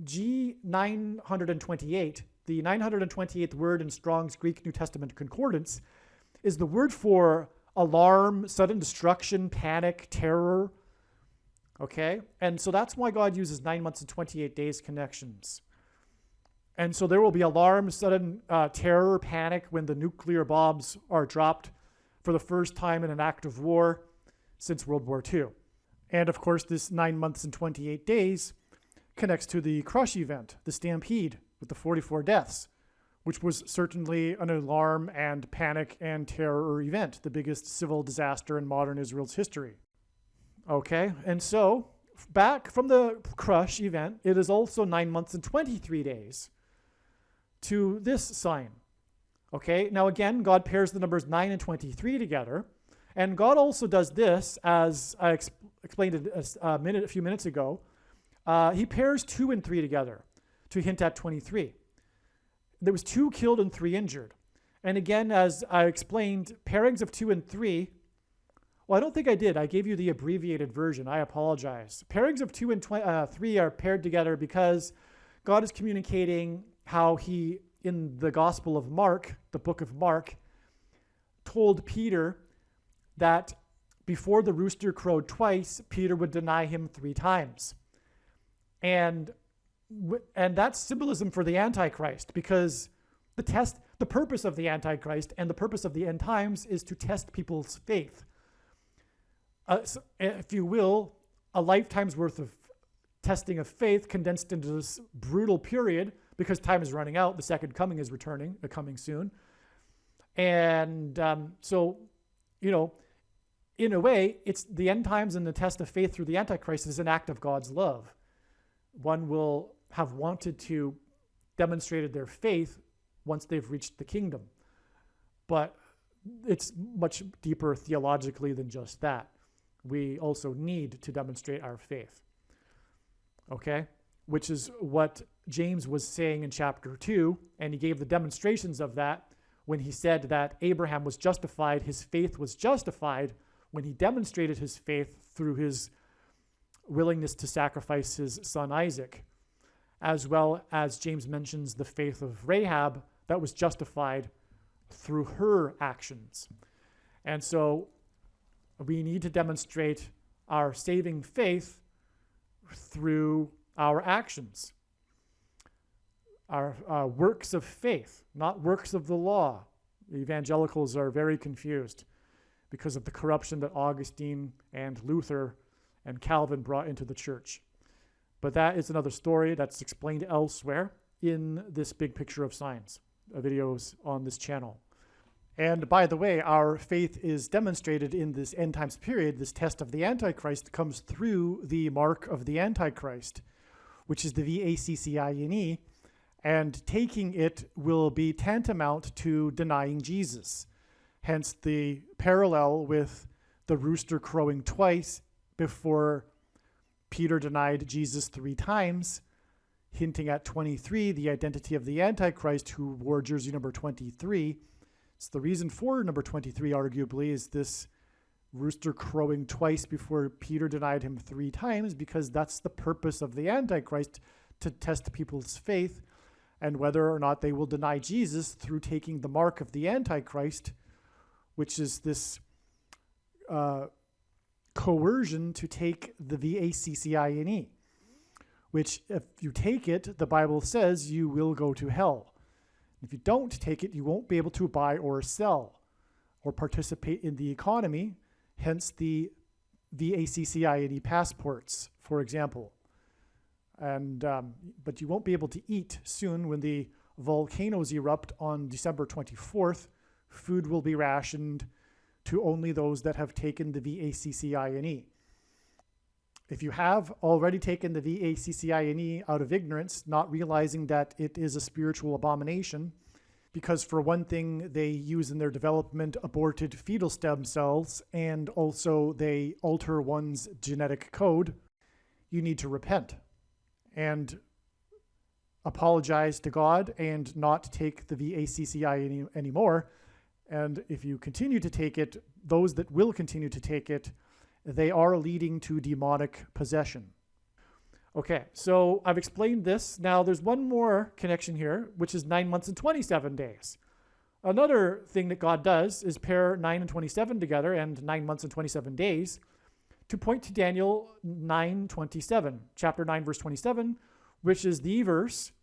A: G928, the 928th word in Strong's Greek New Testament Concordance, is the word for alarm, sudden destruction, panic, terror. Okay? And so that's why God uses 9 months and 28 days connections. And so there will be alarm, sudden terror, panic when the nuclear bombs are dropped for the first time in an act of war since World War II. And of course, this 9 months and 28 days connects to the crush event, the stampede with the 44 deaths, which was certainly an alarm and panic and terror event, the biggest civil disaster in modern Israel's history. Okay, and so back from the crush event, it is also 9 months and 23 days to this sign. Okay, now again, God pairs the numbers 9 and 23 together, and God also does this, as I explained it a few minutes ago. He pairs 2 and 3 together to hint at 23. there was 2 killed and 3 injured. And again, as I explained, pairings of 2 and 3, well, I don't think I did. I gave you the abbreviated version. I apologize. Pairings of 2 and 3 are paired together because God is communicating how he, in the Gospel of Mark, the book of Mark, told Peter that before the rooster crowed twice, Peter would deny him 3 times. And that's symbolism for the Antichrist, because the purpose of the Antichrist and the purpose of the end times is to test people's faith. So, if you will, a lifetime's worth of testing of faith condensed into this brutal period, because time is running out. The second coming is coming soon. And so, in a way, it's the end times and the test of faith through the Antichrist is an act of God's love. One will have wanted to demonstrated their faith once they've reached the kingdom. But it's much deeper theologically than just that. We also need to demonstrate our faith. Okay? Which is what James was saying in chapter 2, and he gave the demonstrations of that when he said that Abraham was justified, his faith was justified when he demonstrated his faith through his willingness to sacrifice his son Isaac, as well as James mentions the faith of Rahab that was justified through her actions. And so we need to demonstrate our saving faith through our actions, our works of faith, not works of the law. The evangelicals are very confused because of the corruption that Augustine and Luther and Calvin brought into the church. But that is another story that's explained elsewhere in this Big Picture of Signs, videos on this channel. And by the way, our faith is demonstrated in this end times period. This test of the Antichrist comes through the mark of the Antichrist, which is the VACCINE, and taking it will be tantamount to denying Jesus. Hence the parallel with the rooster crowing twice before Peter denied Jesus 3 times, hinting at 23, the identity of the Antichrist who wore jersey number 23. It's the reason for number 23, arguably, is this rooster crowing twice before Peter denied him 3 times, because that's the purpose of the Antichrist, to test people's faith and whether or not they will deny Jesus through taking the mark of the Antichrist, which is this coercion to take the VACCINE, which if you take it, the Bible says you will go to hell. If you don't take it, you won't be able to buy or sell or participate in the economy, hence the VACCINE passports, for example. And but you won't be able to eat soon when the volcanoes erupt on December 24th. Food will be rationed to only those that have taken the VACCINE. If you have already taken the VACCINE out of ignorance, not realizing that it is a spiritual abomination, because for one thing, they use in their development aborted fetal stem cells, and also they alter one's genetic code, you need to repent and apologize to God and not take the VACCINE anymore. And if you continue to take it, those that will continue to take it, they are leading to demonic possession. Okay, so I've explained this. Now there's one more connection here, which is 9 months and 27 days. Another thing that God does is pair 9 and 27 together, and 9 months and 27 days, to point to Daniel 9:27, chapter 9, verse 27, which is the verse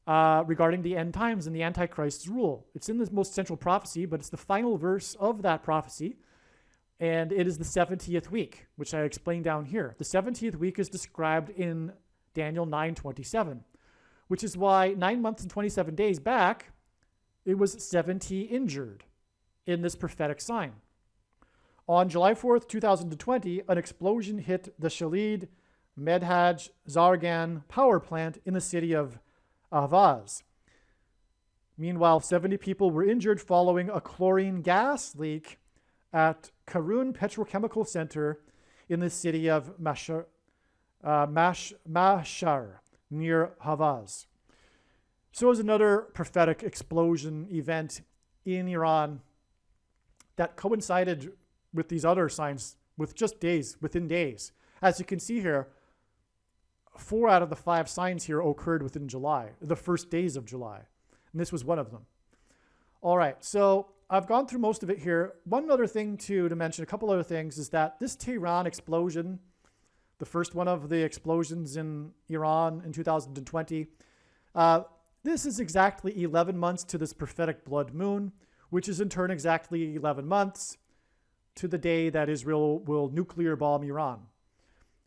A: regarding the end times and the Antichrist's rule. It's in the most central prophecy, but it's the final verse of that prophecy. And it is the 70th week, which I explained down here. The 70th week is described in Daniel 9:27, which is why 9 months and 27 days back, it was 70 injured in this prophetic sign. On July 4th, 2020, an explosion hit the Shalid Medhaj Zargan power plant in the city of Ahvaz. Meanwhile, 70 people were injured following a chlorine gas leak at Karun Petrochemical Center in the city of Mashhar near Havaz. So is another prophetic explosion event in Iran that coincided with these other signs within days. As you can see here, 4 out of the 5 signs here occurred within July, the first days of July. And this was one of them. All right, so I've gone through most of it here. One other thing to mention, a couple other things, is that this Tehran explosion, the first one of the explosions in Iran in 2020, this is exactly 11 months to this prophetic blood moon, which is in turn exactly 11 months to the day that Israel will nuclear bomb Iran.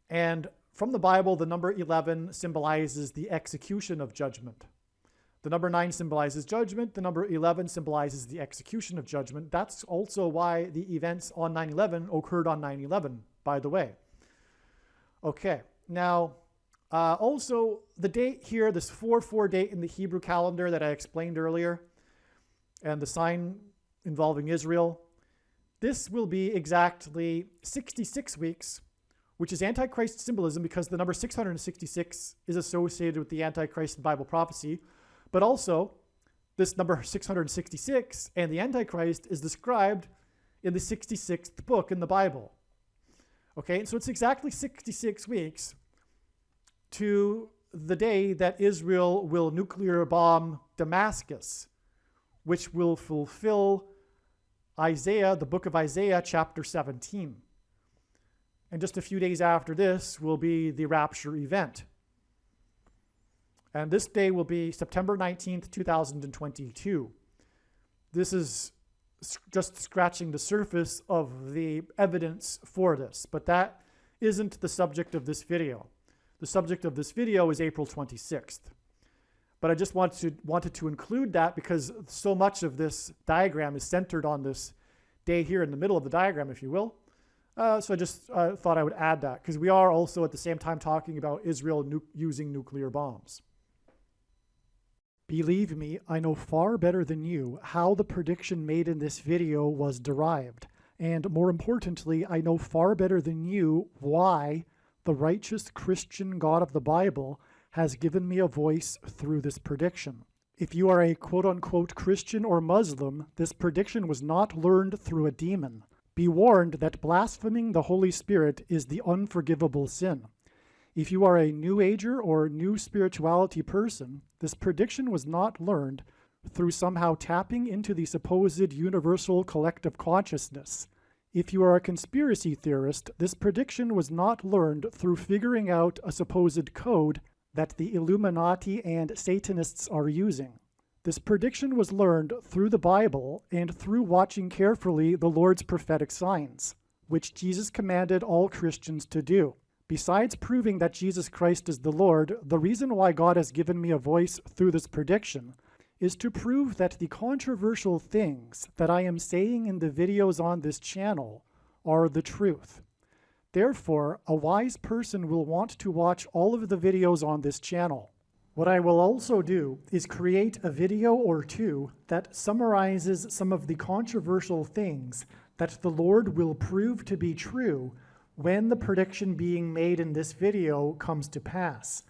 A: And from the Bible, the number 11 symbolizes the execution of judgment. The number 9 symbolizes judgment. The number 11 symbolizes the execution of judgment. That's also why the events on 9/11 occurred on 9/11, by the way. Okay, now, also the date here, this 4/4 date in the Hebrew calendar that I explained earlier, and the sign involving Israel, this will be exactly 66 weeks, which is Antichrist symbolism because the number 666 is associated with the Antichrist in Bible prophecy. But also, this number 666 and the Antichrist is described in the 66th book in the Bible. Okay, so it's exactly 66 weeks to the day that Israel will nuclear bomb Damascus, which will fulfill Isaiah, the book of Isaiah, chapter 17. And just a few days after this will be the rapture event. And this day will be September 19th, 2022. This is just scratching the surface of the evidence for this, but that isn't the subject of this video. The subject of this video is April 26th. But I just wanted to include that because so much of this diagram is centered on this day here in the middle of the diagram, if you will. So I just thought I would add that because we are also at the same time talking about Israel using nuclear bombs. Believe me, I know far better than you how the prediction made in this video was derived. And more importantly, I know far better than you why the righteous Christian God of the Bible has given me a voice through this prediction. If you are a quote-unquote Christian or Muslim, this prediction was not learned through a demon. Be warned that blaspheming the Holy Spirit is the unforgivable sin. If you are a New Ager or New Spirituality person, this prediction was not learned through somehow tapping into the supposed universal collective consciousness. If you are a conspiracy theorist, this prediction was not learned through figuring out a supposed code that the Illuminati and Satanists are using. This prediction was learned through the Bible and through watching carefully the Lord's prophetic signs, which Jesus commanded all Christians to do. Besides proving that Jesus Christ is the Lord, the reason why God has given me a voice through this prediction is to prove that the controversial things that I am saying in the videos on this channel are the truth. Therefore, a wise person will want to watch all of the videos on this channel. What I will also do is create a video or two that summarizes some of the controversial things that the Lord will prove to be true when the prediction being made in this video comes to pass.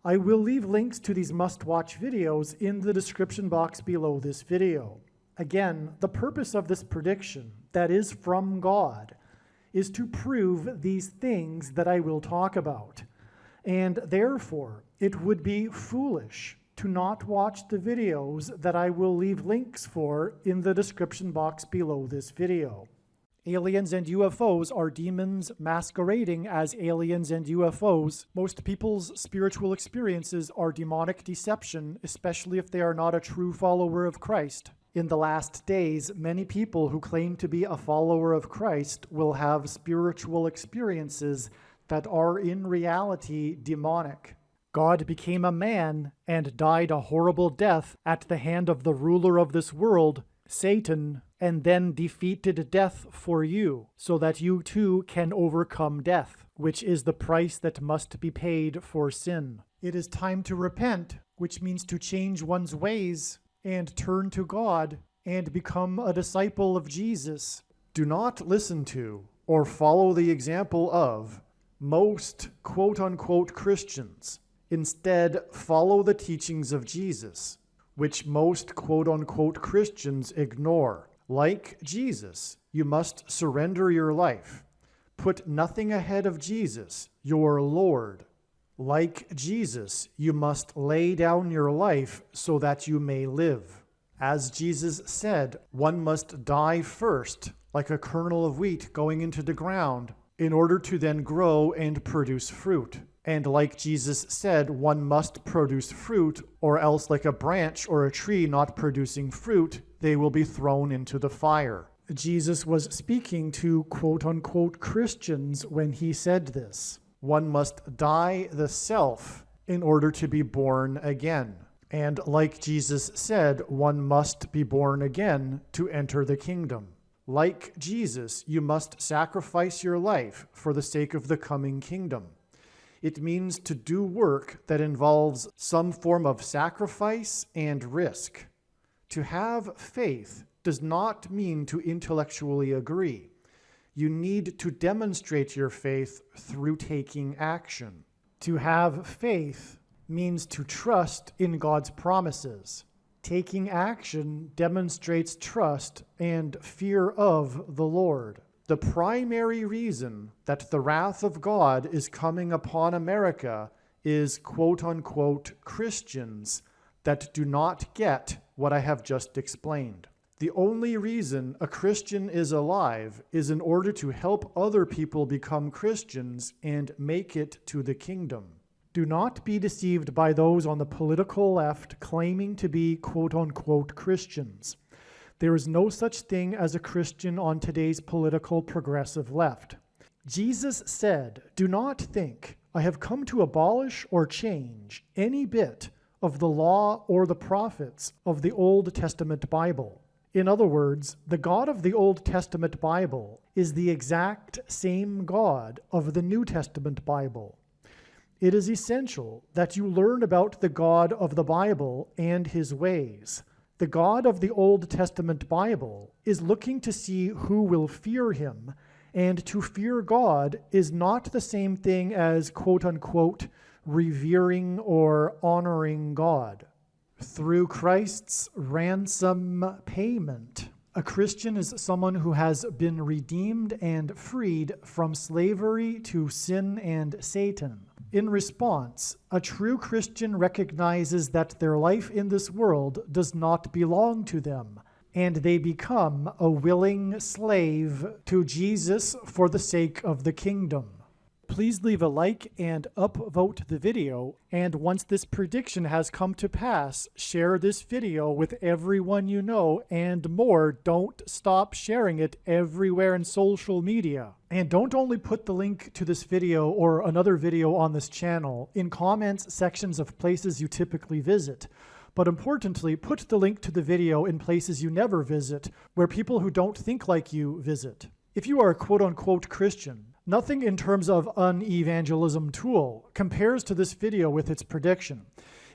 A: I will leave links to these must-watch videos in the description box below this video. Again, the purpose of this prediction, that is from God, is to prove these things that I will talk about. And therefore, it would be foolish to not watch the videos that I will leave links for in the description box below this video. Aliens and UFOs are demons masquerading as aliens and UFOs. Most people's spiritual experiences are demonic deception, especially if they are not a true follower of Christ. In the last days, many people who claim to be a follower of Christ will have spiritual experiences that are in reality demonic. God became a man and died a horrible death at the hand of the ruler of this world, Satan, and then defeated death for you, so that you too can overcome death, which is the price that must be paid for sin. It is time to repent, which means to change one's ways and turn to God and become a disciple of Jesus. Do not listen to or follow the example of most quote-unquote Christians. Instead, follow the teachings of Jesus, which most quote-unquote Christians ignore. Like Jesus, you must surrender your life. Put nothing ahead of Jesus, your Lord. Like Jesus, you must lay down your life so that you may live. As Jesus said, one must die first, like a kernel of wheat going into the ground, in order to then grow and produce fruit. And like Jesus said, one must produce fruit, or else like a branch or a tree not producing fruit, they will be thrown into the fire. Jesus was speaking to quote-unquote Christians when he said this. One must die the self in order to be born again. And like Jesus said, one must be born again to enter the kingdom. Like Jesus, you must sacrifice your life for the sake of the coming kingdom. It means to do work that involves some form of sacrifice and risk. To have faith does not mean to intellectually agree. You need to demonstrate your faith through taking action. To have faith means to trust in God's promises. Taking action demonstrates trust and fear of the Lord. The primary reason that the wrath of God is coming upon America is quote-unquote Christians that do not get what I have just explained. The only reason a Christian is alive is in order to help other people become Christians and make it to the kingdom. Do not be deceived by those on the political left claiming to be quote-unquote Christians. There is no such thing as a Christian on today's political progressive left. Jesus said, "Do not think I have come to abolish or change any bit of the law or the prophets of the Old Testament Bible." In other words, the God of the Old Testament Bible is the exact same God of the New Testament Bible. It is essential that you learn about the God of the Bible and his ways. The God of the Old Testament Bible is looking to see who will fear him, and to fear God is not the same thing as quote-unquote revering or honoring God. Through Christ's ransom payment, a Christian is someone who has been redeemed and freed from slavery to sin and Satan. In response, a true Christian recognizes that their life in this world does not belong to them, and they become a willing slave to Jesus for the sake of the kingdom. Please leave a like and upvote the video, and once this prediction has come to pass, share this video with everyone you know, and more, don't stop sharing it everywhere in social media. And don't only put the link to this video or another video on this channel in comments sections of places you typically visit, but importantly, put the link to the video in places you never visit, where people who don't think like you visit. If you are a quote-unquote Christian, nothing in terms of an evangelism tool compares to this video with its prediction.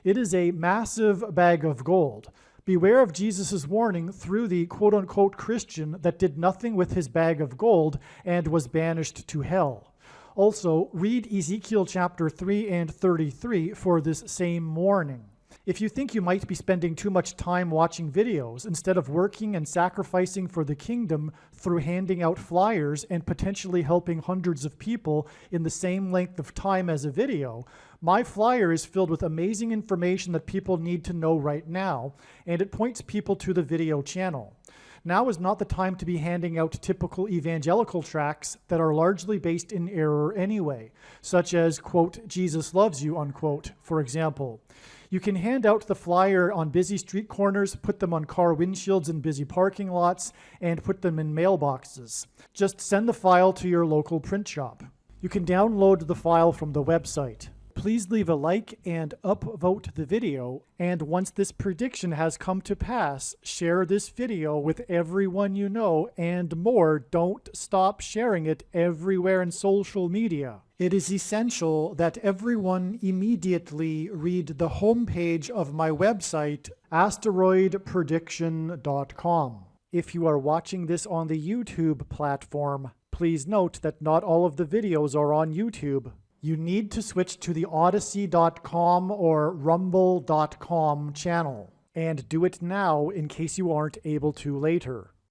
A: It is a massive bag of gold. Beware of Jesus' warning through the quote-unquote Christian that did nothing with his bag of gold and was banished to hell. Also, read Ezekiel chapter 3 and 33 for this same warning. If you think you might be spending too much time watching videos instead of working and sacrificing for the kingdom through handing out flyers and potentially helping hundreds of people in the same length of time as a video, my flyer is filled with amazing information that people need to know right now, and it points people to the video channel. Now is not the time to be handing out typical evangelical tracts that are largely based in error anyway, such as, quote, Jesus loves you, unquote, for example. You can hand out the flyer on busy street corners, put them on car windshields in busy parking lots, and put them in mailboxes. Just send the file to your local print shop. You can download the file from the website. Please leave a like and upvote the video, and once this prediction has come to pass, share this video with everyone you know, and more, don't stop sharing it everywhere in social media. It is essential that everyone immediately read the homepage of my website, asteroidprediction.com. If you are watching this on the YouTube platform, please note that not all of the videos are on YouTube. you need to switch to the Odyssey.com or Rumble.com channel, and do it now in case you aren't able to later.